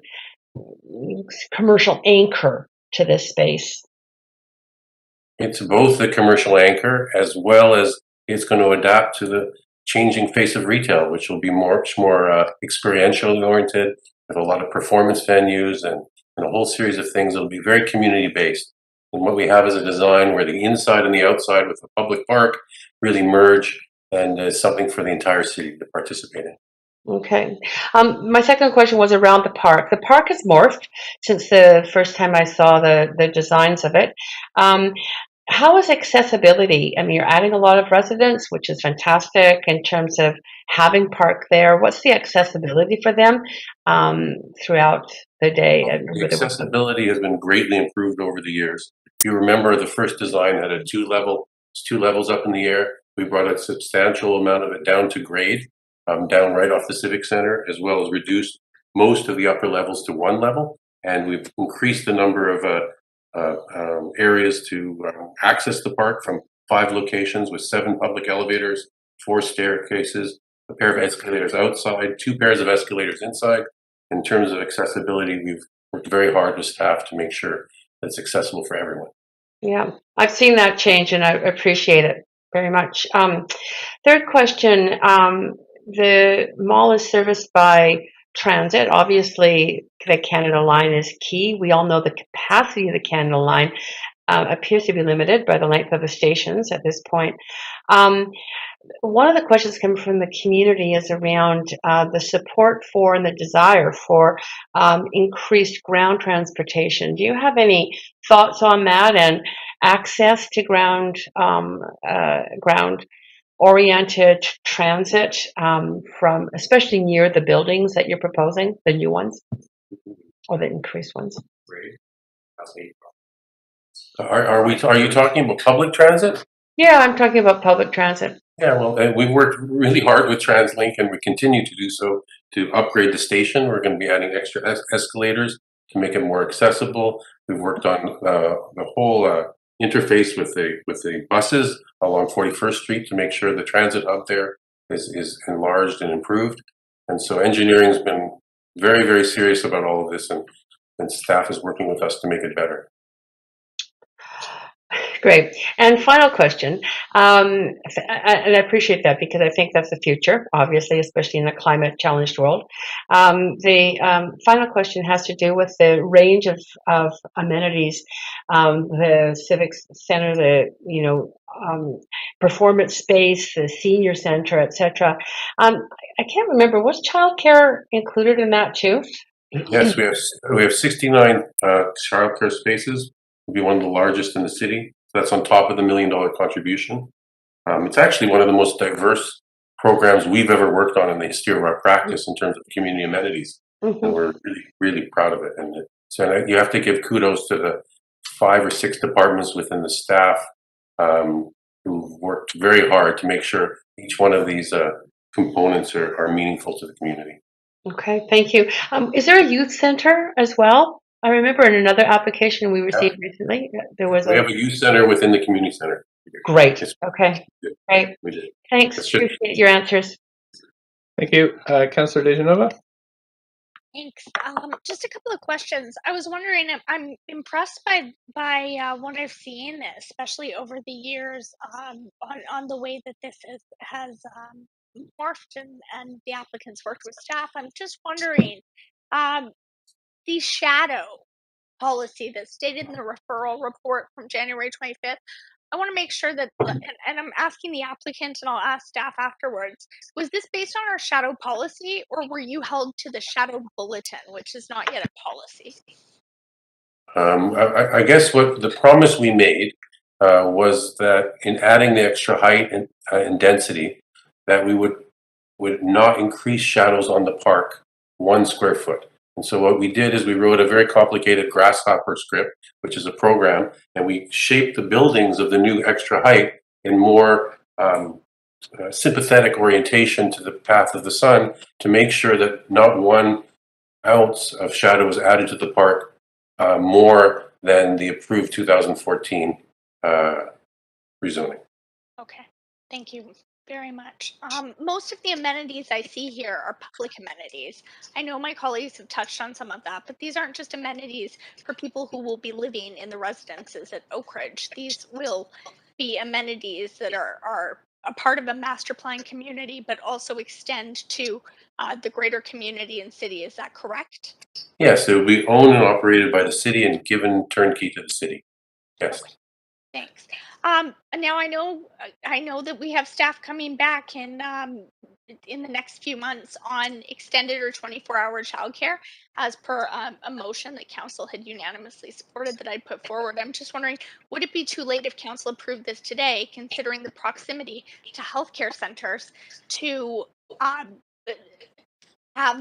commercial anchor to this space? It's both the commercial anchor as well as it's going to adapt to the changing face of retail, which will be much more experientially oriented, with a lot of performance venues and a whole series of things that will be very community based. And what we have is a design where the inside and the outside with the public park really merge, and is something for the entire city to participate in. Okay. My second question was around the park. The park has morphed since the first time I saw the designs of it. How is accessibility? I mean, you're adding a lot of residents, which is fantastic in terms of having park there. What's the accessibility for them throughout the day? The accessibility has been greatly improved over the years. If you remember, the first design had a two levels up in the air. We brought a substantial amount of it down to grade, down right off the Civic Center, as well as reduced most of the upper levels to 1 level. And we've increased the number of areas to access the park from 5 locations with 7 public elevators, 4 staircases, a pair of escalators outside, 2 pairs of escalators inside. In terms of accessibility, we've worked very hard with staff to make sure that it's accessible for everyone. Yeah, I've seen that change and I appreciate it very much. Third question, the mall is serviced by transit. Obviously, the Canada Line is key. We all know the capacity of the Canada Line appears to be limited by the length of the stations at this point. One of the questions coming from the community is around the support for and the desire for increased ground transportation. Do you have any thoughts on that and access to ground oriented transit from especially near the buildings that you're proposing, the new ones or the increased ones? Are you talking about public transit? Yeah, I'm talking about public transit. Yeah, well, we've worked really hard with TransLink, and we continue to do so to upgrade the station. We're going to be adding extra escalators to make it more accessible. We've worked on the whole interface with the buses along 41st Street to make sure the transit hub there is enlarged and improved. And so engineering has been very, very serious about all of this, and staff is working with us to make it better. Great. And final question, and I appreciate that because I think that's the future, obviously, especially in a climate challenged world. The final question has to do with the range of amenities, the civic center, the performance space, the senior center, etc. I can't remember, was childcare included in that too? Yes, we have 69 childcare spaces. We'll be one of the largest in the city. That's on top of the $1 million contribution. It's actually one of the most diverse programs we've ever worked on in the history of our practice in terms of community amenities. And we're really, really proud of it. And so you have to give kudos to the 5 or 6 departments within the staff who've worked very hard to make sure each one of these components are meaningful to the community. Okay, thank you. Is there a youth center as well? I remember in another application we received recently, there was We have a youth center within the community center. Great. Okay. Great. We did. Thanks. Appreciate your answers. Thank you. Councillor Davinovich? Thanks. Just a couple of questions. I was wondering, I'm impressed by what I've seen, especially over the years, on the way that this has morphed and the applicants worked with staff. I'm just wondering, the shadow policy that's stated in the referral report from January 25th. I want to make sure that, and I'm asking the applicant and I'll ask staff afterwards, was this based on our shadow policy or were you held to the shadow bulletin, which is not yet a policy? I guess what the promise we made was that in adding the extra height and density, that we would not increase shadows on the park 1 square foot. And so what we did is we wrote a very complicated grasshopper script, which is a program, and we shaped the buildings of the new extra height in more sympathetic orientation to the path of the sun to make sure that not 1 ounce of shadow was added to the park more than the approved 2014 rezoning. Okay, thank you very much. Most of the amenities I see here are public amenities. I know my colleagues have touched on some of that, but these aren't just amenities for people who will be living in the residences at Oak Ridge. These will be amenities that are a part of a master plan community, but also extend to the greater community and city. Is that correct? Yes, it will be owned and operated by the city and given turnkey to the city. Yes. Okay. Thanks. Now I know that we have staff coming back in the next few months on extended or 24-hour childcare, as per a motion that council had unanimously supported that I'd put forward. I'm just wondering, would it be too late if council approved this today, considering the proximity to healthcare centers, to have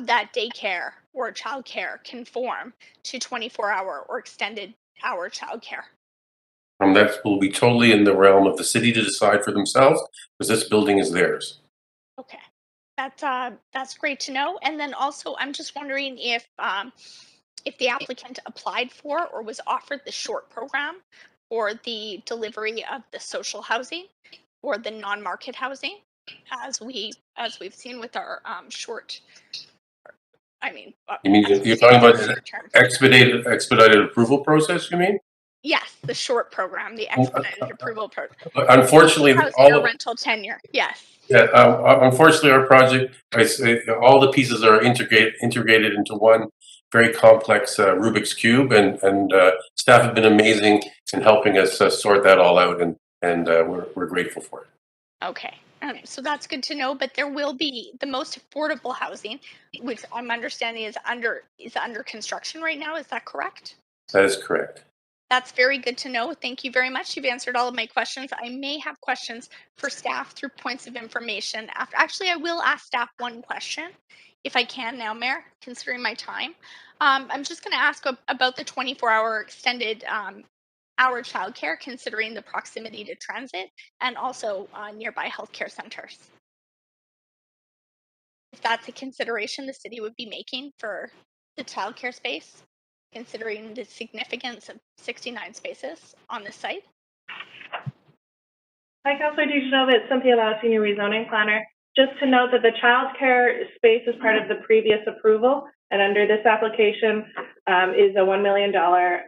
that daycare or childcare conform to 24-hour or extended hour childcare? That will be totally in the realm of the city to decide for themselves, because this building is theirs. Okay, that's great to know. And then also, I'm just wondering if the applicant applied for or was offered the short program for the delivery of the social housing or the non-market housing, as we've seen with our short. I mean, You mean you're talking about an expedited approval process? You mean? Yes, the short program, the expedited approval program. Unfortunately, all rental tenure. Yes. Yeah, unfortunately, our project, all the pieces are integrated into one very complex Rubik's cube, and staff have been amazing in helping us sort that all out, and we're grateful for it. Okay, so that's good to know. But there will be the most affordable housing, which I'm understanding is under construction right now. Is that correct? That is correct. That's very good to know. Thank you very much. You've answered all of my questions. I may have questions for staff through points of information after. Actually, I will ask staff one question, if I can now, Mayor, considering my time. I'm just going to ask about the 24-hour extended our childcare, considering the proximity to transit and also nearby healthcare centers. If that's a consideration the city would be making for the childcare space, considering the significance of 69 spaces on this site. Hi, Councillor Davinovich. It's Cynthia Lau, Senior Rezoning Planner. Just to note that the childcare space is part of the previous approval, and under this application is a $1 million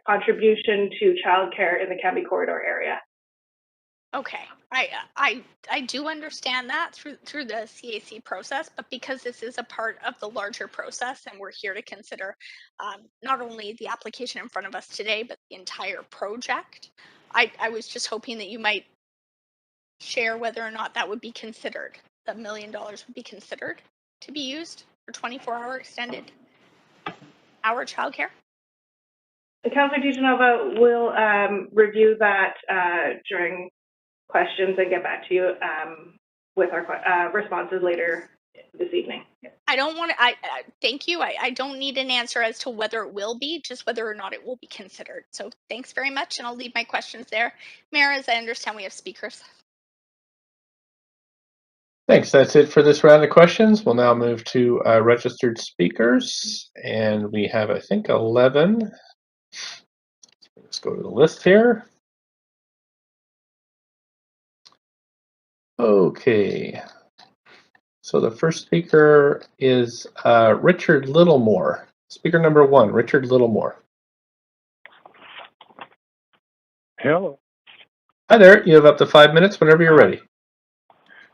contribution to childcare in the Camby corridor area. Okay, I do understand that through the CAC process, but because this is a part of the larger process, and we're here to consider not only the application in front of us today, but the entire project, I was just hoping that you might share whether or not that would be considered. The $1 million would be considered to be used for 24-hour extended hour childcare. Councillor Davinovich will review that during questions and get back to you with our responses later this evening. I don't want to, thank you. I don't need an answer as to whether it will be, just whether or not it will be considered. So thanks very much, and I'll leave my questions there. Mayor, as I understand, we have speakers. Thanks. That's it for this round of questions. We'll now move to registered speakers, and we have, I think, 11. Let's go to the list here. Okay. So the first speaker is Richard Littlemore. Speaker number 1, Richard Littlemore. Hello. Hi there. You have up to 5 minutes whenever you're ready.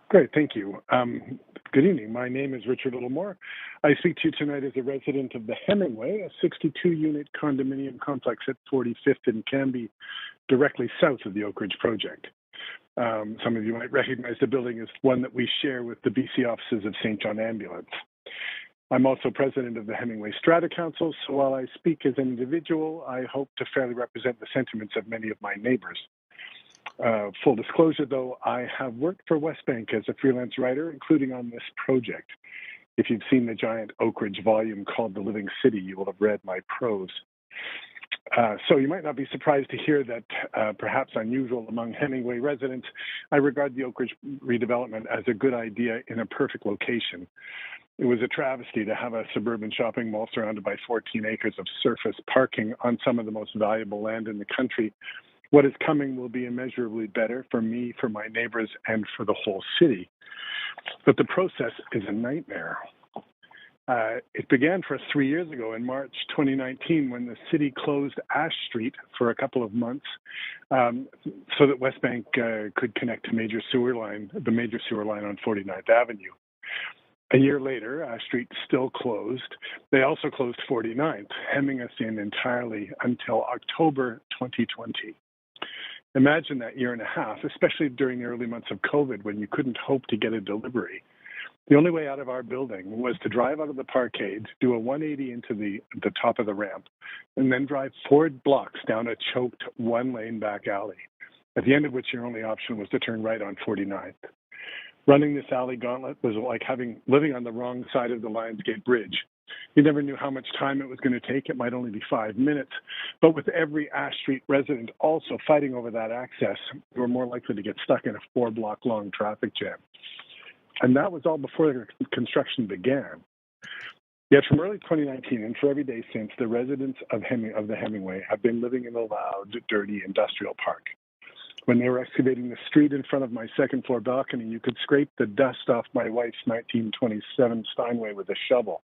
Great, thank you. Good evening. My name is Richard Littlemore. I speak to you tonight as a resident of the Hemingway, a 62-unit condominium complex at 45th and Camby, directly south of the Oak Ridge project. Some of you might recognize the building as one that we share with the BC offices of St. John Ambulance. I'm also president of the Hemingway Strata Council, so while I speak as an individual, I hope to fairly represent the sentiments of many of my neighbors. Full disclosure, though, I have worked for Westbank as a freelance writer, including on this project. If you've seen the giant Oak Ridge volume called The Living City, you will have read my prose. So you might not be surprised to hear that, perhaps unusual among Hemingway residents, I regard the Oak Ridge redevelopment as a good idea in a perfect location. It was a travesty to have a suburban shopping mall surrounded by 14 acres of surface parking on some of the most valuable land in the country. What is coming will be immeasurably better for me, for my neighbors, and for the whole city. But the process is a nightmare. It began for us 3 years ago in March 2019 when the city closed Ash Street for a couple of months so that Westbank could connect to the major sewer line on 49th Avenue. A year later, Ash Street still closed. They also closed 49th, hemming us in entirely until October 2020. Imagine that year and a half, especially during the early months of COVID when you couldn't hope to get a delivery. The only way out of our building was to drive out of the parkade, do a 180 into the top of the ramp, and then drive 4 blocks down a choked one-lane back alley, at the end of which your only option was to turn right on 49th. Running this alley gauntlet was like living on the wrong side of the Lionsgate Bridge. You never knew how much time it was going to take. It might only be 5 minutes. But with every Ash Street resident also fighting over that access, you were more likely to get stuck in a 4-block-long traffic jam. And that was all before the construction began. Yet from early 2019 and for every day since, the residents of the Hemingway have been living in a loud, dirty industrial park. When they were excavating the street in front of my second-floor balcony, you could scrape the dust off my wife's 1927 Steinway with a shovel.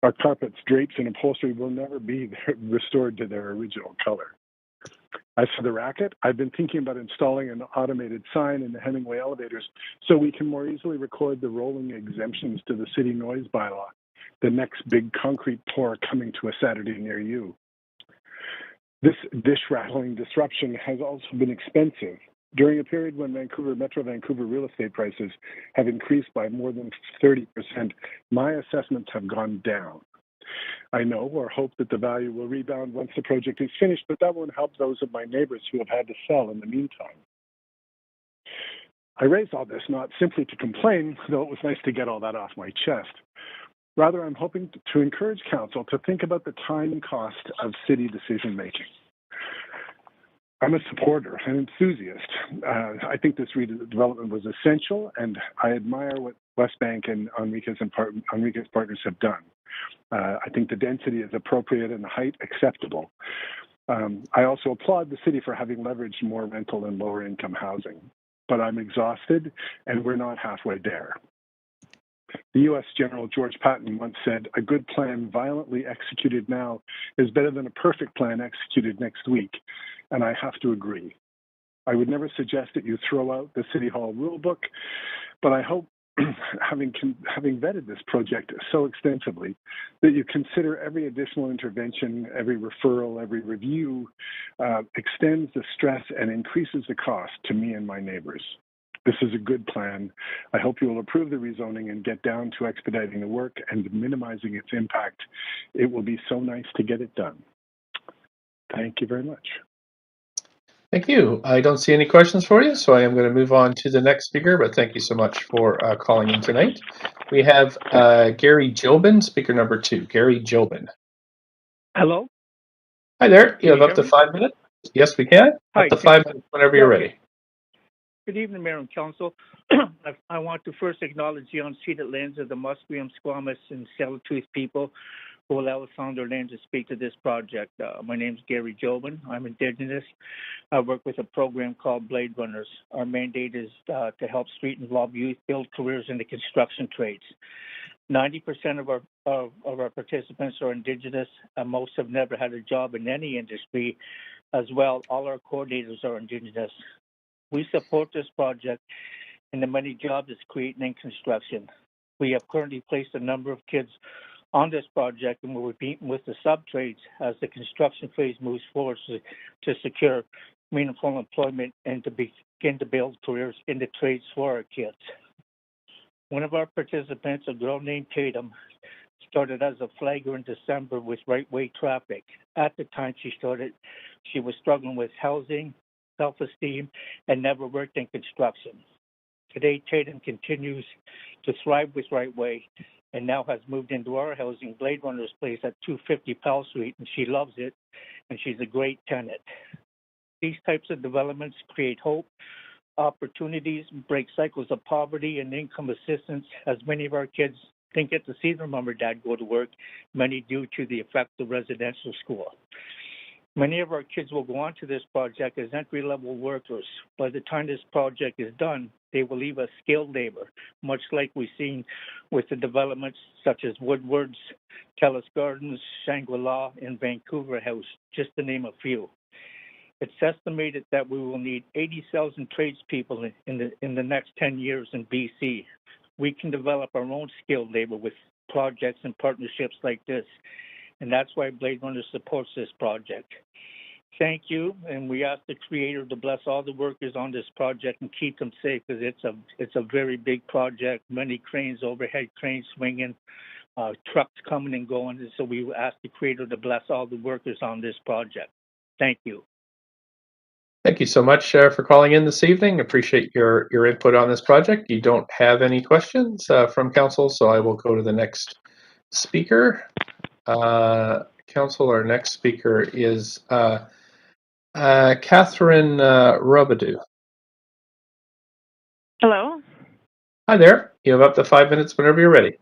Our carpets, drapes, and upholstery will never be restored to their original color. As for the racket, I've been thinking about installing an automated sign in the Hemingway elevators so we can more easily record the rolling exemptions to the city noise bylaw, the next big concrete pour coming to a Saturday near you. This dish-rattling disruption has also been expensive. During a period when Metro Vancouver real estate prices have increased by more than 30%, my assessments have gone down. I know or hope that the value will rebound once the project is finished, but that won't help those of my neighbors who have had to sell in the meantime. I raise all this not simply to complain, though it was nice to get all that off my chest. Rather, I'm hoping to encourage council to think about the time cost of city decision-making. I'm a supporter, an enthusiast. I think this redevelopment was essential, and I admire what West Bank and Enrique's partners have done. I think the density is appropriate and the height acceptable. I also applaud the city for having leveraged more rental and lower income housing, but I'm exhausted and we're not halfway there. The U.S. General George Patton once said, "A good plan violently executed now is better than a perfect plan executed next week," and I have to agree. I would never suggest that you throw out the City Hall rulebook, but I hope, having vetted this project so extensively, that you consider every additional intervention, every referral, every review extends the stress and increases the cost to me and my neighbors. This is a good plan. I hope you will approve the rezoning and get down to expediting the work and minimizing its impact. It will be so nice to get it done. Thank you very much. Thank you. I don't see any questions for you, so I am going to move on to the next speaker, but thank you so much for calling in tonight. We have Gary Jobin, speaker number 2. Gary Jobin. Hello? Hi there. You Can have you up hear to me? 5 minutes. Yes, we can. Hi, Up to 5 minutes whenever you're ready. Good evening, Mayor and Council. I want to first acknowledge the unceded lands of the Musqueam, Squamish, and Tsleil-Waututh people who allow us on their land to speak to this project. My name is Gary Jobin. I'm Indigenous. I work with a program called Blade Runners. Our mandate is to help street and lob youth build careers in the construction trades. 90% of our participants are Indigenous, and most have never had a job in any industry. As well, all our coordinators are Indigenous. We support this project and the many jobs it's creating in construction. We have currently placed a number of kids on this project, and we're meeting with the sub-trades as the construction phase moves forward to secure meaningful employment and to begin to build careers in the trades for our kids. One of our participants, a girl named Tatum, started as a flagger in December with right-way traffic. At the time she started, she was struggling with housing, self-esteem, and never worked in construction. Today, Tatum continues to thrive with Right Way and now has moved into our housing, Blade Runner's place at 250 Powell Street, and she loves it, and she's a great tenant. These types of developments create hope, opportunities, break cycles of poverty and income assistance, as many of our kids didn't get to see their mom or dad go to work, many due to the effect of residential school. Many of our kids will go on to this project as entry-level workers. By the time this project is done, they will leave as skilled labor, much like we've seen with the developments such as Woodward's, Telus Gardens, Shangri-La, and Vancouver House, just to name a few. It's estimated that we will need 80,000 tradespeople in the next 10 years in BC. We can develop our own skilled labor with projects and partnerships like this, and that's why Blade Runner supports this project. Thank you, and we ask the Creator to bless all the workers on this project and keep them safe, because it's a very big project, many cranes, overhead cranes swinging, trucks coming and going, and so we ask the Creator to bless all the workers on this project. Thank you. Thank you so much for calling in this evening. Appreciate your input on this project. You don't have any questions from council, so I will go to the next speaker. Council, our next speaker is Catherine Robidoux. Hello. Hi there. You have up to 5 minutes whenever you're ready.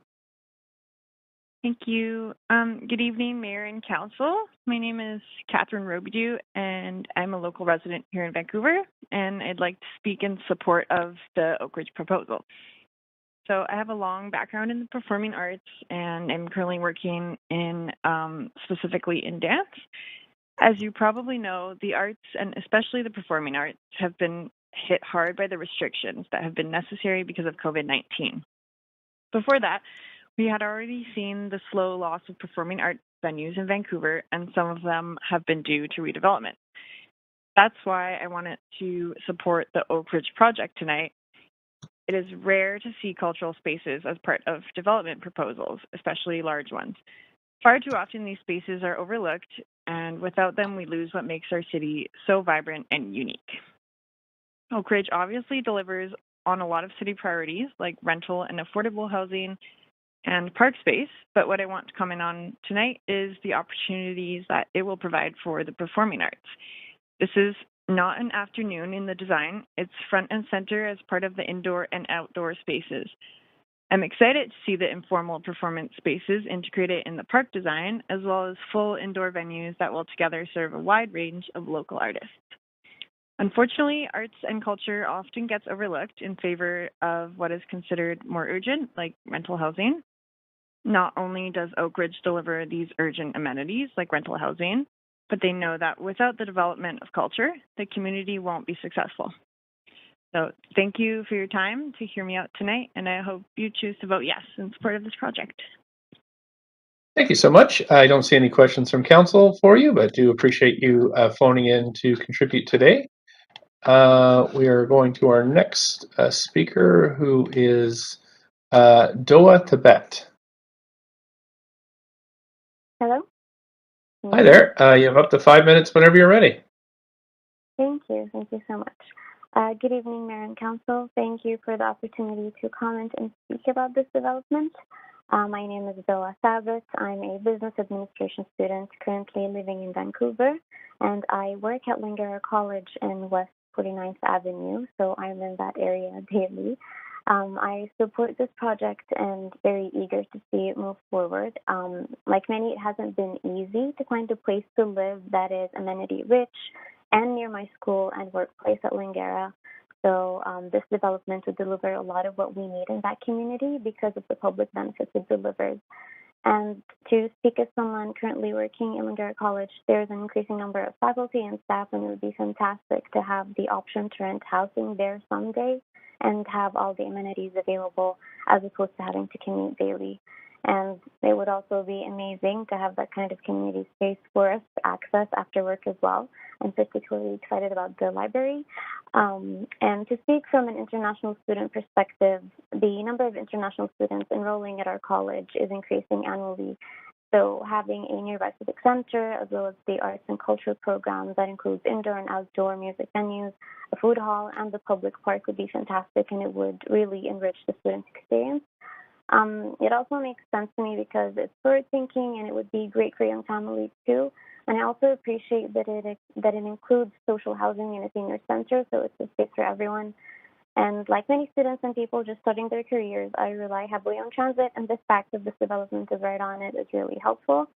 Thank you. Good evening, Mayor and Council. My name is Catherine Robidoux, and I'm a local resident here in Vancouver, and I'd like to speak in support of the Oak Ridge proposal. So I have a long background in the performing arts, and I'm currently working in specifically in dance. As you probably know, the arts, and especially the performing arts, have been hit hard by the restrictions that have been necessary because of COVID-19. Before that, we had already seen the slow loss of performing arts venues in Vancouver, and some of them have been due to redevelopment. That's why I wanted to support the Oak Ridge project tonight. It is rare to see cultural spaces as part of development proposals, especially large ones. Far too often, these spaces are overlooked, and without them, we lose what makes our city so vibrant and unique. Oak Ridge obviously delivers on a lot of city priorities like rental and affordable housing and park space, but what I want to comment on tonight is the opportunities that it will provide for the performing arts. This is not an afternoon in the design. It's front and center as part of the indoor and outdoor spaces. I'm excited to see the informal performance spaces integrated in the park design, as well as full indoor venues that will together serve a wide range of local artists. Unfortunately, arts and culture often gets overlooked in favor of what is considered more urgent, like rental housing. Not only does Oak Ridge deliver these urgent amenities, like rental housing, but they know that without the development of culture, the community won't be successful. So thank you for your time to hear me out tonight, and I hope you choose to vote yes in support of this project. Thank you so much. I don't see any questions from council for you, but do appreciate you phoning in to contribute today. We are going to our next speaker, who is Doa Tibet. Hello? Hi there. You have up to 5 minutes whenever you're ready. Thank you. Thank you so much. Good evening, Mayor and Council. Thank you for the opportunity to comment and speak about this development. My name is Doa Sabit. I'm a business administration student currently living in Vancouver, and I work at Lingara College in West 49th Avenue, so I'm in that area daily. I support this project and very eager to see it move forward. Like many, it hasn't been easy to find a place to live that is amenity rich and near my school and workplace at Lingara. So this development would deliver a lot of what we need in that community because of the public benefits it delivers. And to speak as someone currently working in Lingara College, there's an increasing number of faculty and staff, and it would be fantastic to have the option to rent housing there someday and have all the amenities available as opposed to having to commute daily. And it would also be amazing to have that kind of community space for us to access after work as well. I'm particularly excited about the library. And to speak from an international student perspective, the number of international students enrolling at our college is increasing annually. So having a nearby civic center, as well as the arts and culture program that includes indoor and outdoor music venues, a food hall, and the public park would be fantastic, and it would really enrich the student experience. It also makes sense to me because it's forward thinking and it would be great for young families too. And I also appreciate that it includes social housing in a senior center, so it's a space for everyone. And like many students and people just starting their careers, I rely heavily on transit, and the fact that this development is right on it is really helpful.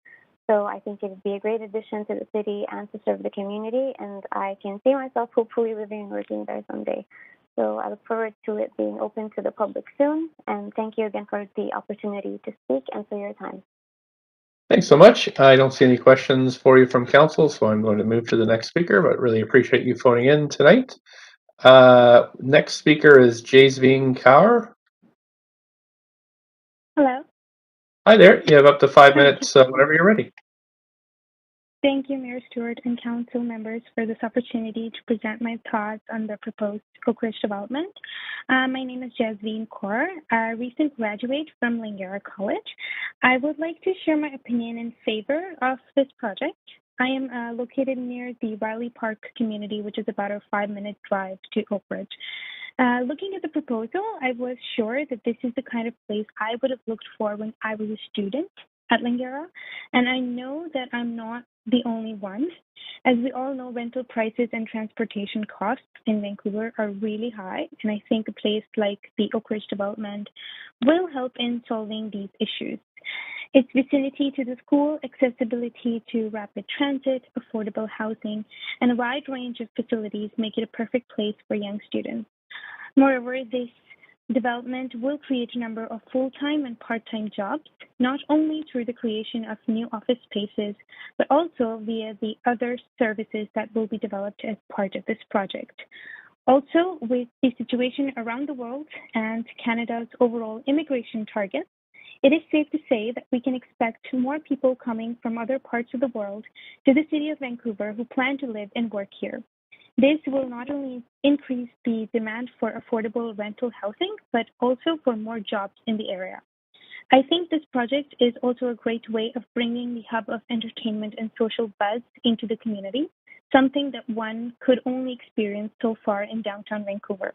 So I think it would be a great addition to the city and to serve the community, and I can see myself hopefully living and working there someday. So I look forward to it being open to the public soon. And thank you again for the opportunity to speak and for your time. Thanks so much. I don't see any questions for you from council, so I'm going to move to the next speaker, but really appreciate you phoning in tonight. Next speaker is Jasveen Kaur. Hello. Hi there. You have up to 5 minutes whenever you're ready. Thank you, Mayor Stewart and council members, for this opportunity to present my thoughts on the proposed Oak Ridge development. My name is Jasveen Kaur, a recent graduate from Lingara College. I would like to share my opinion in favor of this project. I am located near the Riley Park community, which is about a 5-minute drive to Oak Ridge. Looking at the proposal, I was sure that this is the kind of place I would have looked for when I was a student at Lingara, and I know that I'm not the only one. As we all know, rental prices and transportation costs in Vancouver are really high, and I think a place like the Oak Ridge development will help in solving these issues. Its vicinity to the school, accessibility to rapid transit, affordable housing, and a wide range of facilities make it a perfect place for young students. Moreover, this development will create a number of full-time and part-time jobs, not only through the creation of new office spaces, but also via the other services that will be developed as part of this project. Also, with the situation around the world and Canada's overall immigration targets, it is safe to say that we can expect more people coming from other parts of the world to the city of Vancouver who plan to live and work here. This will not only increase the demand for affordable rental housing, but also for more jobs in the area. I think this project is also a great way of bringing the hub of entertainment and social buzz into the community, something that one could only experience so far in downtown Vancouver.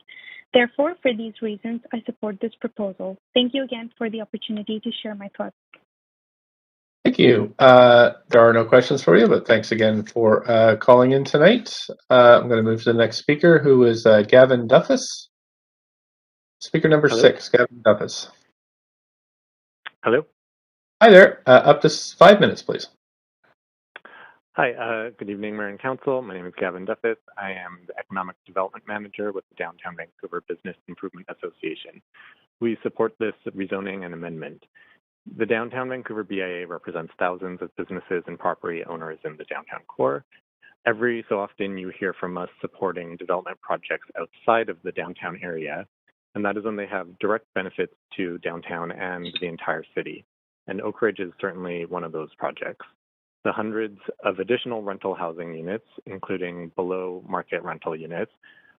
Therefore, for these reasons, I support this proposal. Thank you again for the opportunity to share my thoughts. Thank you. There are no questions for you, but thanks again for calling in tonight. I'm going to move to the next speaker, who is Gavin Duffus. Speaker number Hello. 6, Gavin Duffus. Hello. Hi there. Up to 5 minutes, please. Hi, good evening, Mayor and Council. My name is Gavin Duffus. I am the Economic Development Manager with the Downtown Vancouver Business Improvement Association. We support this rezoning and amendment. The Downtown Vancouver BIA represents thousands of businesses and property owners in the downtown core. Every so often you hear from us supporting development projects outside of the downtown area, and that is when they have direct benefits to downtown and the entire city. And Oak Ridge is certainly one of those projects. The hundreds of additional rental housing units, including below market rental units,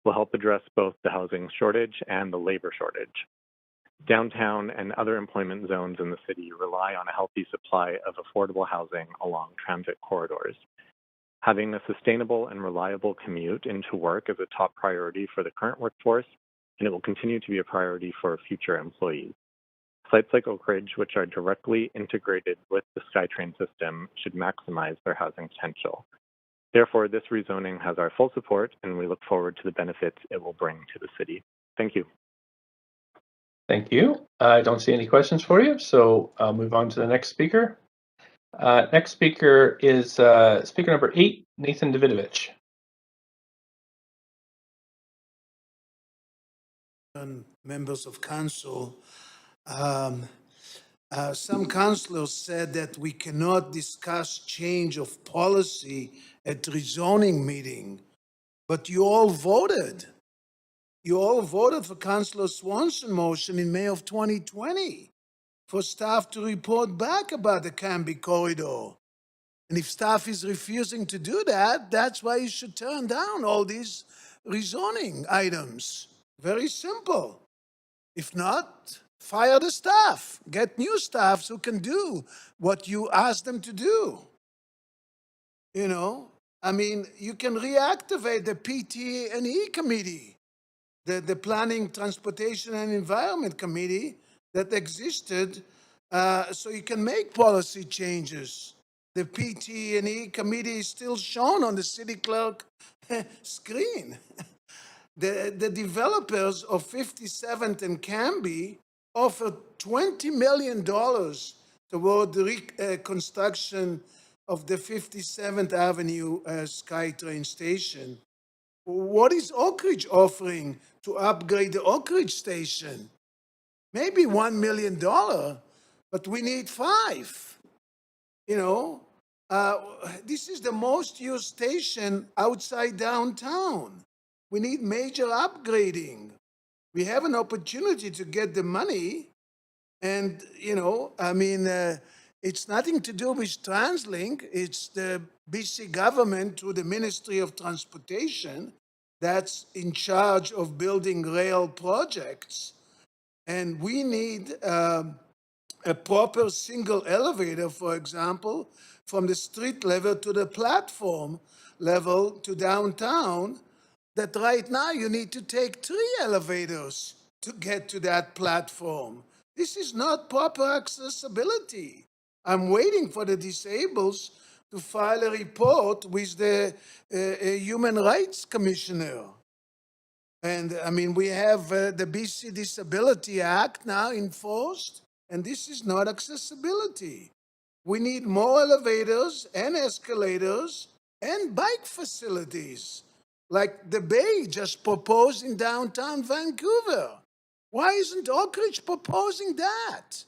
will help address both the housing shortage and the labor shortage. Downtown and other employment zones in the city rely on a healthy supply of affordable housing along transit corridors. Having a sustainable and reliable commute into work is a top priority for the current workforce, and it will continue to be a priority for future employees. Sites like Oak Ridge, which are directly integrated with the SkyTrain system, should maximize their housing potential. Therefore, this rezoning has our full support, and we look forward to the benefits it will bring to the city. Thank you. Thank you. I don't see any questions for you, so I'll move on to the next speaker. Next speaker is speaker number 8, Nathan Davinovich. Members of council, some councillors said that we cannot discuss change of policy at rezoning meeting, but you all voted. You all voted for Councillor Swanson motion in May of 2020 for staff to report back about the Camby corridor. And if staff is refusing to do that, that's why you should turn down all these rezoning items. Very simple. If not, fire the staff. Get new staffs who can do what you ask them to do. You know, I mean, you can reactivate the PT&E committee, the Planning, Transportation and Environment Committee that existed, so you can make policy changes. The PT&E committee is still shown on the city clerk screen. The developers of 57th and Camby offered $20 million toward the reconstruction of the 57th Avenue SkyTrain station. What is Oak Ridge offering to upgrade the Oak Ridge station? Maybe $1 million, but we need 5. You know, this is the most used station outside downtown. We need major upgrading. We have an opportunity to get the money, and, you know, I mean, it's nothing to do with TransLink. It's the BC government through the Ministry of Transportation that's in charge of building rail projects. And we need a proper single elevator, for example, from the street level to the platform level to downtown, that right now you need to take 3 elevators to get to that platform. This is not proper accessibility. I'm waiting for the disabled to file a report with the Human Rights Commissioner. And I mean, we have the BC Disability Act now enforced, and this is not accessibility. We need more elevators and escalators and bike facilities, like the Bay just proposed in downtown Vancouver. Why isn't Oak Ridge proposing that?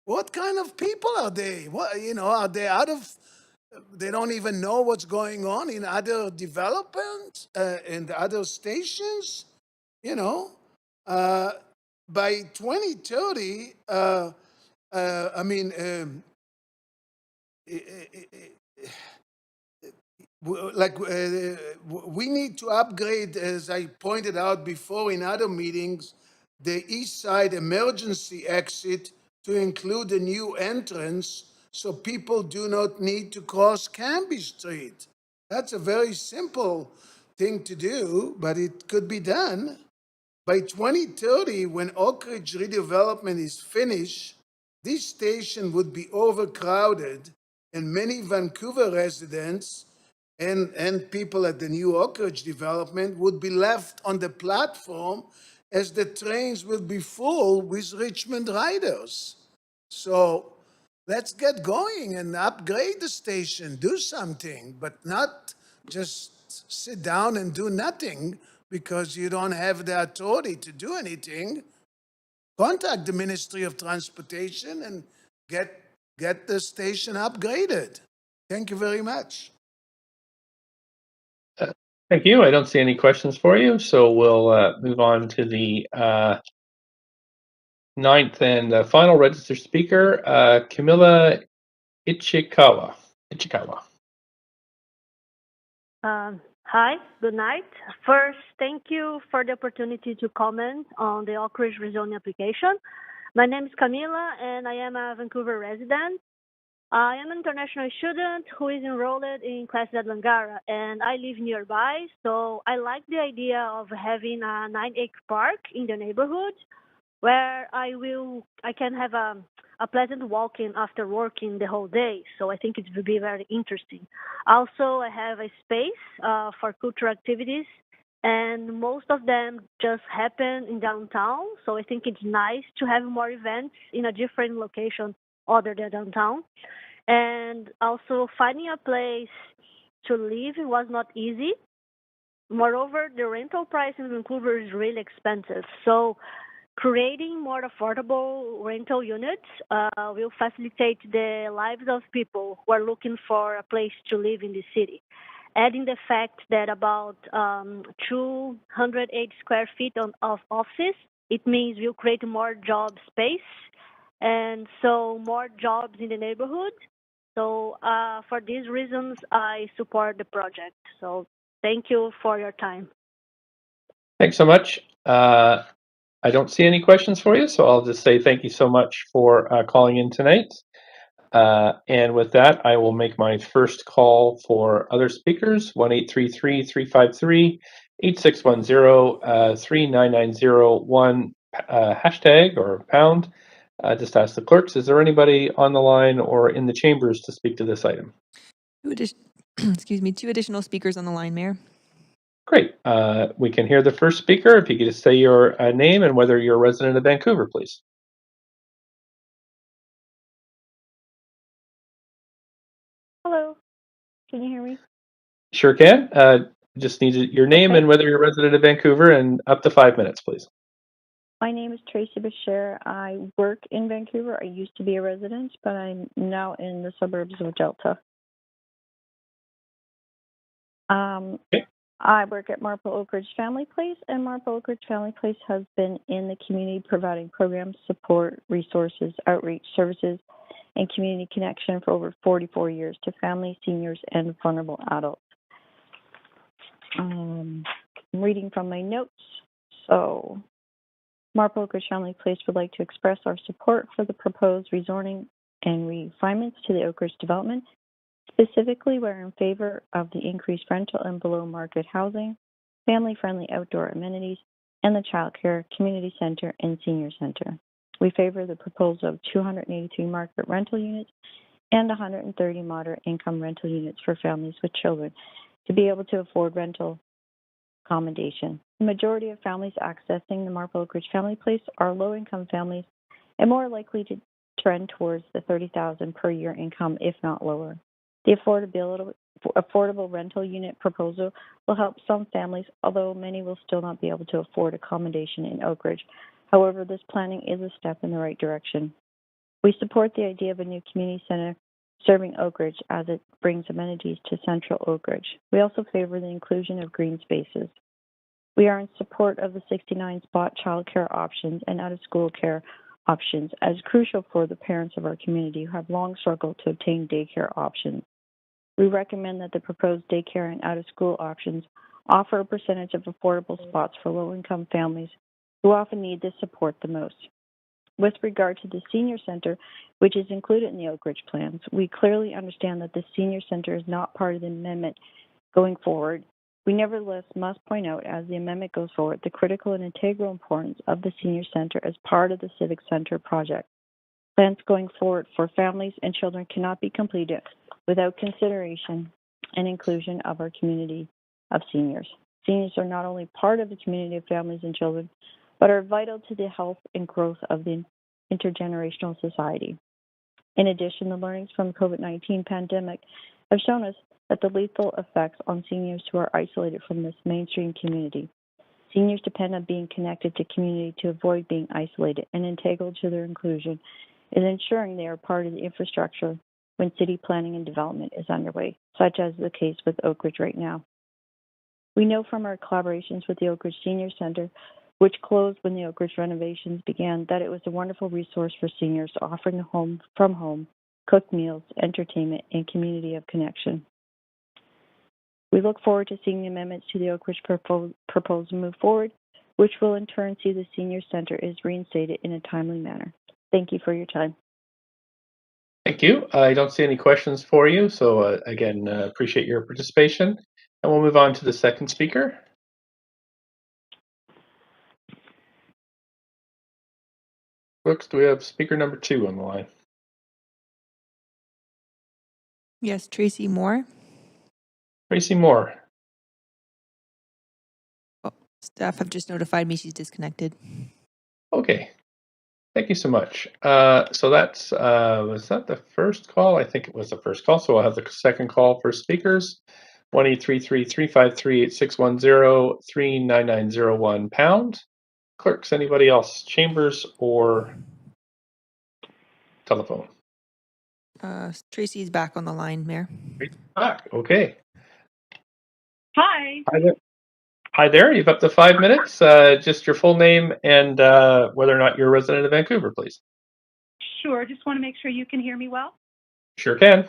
What kind of people are they? What, you know, are they out of, they don't even know what's going on in other developments and other stations? You know, by 2030, I mean, we need to upgrade, as I pointed out before in other meetings, the East Side emergency exit to include a new entrance so people do not need to cross Camby Street. That's a very simple thing to do, but it could be done. By 2030, when Oak Ridge redevelopment is finished, this station would be overcrowded and many Vancouver residents and people at the new Oak Ridge development would be left on the platform as the trains will be full with Richmond riders. So let's get going and upgrade the station, do something, but not just sit down and do nothing because you don't have the authority to do anything. Contact the Ministry of Transportation and get the station upgraded. Thank you very much. Thank you. I don't see any questions for you, so we'll move on to the ninth and final registered speaker, Camilla Ichikawa. Hi, good night. First, thank you for the opportunity to comment on the Oak Ridge rezoning application. My name is Camila, and I am a Vancouver resident. I am an international student who is enrolled in classes at Langara, and I live nearby, so I like the idea of having a 9-acre park in the neighborhood where I can have a pleasant walking after working the whole day. So I think it will be very interesting. Also, I have a space for cultural activities, and most of them just happen in downtown. So I think it's nice to have more events in a different location other than downtown. And also, finding a place to live was not easy. Moreover, the rental price in Vancouver is really expensive. So creating more affordable rental units will facilitate the lives of people who are looking for a place to live in the city. Adding the fact that about 208 square feet of offices, it means we'll create more job space and so more jobs in the neighborhood. So for these reasons, I support the project. So thank you for your time. Thanks so much. I don't see any questions for you, so I'll just say thank you so much for calling in tonight. And with that, I will make my first call for other speakers, 1-833-353-8610, 39901 hashtag or pound. Just ask the clerks, is there anybody on the line or in the chambers to speak to this item? Excuse me, 2 additional speakers on the line, Mayor. Great. We can hear the first speaker. If you could just say your name and whether you're a resident of Vancouver, please. Hello. Can you hear me? Sure can. Just need your name and whether you're a resident of Vancouver, and up to 5 minutes, please. My name is Tracy Bashir. I work in Vancouver. I used to be a resident, but I'm now in the suburbs of Delta. I work at Marple Oak Ridge Family Place, and Marple Oak Ridge Family Place has been in the community providing programs, support, resources, outreach services, and community connection for over 44 years to families, seniors, and vulnerable adults. I'm reading from my notes. So, Marple Oak Ridge Family Place would like to express our support for the proposed rezoning and refinements to the Oak Ridge development. Specifically, we're in favor of the increased rental and below-market housing, family-friendly outdoor amenities, and the child care, community center, and senior center. We favor the proposal of 283 market rental units and 130 moderate-income rental units for families with children to be able to afford rental accommodation. The majority of families accessing the Marple Oak Ridge Family Place are low-income families and more likely to trend towards the $30,000 per year income, if not lower. The affordable rental unit proposal will help some families, although many will still not be able to afford accommodation in Oak Ridge. However, this planning is a step in the right direction. We support the idea of a new community center serving Oak Ridge as it brings amenities to central Oak Ridge. We also favor the inclusion of green spaces. We are in support of the 69 spot childcare options and out-of-school care options as crucial for the parents of our community who have long struggled to obtain daycare options. We recommend that the proposed daycare and out-of-school options offer a percentage of affordable spots for low-income families who often need this support the most. With regard to the senior center, which is included in the Oak Ridge plans, we clearly understand that the senior center is not part of the amendment going forward. We nevertheless must point out, as the amendment goes forward, the critical and integral importance of the senior center as part of the Civic Center project. Plans going forward for families and children cannot be completed without consideration and inclusion of our community of seniors. Seniors are not only part of the community of families and children, but are vital to the health and growth of the intergenerational society. In addition, the learnings from the COVID-19 pandemic have shown us that the lethal effects on seniors who are isolated from this mainstream community. Seniors depend on being connected to community to avoid being isolated, and integral to their inclusion is ensuring they are part of the infrastructure when city planning and development is underway, such as the case with Oak Ridge right now. We know from our collaborations with the Oak Ridge Senior Center, which closed when the Oak Ridge renovations began, that it was a wonderful resource for seniors, offering a home from home, cooked meals, entertainment, and community of connection. We look forward to seeing the amendments to the Oak Ridge proposal move forward, which will in turn see the Senior Center is reinstated in a timely manner. Thank you for your time. Thank you. I don't see any questions for you, so again, appreciate your participation. And we'll move on to the second speaker. Brooks, do we have speaker number 2 on the line? Yes, Tracy Moore. Tracy Moore. Oh, staff have just notified me she's disconnected. Okay. Thank you so much. So that's, was that the first call? I think it was the first call. So I'll have the second call for speakers. 1-833-353-8610-39901 Clerks, anybody else? Chambers or telephone? Tracy's back on the line, Mayor. Back. Okay. Hi. Hi there. Hi there. You've up to 5 minutes. Just your full name and whether or not you're a resident of Vancouver, please. Sure. Just want to make sure you can hear me well. Sure can.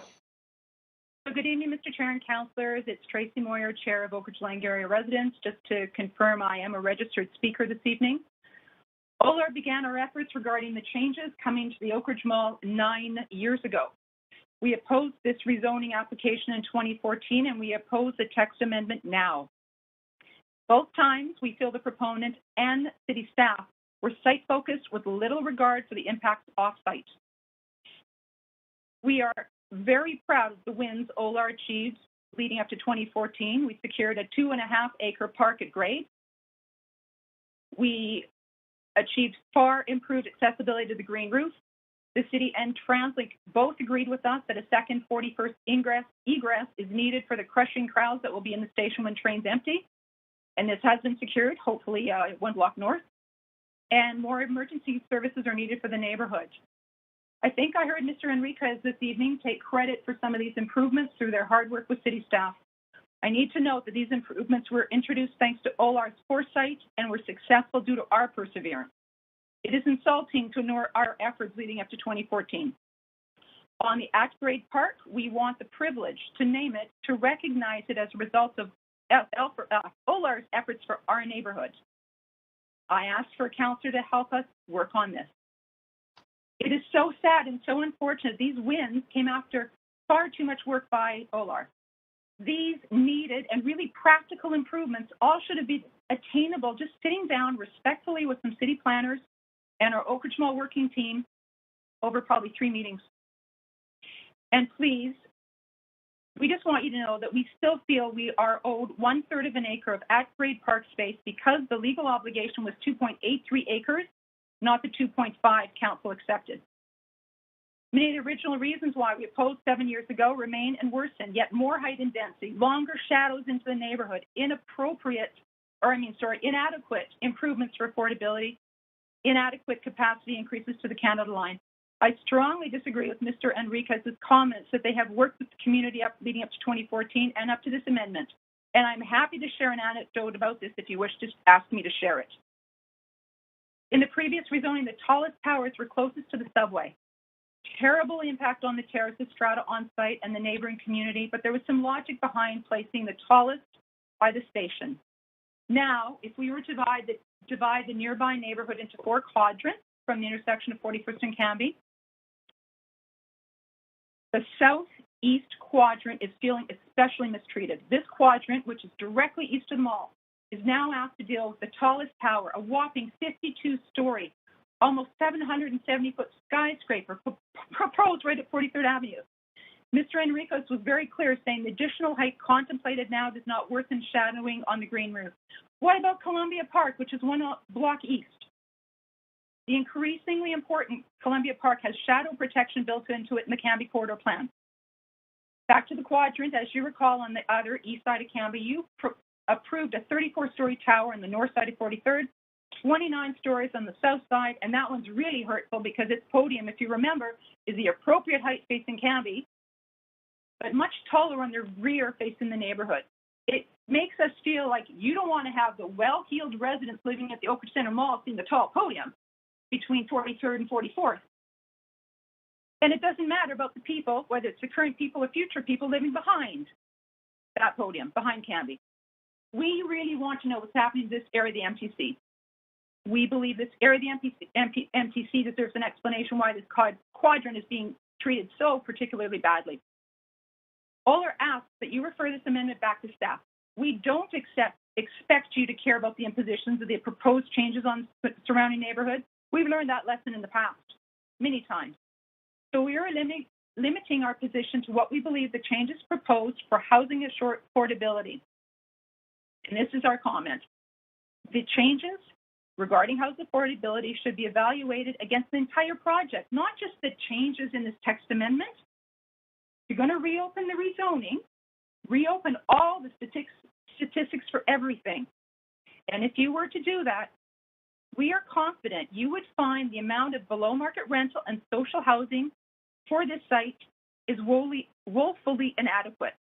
So good evening, Mr. Chair and Councillors. It's Tracy Moyer, Chair of Oak Ridge Lang Area Residents. Just to confirm, I am a registered speaker this evening. OLAR began our efforts regarding the changes coming to the Oak Ridge Mall 9 years ago. We opposed this rezoning application in 2014, and we oppose the text amendment now. Both times, we feel the proponent and city staff were site-focused with little regard for the impacts off-site. We are very proud of the wins OLAR achieved leading up to 2014. We secured a 2.5-acre park at grade. We achieved far improved accessibility to the green roof. The city and TransLink both agreed with us that a second 41st egress is needed for the crushing crowds that will be in the station when trains empty. And this has been secured, hopefully 1 block north. And more emergency services are needed for the neighborhood. I think I heard Mr. Enriquez this evening take credit for some of these improvements through their hard work with city staff. I need to note that these improvements were introduced thanks to OLAR's foresight and were successful due to our perseverance. It is insulting to ignore our efforts leading up to 2014. On the at-grade park, we want the privilege to name it, to recognize it as a result of OLAR's efforts for our neighborhood. I asked for a councillor to help us work on this. It is so sad and so unfortunate these wins came after far too much work by OLAR. These needed and really practical improvements all should have been attainable just sitting down respectfully with some city planners and our Oak Ridge Mall working team over probably 3 meetings. And please, we just want you to know that we still feel we are owed 1/3 of an acre of at-grade park space because the legal obligation was 2.83 acres, not the 2.5 council accepted. Many of the original reasons why we opposed 7 years ago remain and worsen, yet more height and density, longer shadows into the neighborhood, inadequate improvements for affordability, inadequate capacity increases to the Canada line. I strongly disagree with Mr. Enriquez's comments that they have worked with the community leading up to 2014 and up to this amendment. And I'm happy to share an anecdote about this if you wish to ask me to share it. In the previous rezoning, the tallest towers were closest to the subway. Terrible impact on the terraces strata on site and the neighboring community, but there was some logic behind placing the tallest by the station. Now, if we were to divide the nearby neighborhood into 4 quadrants from the intersection of 41st and Camby, the southeast quadrant is feeling especially mistreated. This quadrant, which is directly east of the mall, is now asked to deal with the tallest tower, a whopping 52-story, almost 770-foot skyscraper proposed right at 43rd Avenue. Mr. Enriquez was very clear, saying the additional height contemplated now does not worsen shadowing on the green roof. What about Columbia Park, which is one block east? The increasingly important Columbia Park has shadow protection built into it in the Camby corridor plan. Back to the quadrant, as you recall, on the other east side of Camby, you approved a 34-story tower on the north side of 43rd, 29 stories on the south side, and that one's really hurtful because its podium, if you remember, is the appropriate height facing Camby, but much taller on the rear facing the neighborhood. It makes us feel like you don't want to have the well-heeled residents living at the Oakridge Center Mall seeing the tall podium between 43rd and 44th. And it doesn't matter about the people, whether it's the current people or future people living behind that podium, behind Camby. We really want to know what's happening in this area of the MTC. We believe this area of the MTC deserves an explanation why this quadrant is being treated so particularly badly. Oler asks that you refer this amendment back to staff. We don't expect you to care about the impositions of the proposed changes on the surrounding neighborhood. We've learned that lesson in the past, many times. So we are limiting our position to what we believe the changes proposed for housing affordability. And this is our comment. The changes regarding housing affordability should be evaluated against the entire project, not just the changes in this text amendment. You're going to reopen the rezoning, reopen all the statistics for everything. And if you were to do that, we are confident you would find the amount of below market rental and social housing for this site is woefully inadequate.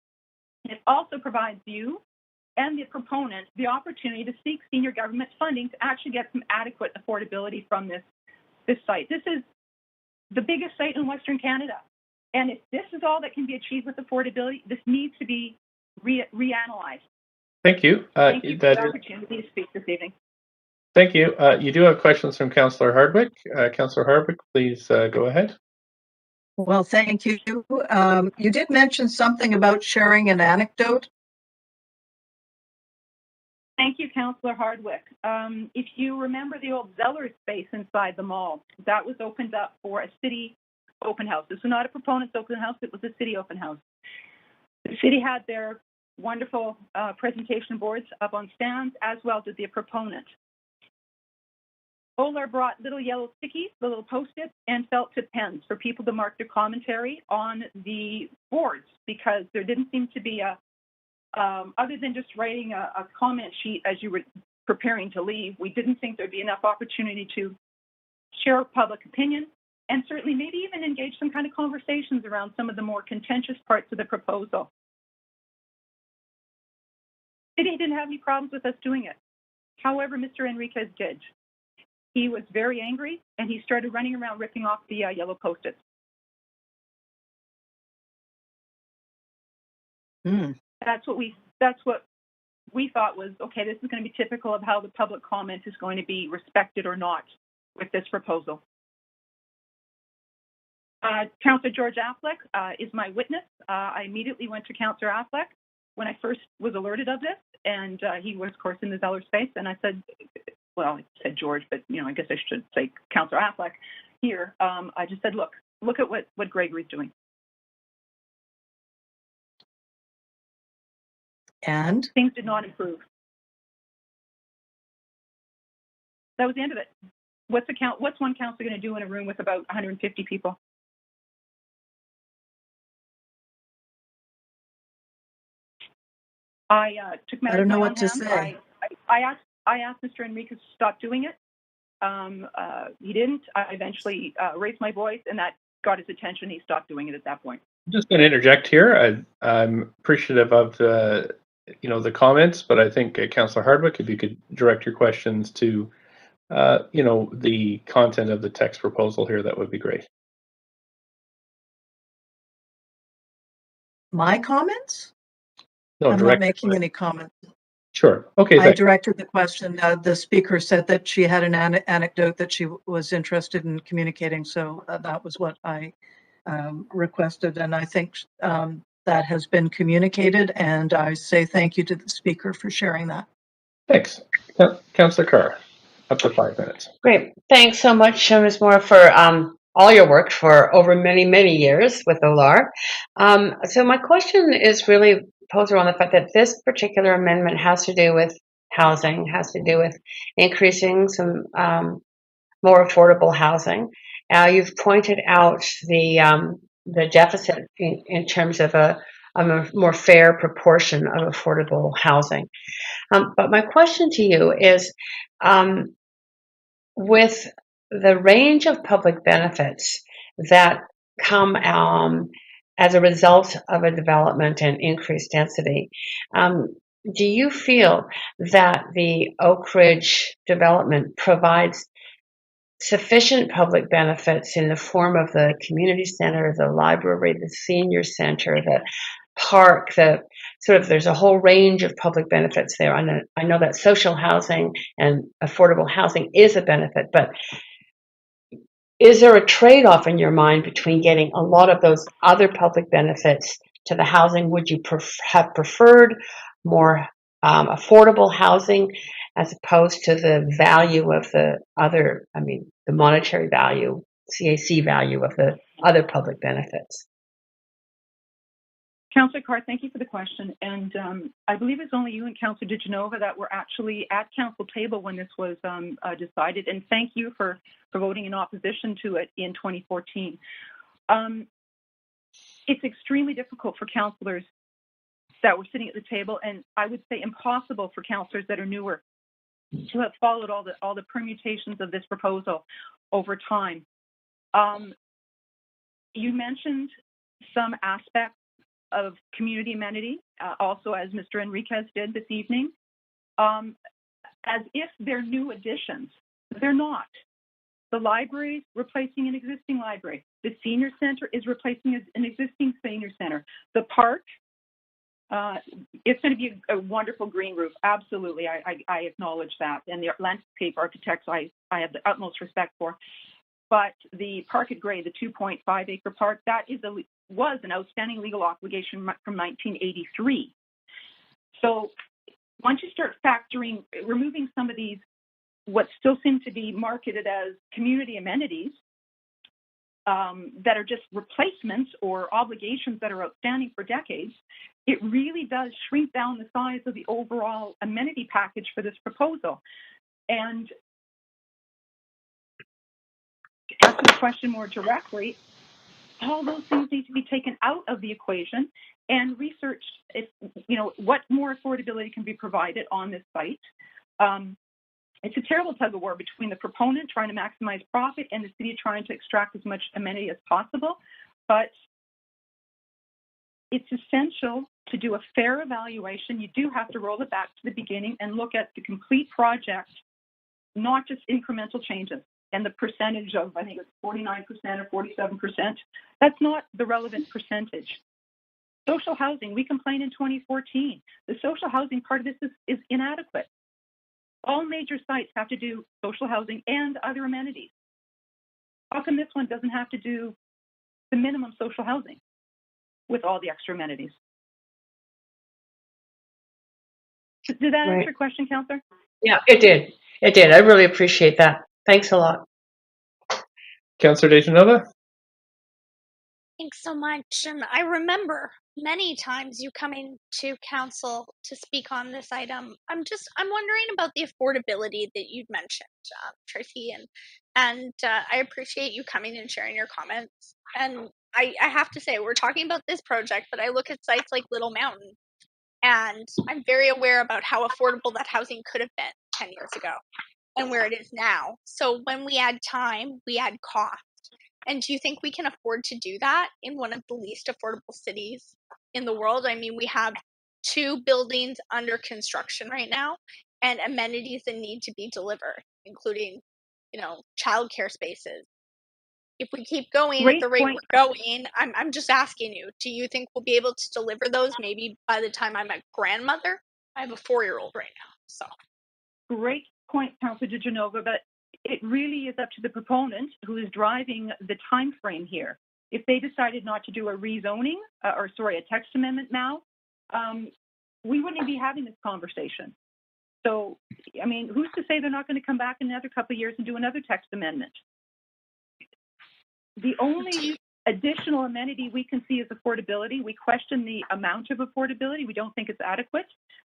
It also provides you and the proponent the opportunity to seek senior government funding to actually get some adequate affordability from this site. This is the biggest site in Western Canada. And if this is all that can be achieved with affordability, this needs to be reanalyzed. Thank you. Thank you for the opportunity to speak this evening. Thank you. You do have questions from Councillor Hardwick. Councillor Hardwick, please go ahead. Well, thank you. You did mention something about sharing an anecdote. Thank you, Councillor Hardwick. If you remember the old Zeller space inside the mall, that was opened up for a city open house. This was not a proponent's open house, it was a city open house. The city had their wonderful presentation boards up on stands, as well did the proponent. Oler brought little yellow stickies, little post-its, and felt tip pens for people to mark their commentary on the boards, because there didn't seem to be other than just writing a comment sheet as you were preparing to leave, we didn't think there'd be enough opportunity to share public opinion and certainly maybe even engage some kind of conversations around some of the more contentious parts of the proposal. City didn't have any problems with us doing it. However, Mr. Enriquez did. He was very angry, and he started running around ripping off the yellow post-its. That's what we thought was, okay, this is going to be typical of how the public comment is going to be respected or not with this proposal. Councillor George Affleck is my witness. I immediately went to Councillor Affleck when I first was alerted of this, and he was, of course, in the Zeller space, and I said, well, I said George, but, you know, I guess I should say Councillor Affleck here. I just said, look at what Gregory's doing. And? Things did not improve. That was the end of it. What's one councillor going to do in a room with about 150 people? I took matters I don't know in my what own to hands. say. I asked Mr. Enriquez to stop doing it. He didn't. I eventually raised my voice, and that got his attention. He stopped doing it at that point. I'm just going to interject here. I'm appreciative of the comments, but I think Councillor Hardwick, if you could direct your questions to the content of the text proposal here, that would be great. My comments? No, I'm not making any comments. Sure. Okay. I directed the question. The speaker said that she had an anecdote that she was interested in communicating, so that was what I requested, and I think that has been communicated, and I say thank you to the speaker for sharing that. Thanks. Councillor Carr. Up to 5 minutes. Great. Thanks so much, Ms. Moore, for all your work for over many, many years with OLAR. So my question is really posed around the fact that this particular amendment has to do with housing, has to do with increasing some more affordable housing. You've pointed out the deficit in terms of a more fair proportion of affordable housing. But my question to you is, with the range of public benefits that come as a result of a development and increased density, do you feel that the Oak Ridge development provides sufficient public benefits in the form of the community center, the library, the senior center, the park, there's a whole range of public benefits there. I know that social housing and affordable housing is a benefit, but is there a trade-off in your mind between getting a lot of those other public benefits to the housing? Would you have preferred more affordable housing as opposed to the value of the other, the monetary value, CAC value of the other public benefits? Councillor Carr, thank you for the question. And I believe it's only you and Councillor Davinovich that were actually at council table when this was decided. And thank you for voting in opposition to it in 2014. It's extremely difficult for councillors that were sitting at the table, and I would say impossible for councillors that are newer to have followed all the permutations of this proposal over time. You mentioned some aspects of community amenity, also as Mr. Enriquez did this evening, as if they're new additions. They're not. The library is replacing an existing library. The senior center is replacing an existing senior center. The park, it's going to be a wonderful green roof. Absolutely, I acknowledge that. And the landscape architects I have the utmost respect for. But the park at Gray, the 2.5 acre park, that was an outstanding legal obligation from 1983. So once you start removing some of these, what still seem to be marketed as community amenities that are just replacements or obligations that are outstanding for decades, it really does shrink down the size of the overall amenity package for this proposal. And to answer the question more directly, all those things need to be taken out of the equation and researched what more affordability can be provided on this site. It's a terrible tug of war between the proponent trying to maximize profit and the city trying to extract as much amenity as possible. But it's essential to do a fair evaluation. You do have to roll it back to the beginning and look at the complete project, not just incremental changes. And the percentage of, I think it's 49% or 47%, that's not the relevant percentage. Social housing, we complained in 2014. The social housing part of this is inadequate. All major sites have to do social housing and other amenities. How come this one doesn't have to do the minimum social housing with all the extra amenities? Did that answer your question, Councillor? Yeah, it did. It did. I really appreciate that. Thanks a lot. Councillor Davinovich? Thanks so much. And I remember many times you coming to council to speak on this item. I'm wondering about the affordability that you'd mentioned, Tracy, and I appreciate you coming and sharing your comments. And I have to say, we're talking about this project, but I look at sites like Little Mountain, and I'm very aware about how affordable that housing could have been 10 years ago and where it is now. So when we add time, we add cost. And do you think we can afford to do that in one of the least affordable cities in the world? I mean, we have 2 buildings under construction right now and amenities that need to be delivered, including, childcare spaces. If we keep going at the rate we're going, I'm just asking you, do you think we'll be able to deliver those maybe by the time I'm a grandmother? I have a 4-year-old right now, so. Great point, Councillor Davinovich, but it really is up to the proponent who is driving the time frame here. If they decided not to do a rezoning, a text amendment now, we wouldn't be having this conversation. So I mean, who's to say they're not going to come back in another couple of years and do another text amendment? The only additional amenity we can see is affordability. We question the amount of affordability. We don't think it's adequate,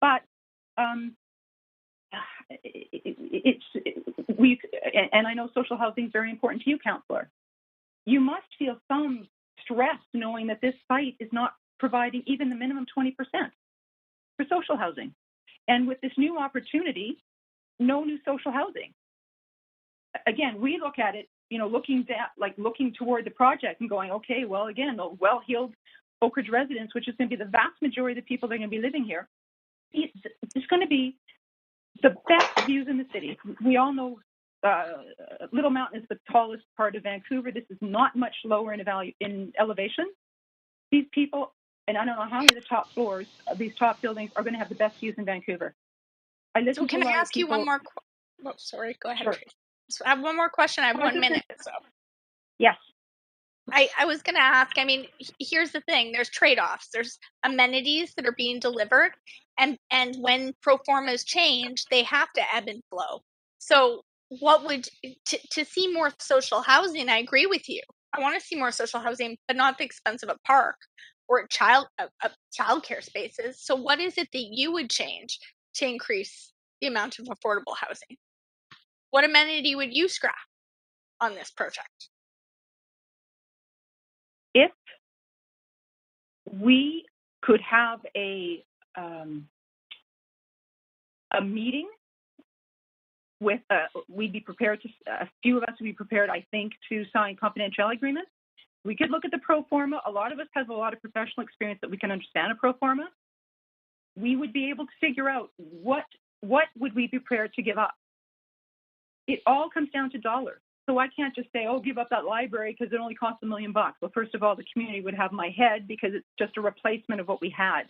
but and I know social housing is very important to you, Councillor. You must feel some stress knowing that this site is not providing even the minimum 20% for social housing. And with this new opportunity, no new social housing. Again, we look at it, you know, looking toward the project and going, okay, well, again, the well-heeled Oak Ridge residents, which is going to be the vast majority of the people that are going to be living here, it's going to be the best views in the city. We all know Little Mountain is the tallest part of Vancouver. This is not much lower in elevation. These people, and I don't know how many of the top floors of these top buildings are going to have the best views in Vancouver. So can I ask you one more? Oh, sorry. Go ahead, Sure. Tracy. So I have one more question. I have 1 minute. So. Yes. I was going to ask, I mean, here's the thing. There's trade-offs. There's amenities that are being delivered, and when pro formas change, they have to ebb and flow. So what would, to see more social housing, I agree with you. I want to see more social housing, but not at the expense of a park or child care spaces. So what is it that you would change to increase the amount of affordable housing? What amenity would you scrap on this project? If we could have a meeting with, we'd be prepared to, a few of us would be prepared, I think, to sign confidentiality agreements. We could look at the pro forma. A lot of us have a lot of professional experience that we can understand a pro forma. We would be able to figure out what would we be prepared to give up. It all comes down to dollars. So I can't just say, oh, give up that library because it only costs $1 million. Well, first of all, the community would have my head because it's just a replacement of what we had.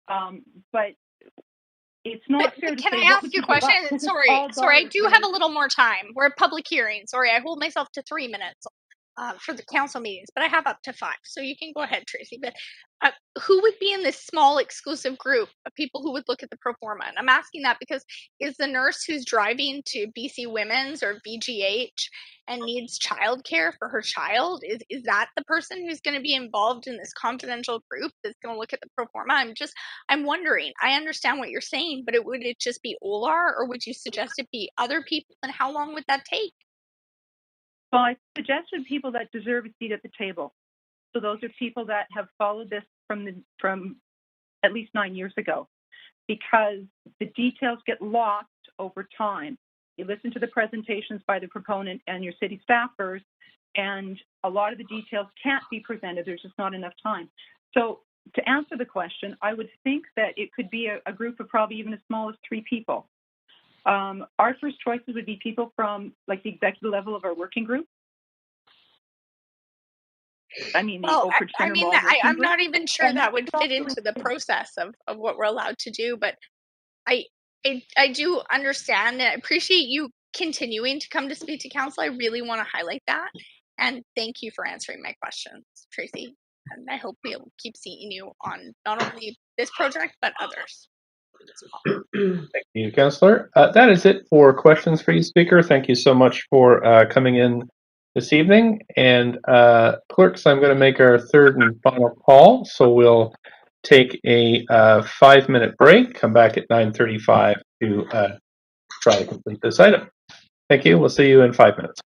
But it's not fair to say. Can I ask you a question? Sorry, I do have a little more time. We're at public hearing. Sorry, I hold myself to 3 minutes for the council meetings, but I have up to 5. So you can go ahead, Tracy. But who would be in this small exclusive group of people who would look at the pro forma? And I'm asking that because is the nurse who's driving to BC Women's or VGH and needs childcare for her child, is that the person who's going to be involved in this confidential group that's going to look at the pro forma? I'm wondering. I understand what you're saying, but would it just be OLAR, or would you suggest it be other people, and how long would that take? Well, I suggested people that deserve a seat at the table. So those are people that have followed this from at least 9 years ago, because the details get lost over time. You listen to the presentations by the proponent and your city staffers, and a lot of the details can't be presented. There's just not enough time. So to answer the question, I would think that it could be a group of probably even as small as 3 people. Our first choices would be people from like the executive level of our working group. I mean, the Oak Ridge Center Mall working I'm group. not even sure that would fit into the process of what we're allowed to do, but I do understand and I appreciate you continuing to come to speak to council. I really want to highlight that, and thank you for answering my questions, Tracy. And I hope we'll keep seeing you on not only this project but others. Thank you, Councillor. That is it for questions for you, Speaker. Thank you so much for coming in this evening. And clerks, I'm going to make our third and final call. So we'll take a 5-minute break, come back at 9:35 to try to complete this item. Thank you. We'll see you in 5 minutes.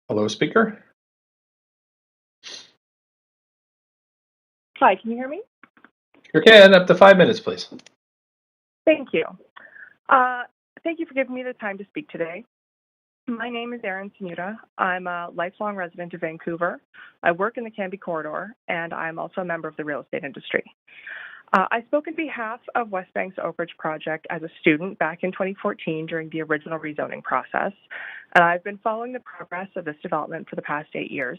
Hello, speaker. Hi, can you hear me? You can, up to 5 minutes, please. Thank you. Thank you for giving me the time to speak today. My name is Erin Sanuda. I'm a lifelong resident of Vancouver. I work in the Camby corridor, and I'm also a member of the real estate industry. I spoke on behalf of West Bank's Oak Ridge project as a student back in 2014 during the original rezoning process, and I've been following the progress of this development for the past 8 years.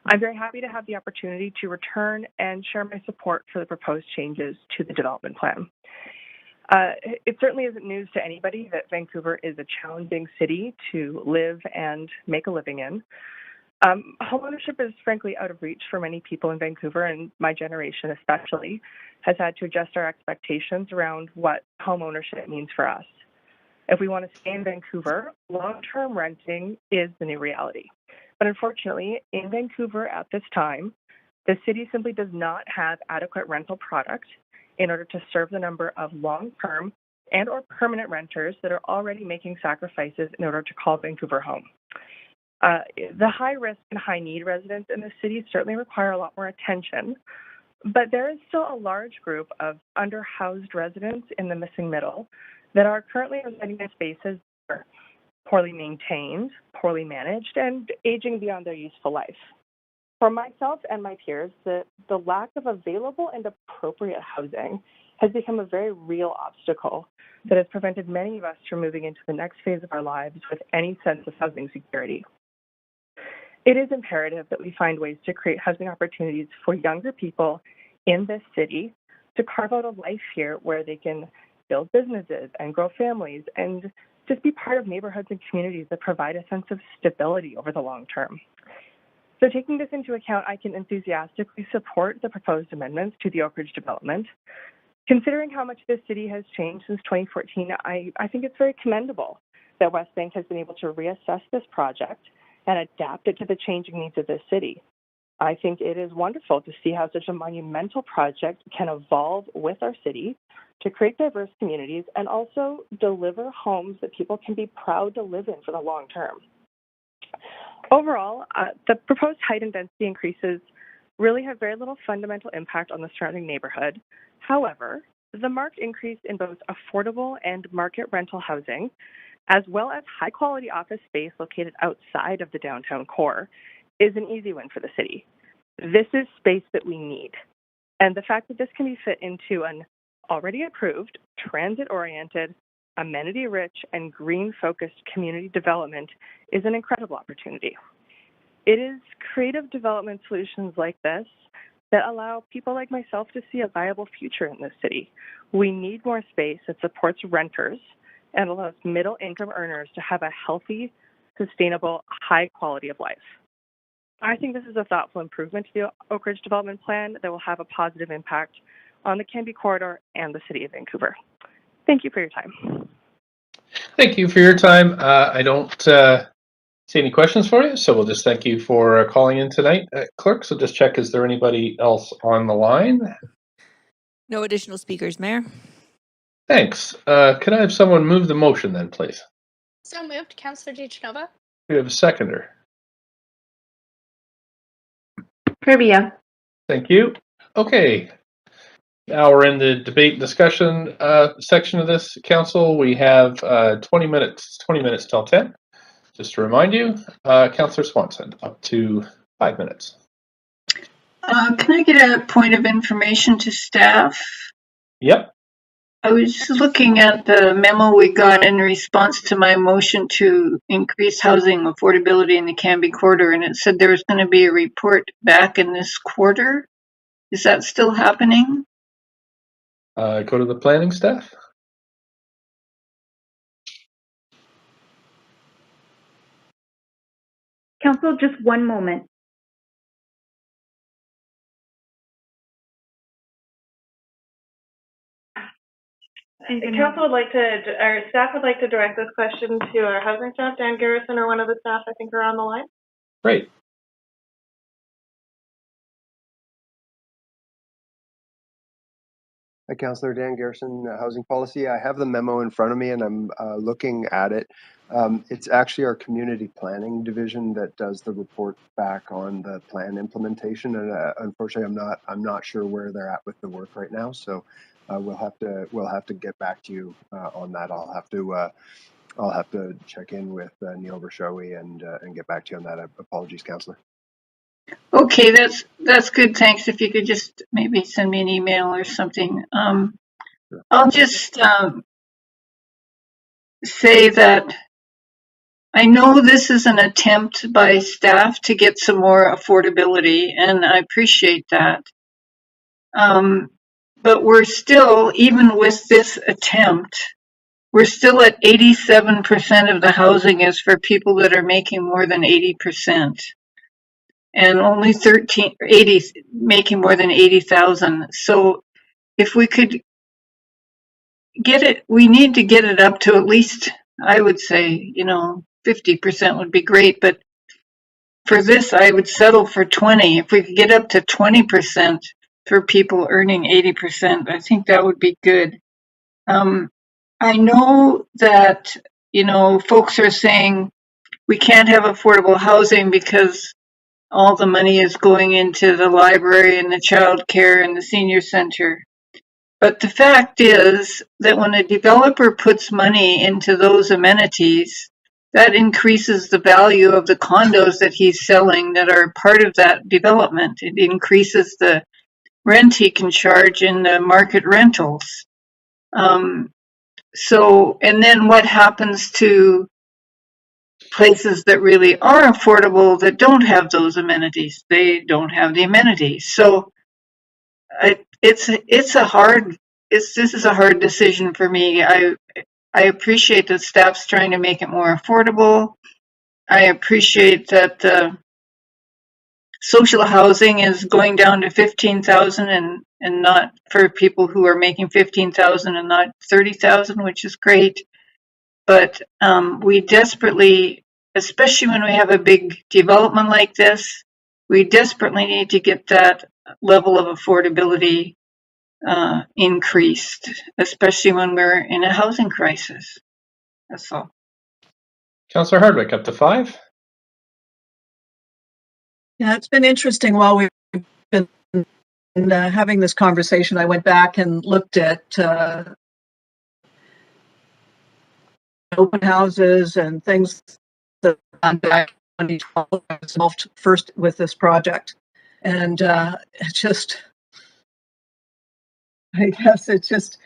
I'm very happy to have the opportunity to return and share my support for the proposed changes to the development plan. It certainly isn't news to anybody that Vancouver is a challenging city to live and make a living in. Homeownership is frankly out of reach for many people in Vancouver, and my generation especially has had to adjust our expectations around what homeownership means for us. If we want to stay in Vancouver, long-term renting is the new reality. But unfortunately, in Vancouver at this time, the city simply does not have adequate rental product in order to serve the number of long-term and or permanent renters that are already making sacrifices in order to call Vancouver home. The high-risk and high-need residents in the city certainly require a lot more attention, but there is still a large group of underhoused residents in the missing middle that are currently residing in spaces that are poorly maintained, poorly managed, and aging beyond their useful life. For myself and my peers, the lack of available and appropriate housing has become a very real obstacle that has prevented many of us from moving into the next phase of our lives with any sense of housing security. It is imperative that we find ways to create housing opportunities for younger people in this city to carve out a life here where they can build businesses and grow families and just be part of neighborhoods and communities that provide a sense of stability over the long term. So taking this into account, I can enthusiastically support the proposed amendments to the Oak Ridge development. Considering how much this city has changed since 2014, I think it's very commendable that West Bank has been able to reassess this project and adapt it to the changing needs of this city. I think it is wonderful to see how such a monumental project can evolve with our city to create diverse communities and also deliver homes that people can be proud to live in for the long term. Overall, the proposed height and density increases really have very little fundamental impact on the surrounding neighborhood. However, the marked increase in both affordable and market rental housing, as well as high-quality office space located outside of the downtown core, is an easy win for the city. This is space that we need. And the fact that this can be fit into an already approved, transit-oriented, amenity-rich, and green-focused community development is an incredible opportunity. It is creative development solutions like this that allow people like myself to see a viable future in this city. We need more space that supports renters and allows middle-income earners to have a healthy, sustainable, high quality of life. I think this is a thoughtful improvement to the Oak Ridge Development Plan that will have a positive impact on the Camby corridor and the city of Vancouver. Thank you for your time. Thank you for your time. I don't see any questions for you, so we'll just thank you for calling in tonight. Clerk, so just check, is there anybody else on the line? No additional speakers, Mayor. Thanks. Could I have someone move the motion then, please? So moved, Councillor DeGenova. We have a seconder. Trivia. Thank you. Okay. Now we're in the debate discussion section of this council. We have 20 minutes till 10. Just to remind you, Councillor Swanson, up to 5 minutes. Can I get a point of information to staff? Yep. I was looking at the memo we got in response to my motion to increase housing affordability in the Camby corridor, and it said there was going to be a report back in this quarter. Is that still happening? Go to the planning staff. Council, just one moment. Council would like to, our staff would like to direct this question to our housing staff, Dan Garrison, or one of the staff I think are on the line. Great. Councillor Dan Garrison, Housing Policy. I have the memo in front of me and I'm looking at it. It's actually our community planning division that does the report back on the plan implementation, and unfortunately, I'm not sure where they're at with the work right now. So we'll have to get back to you on that. I'll have to check in with Neil Bershowy and get back to you on that. Apologies, Councillor. Okay, that's good. Thanks. If you could just maybe send me an email or something. I'll just say that I know this is an attempt by staff to get some more affordability, and I appreciate that. But we're still, even with this attempt, we're still at 87% of the housing is for people that are making more than 80%. And only 80 making more than 80,000. So if we could get it, we need to get it up to at least, I would say, 50% would be great. But for this, I would settle for 20. If we could get up to 20% for people earning 80%, I think that would be good. I know that, folks are saying we can't have affordable housing because all the money is going into the library and the child care and the senior center. But the fact is that when a developer puts money into those amenities, that increases the value of the condos that he's selling that are part of that development. It increases the rent he can charge in the market rentals. And then what happens to places that really are affordable that don't have those amenities? They don't have the amenities. So this is a hard decision for me. I appreciate that staff's trying to make it more affordable. I appreciate that social housing is going down to 15,000 and not for people who are making 15,000 and not 30,000, which is great. But we desperately, especially when we have a big development like this, we desperately need to get that level of affordability increased, especially when we're in a housing crisis. That's all. Councillor Hardwick, up to 5. Yeah, it's been interesting while we've been having this conversation. I went back and looked at open houses and things that on back in 2012 I was involved first with this project. And it's just, I guess it's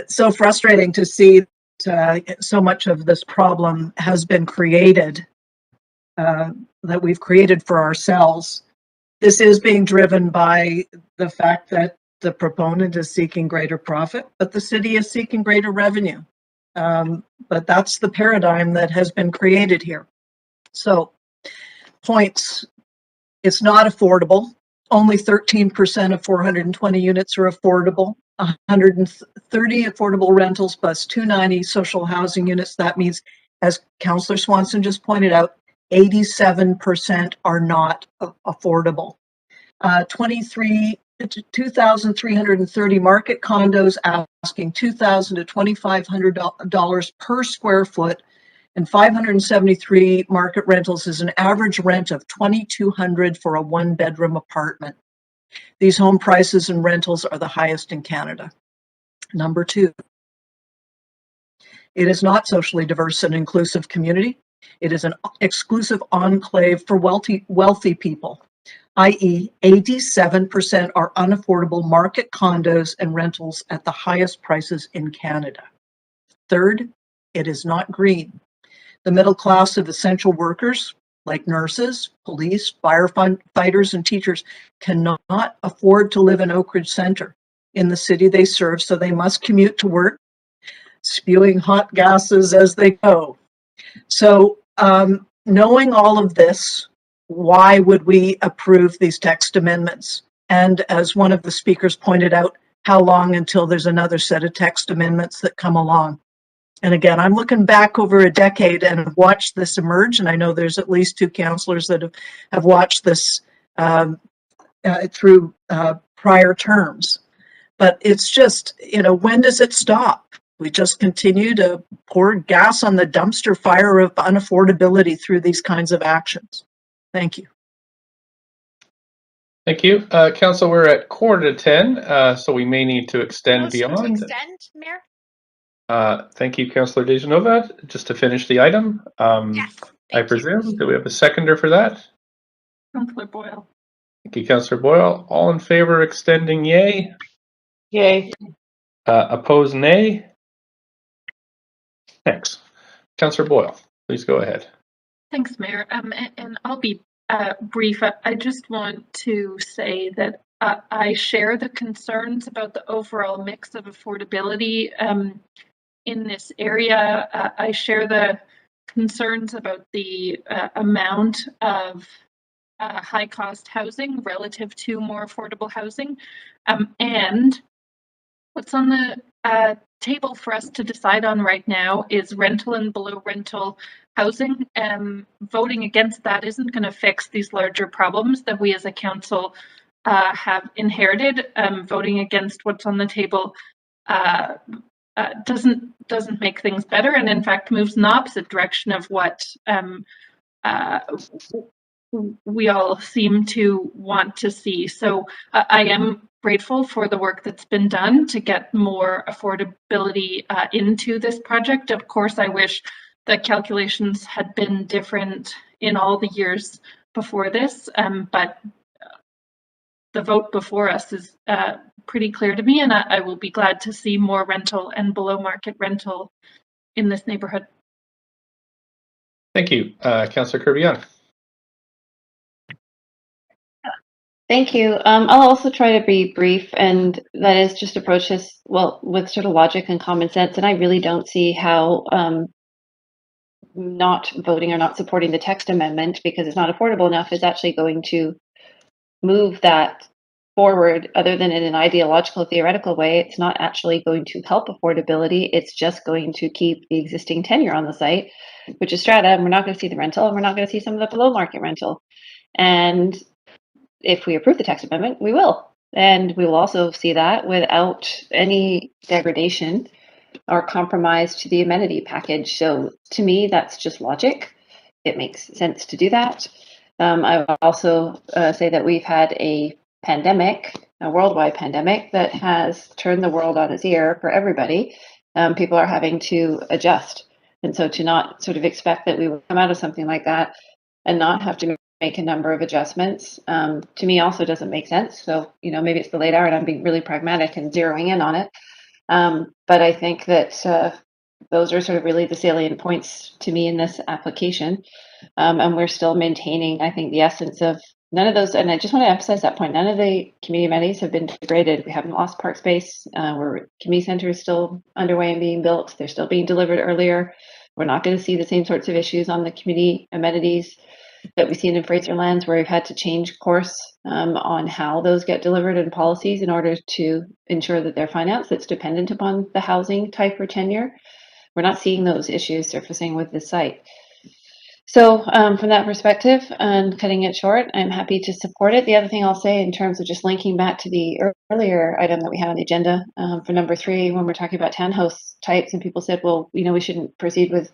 so frustrating to see so much of this problem has been created, that we've created for ourselves. This is being driven by the fact that the proponent is seeking greater profit, but the city is seeking greater revenue. But that's the paradigm that has been created here. So, points, it's not affordable. Only 13% of 420 units are affordable. 130 affordable rentals plus 290 social housing units. That means, as Councillor Swanson just pointed out, 87% are not affordable. 2,330 market condos asking $2,000 to $2,500 per square foot, and 573 market rentals is an average rent of $2,200 for a one-bedroom apartment. These home prices and rentals are the highest in Canada. Number 2, it is not socially diverse and inclusive community. It is an exclusive enclave for wealthy people, i.e. 87% are unaffordable market condos and rentals at the highest prices in Canada. 3rd, it is not green. The middle class of essential workers, like nurses, police, firefighters, and teachers, cannot afford to live in Oak Ridge Centre in the city they serve, so they must commute to work, spewing hot gases as they go. So, knowing all of this, why would we approve these text amendments? And as one of the speakers pointed out, how long until there's another set of text amendments that come along? And again, I'm looking back over a decade and have watched this emerge, and I know there's at least 2 councillors that have watched this through prior terms. But it's just, when does it stop? we just continue to pour gas on the dumpster fire of unaffordability through these kinds of actions. Thank you. Thank you. Council, we're at 9:45, so we may need to extend Motion to beyond. extend, Mayor? Thank you, Councillor Davinovich. Just to finish the item, Yes, I presume, do we have a seconder for that? Councillor Boyle. Thank you, Councillor Boyle. All in favor extending, yay? Yay. Opposed, nay? Thanks. Councillor Boyle, please go ahead. Thanks, Mayor. And I'll be brief. I just want to say that I share the concerns about the overall mix of affordability in this area. I share the concerns about the amount of high-cost housing relative to more affordable housing. And what's on the table for us to decide on right now is rental and below rental housing. Voting against that isn't going to fix these larger problems that we as a council have inherited. Voting against what's on the table doesn't make things better, and in fact moves in the opposite direction of what we all seem to want to see. So I am grateful for the work that's been done to get more affordability into this project. Of course, I wish the calculations had been different in all the years before this, but the vote before us is pretty clear to me, and I will be glad to see more rental and below market rental in this neighborhood. Thank you. Councillor Kirby-Young. Thank you. I'll also try to be brief, and that is just approach this, well, with sort of logic and common sense. And I really don't see how not voting or not supporting the text amendment because it's not affordable enough is actually going to move that forward, other than in an ideological, theoretical way. It's not actually going to help affordability. It's just going to keep the existing tenure on the site, which is strata, and we're not going to see the rental, and we're not going to see some of the below market rental. And if we approve the text amendment, we will. And we will also see that without any degradation or compromise to the amenity package. So to me, that's just logic. It makes sense to do that. I would also say that we've had a pandemic, a worldwide pandemic that has turned the world on its ear for everybody. People are having to adjust. And so to not sort of expect that we will come out of something like that and not have to make a number of adjustments, to me also doesn't make sense. So, you know, maybe it's the late hour and I'm being really pragmatic and zeroing in on it. But I think that those are sort of really the salient points to me in this application. And we're still maintaining, I think, the essence of none of those. And I just want to emphasize that point. None of the community amenities have been degraded. We haven't lost park space. Community center is still underway and being built. They're still being delivered earlier. We're not going to see the same sorts of issues on the community amenities that we've seen in Fraserlands, where we've had to change course on how those get delivered and policies in order to ensure that they're financed. That's dependent upon the housing type or tenure. We're not seeing those issues surfacing with this site. So from that perspective, and cutting it short, I'm happy to support it. The other thing I'll say in terms of just linking back to the earlier item that we had on the agenda for number 3, when we're talking about townhouse types, and people said, well, you know, we shouldn't proceed with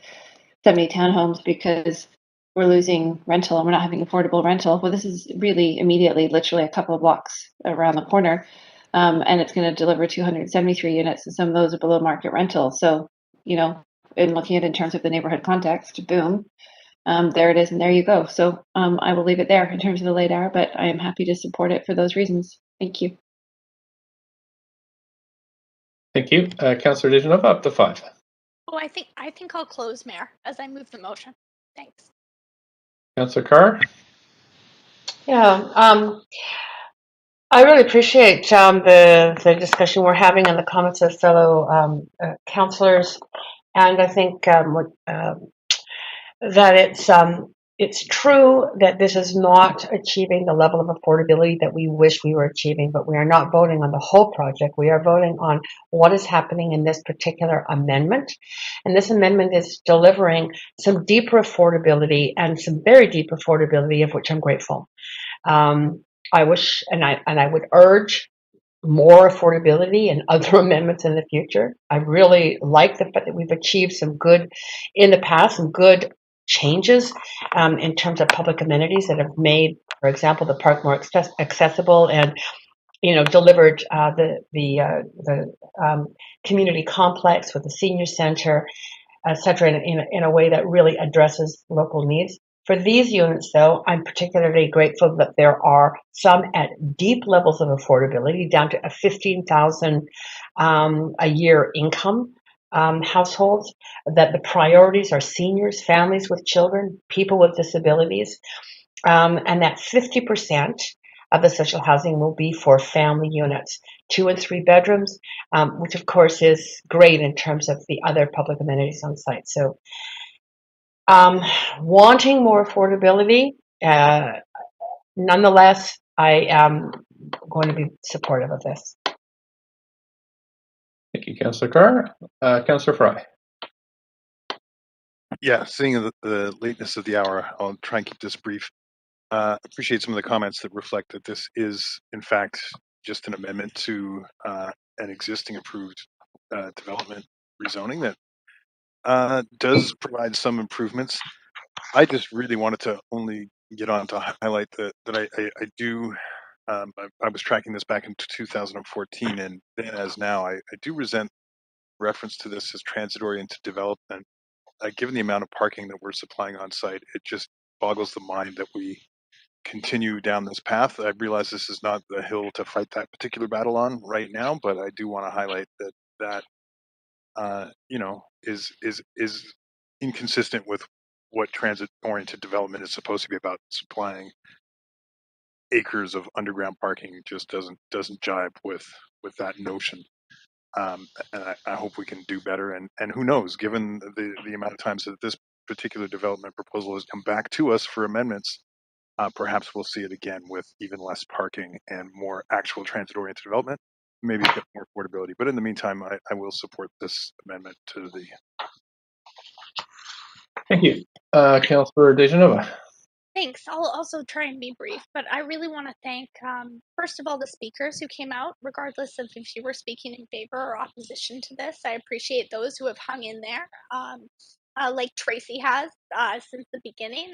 70 townhomes because we're losing rental and we're not having affordable rental. Well, this is really immediately, literally a couple of blocks around the corner, and it's going to deliver 273 units, and some of those are below market rental. So, you know, in looking at it in terms of the neighborhood context, boom, there it is, and there you go. So I will leave it there in terms of the late hour, but I am happy to support it for those reasons. Thank you. Thank you. Councillor Davinovich, up to 5. Oh, I think I'll close, Mayor, as I move the motion. Thanks. Councillor Carr? Yeah, I really appreciate the discussion we're having and the comments of fellow councillors, and I think that it's true that this is not achieving the level of affordability that we wish we were achieving, but we are not voting on the whole project. We are voting on what is happening in this particular amendment, and this amendment is delivering some deeper affordability and some very deep affordability, of which I'm grateful. I wish, and I would urge more affordability and other amendments in the future. I really like the fact that we've achieved some good in the past, some good changes in terms of public amenities that have made, for example, the park more accessible and delivered the community complex with the senior center, etc., in a way that really addresses local needs. For these units, though, I'm particularly grateful that there are some at deep levels of affordability, down to a $15,000 a year income households, that the priorities are seniors, families with children, people with disabilities, and that 50% of the social housing will be for family units, 2 and 3 bedrooms, which of course is great in terms of the other public amenities on site. So wanting more affordability, nonetheless, I am going to be supportive of this. Thank you, Councillor Carr. Councillor Fry. Yeah, seeing the lateness of the hour, I'll try and keep this brief. Appreciate some of the comments that reflect that this is, in fact, just an amendment to an existing approved development rezoning that does provide some improvements. I just really wanted to only get on to highlight that I do. I was tracking this back in 2014, and then as now, I do resent reference to this as transit-oriented development. Given the amount of parking that we're supplying on site, it just boggles the mind that we continue down this path. I realize this is not the hill to fight that particular battle on right now, but I do want to highlight that is inconsistent with what transit-oriented development is supposed to be about. Supplying acres of underground parking just doesn't jibe with that notion. And I hope we can do better. And who knows, given the amount of times that this particular development proposal has come back to us for amendments, perhaps we'll see it again with even less parking and more actual transit-oriented development, maybe a bit more affordability. But in the meantime, I will support this amendment to the. Thank you. Councillor Davinovich. Thanks. I'll also try and be brief, but I really want to thank, first of all, the speakers who came out, regardless of if you were speaking in favor or opposition to this. I appreciate those who have hung in there, like Tracy has since the beginning,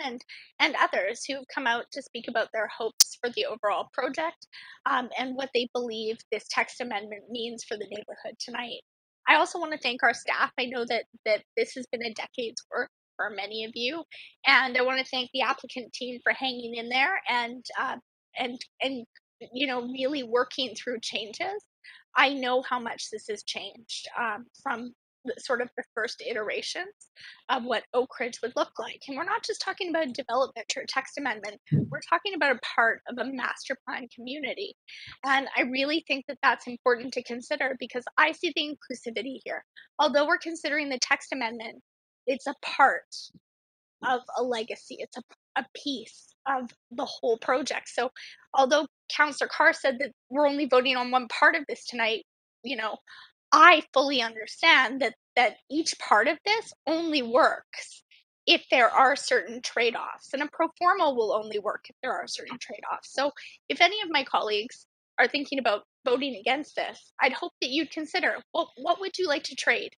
and others who have come out to speak about their hopes for the overall project and what they believe this text amendment means for the neighborhood tonight. I also want to thank our staff. I know that this has been a decade's work for many of you, and I want to thank the applicant team for hanging in there and really working through changes. I know how much this has changed from sort of the first iterations of what Oak Ridge would look like. And we're not just talking about development or text amendment, we're talking about a part of a master plan community. And I really think that that's important to consider because I see the inclusivity here. Although we're considering the text amendment, it's a part of a legacy. It's a piece of the whole project. So although Councillor Carr said that we're only voting on one part of this tonight, I fully understand that each part of this only works if there are certain trade-offs, and a pro forma will only work if there are certain trade-offs. So if any of my colleagues are thinking about voting against this, I'd hope that you'd consider, well, what would you like to trade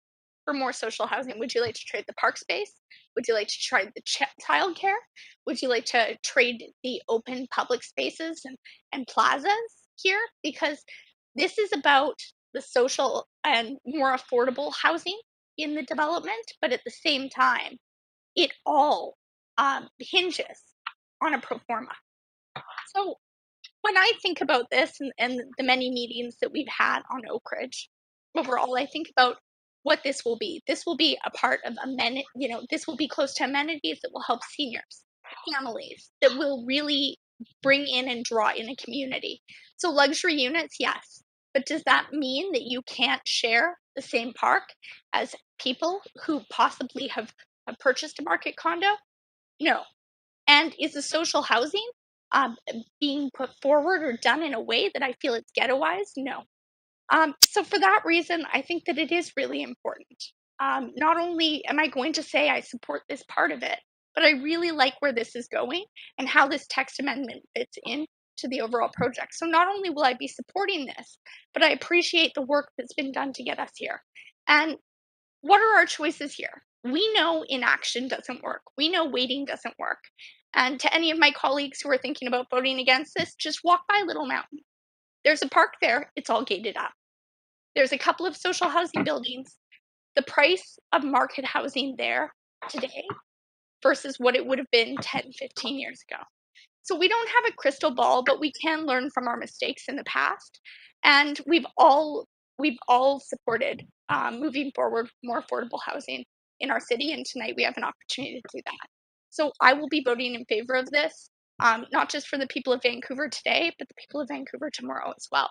for more social housing? Would you like to trade the park space? Would you like to trade the childcare? Would you like to trade the open public spaces and plazas here? Because this is about the social and more affordable housing in the development, but at the same time, it all hinges on a pro forma. So when I think about this and the many meetings that we've had on Oak Ridge, overall, I think about what this will be. This will be a part of this will be close to amenities that will help seniors, families, that will really bring in and draw in a community. So luxury units, yes. But does that mean that you can't share the same park as people who possibly have purchased a market condo? No. And is the social housing being put forward or done in a way that I feel it's ghettoized? No. So for that reason, I think that it is really important. Not only am I going to say I support this part of it, but I really like where this is going and how this text amendment fits in to the overall project. So not only will I be supporting this, but I appreciate the work that's been done to get us here. And what are our choices here? We know inaction doesn't work. We know waiting doesn't work. And to any of my colleagues who are thinking about voting against this, just walk by Little Mountain. There's a park there. It's all gated up. There's a couple of social housing buildings. The price of market housing there today versus what it would have been 10, 15 years ago. So we don't have a crystal ball, but we can learn from our mistakes in the past. And we've all supported moving forward more affordable housing in our city. And tonight we have an opportunity to do that. So I will be voting in favor of this, not just for the people of Vancouver today, but the people of Vancouver tomorrow as well.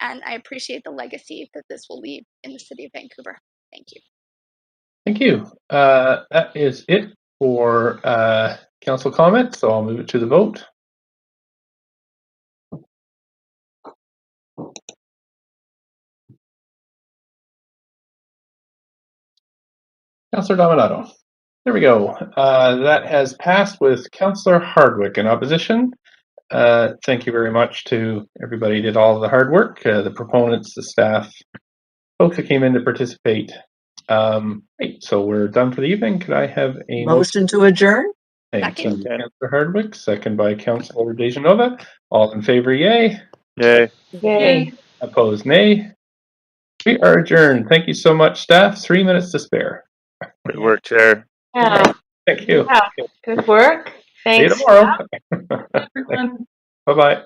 And I appreciate the legacy that this will leave in the city of Vancouver. Thank you. Thank you. That is it for council comments, so I'll move it to the vote. Councillor Davinovich. There we go. That has passed with Councillor Hardwick in opposition. Thank you very much to everybody who did all of the hard work, the proponents, the staff, folks that came in to participate. Right, so we're done for the evening. Could I have a Motion to adjourn? Thank you, Councillor Hardwick, second by Councillor Davinovich. All in favor, yay. Yay. Yay. Opposed, nay. We are adjourned. Thank you so much, staff. 3 minutes to spare. Good work, Chair. Yeah. Thank you. Yeah. Good work. See you Thanks. tomorrow. Bye-bye.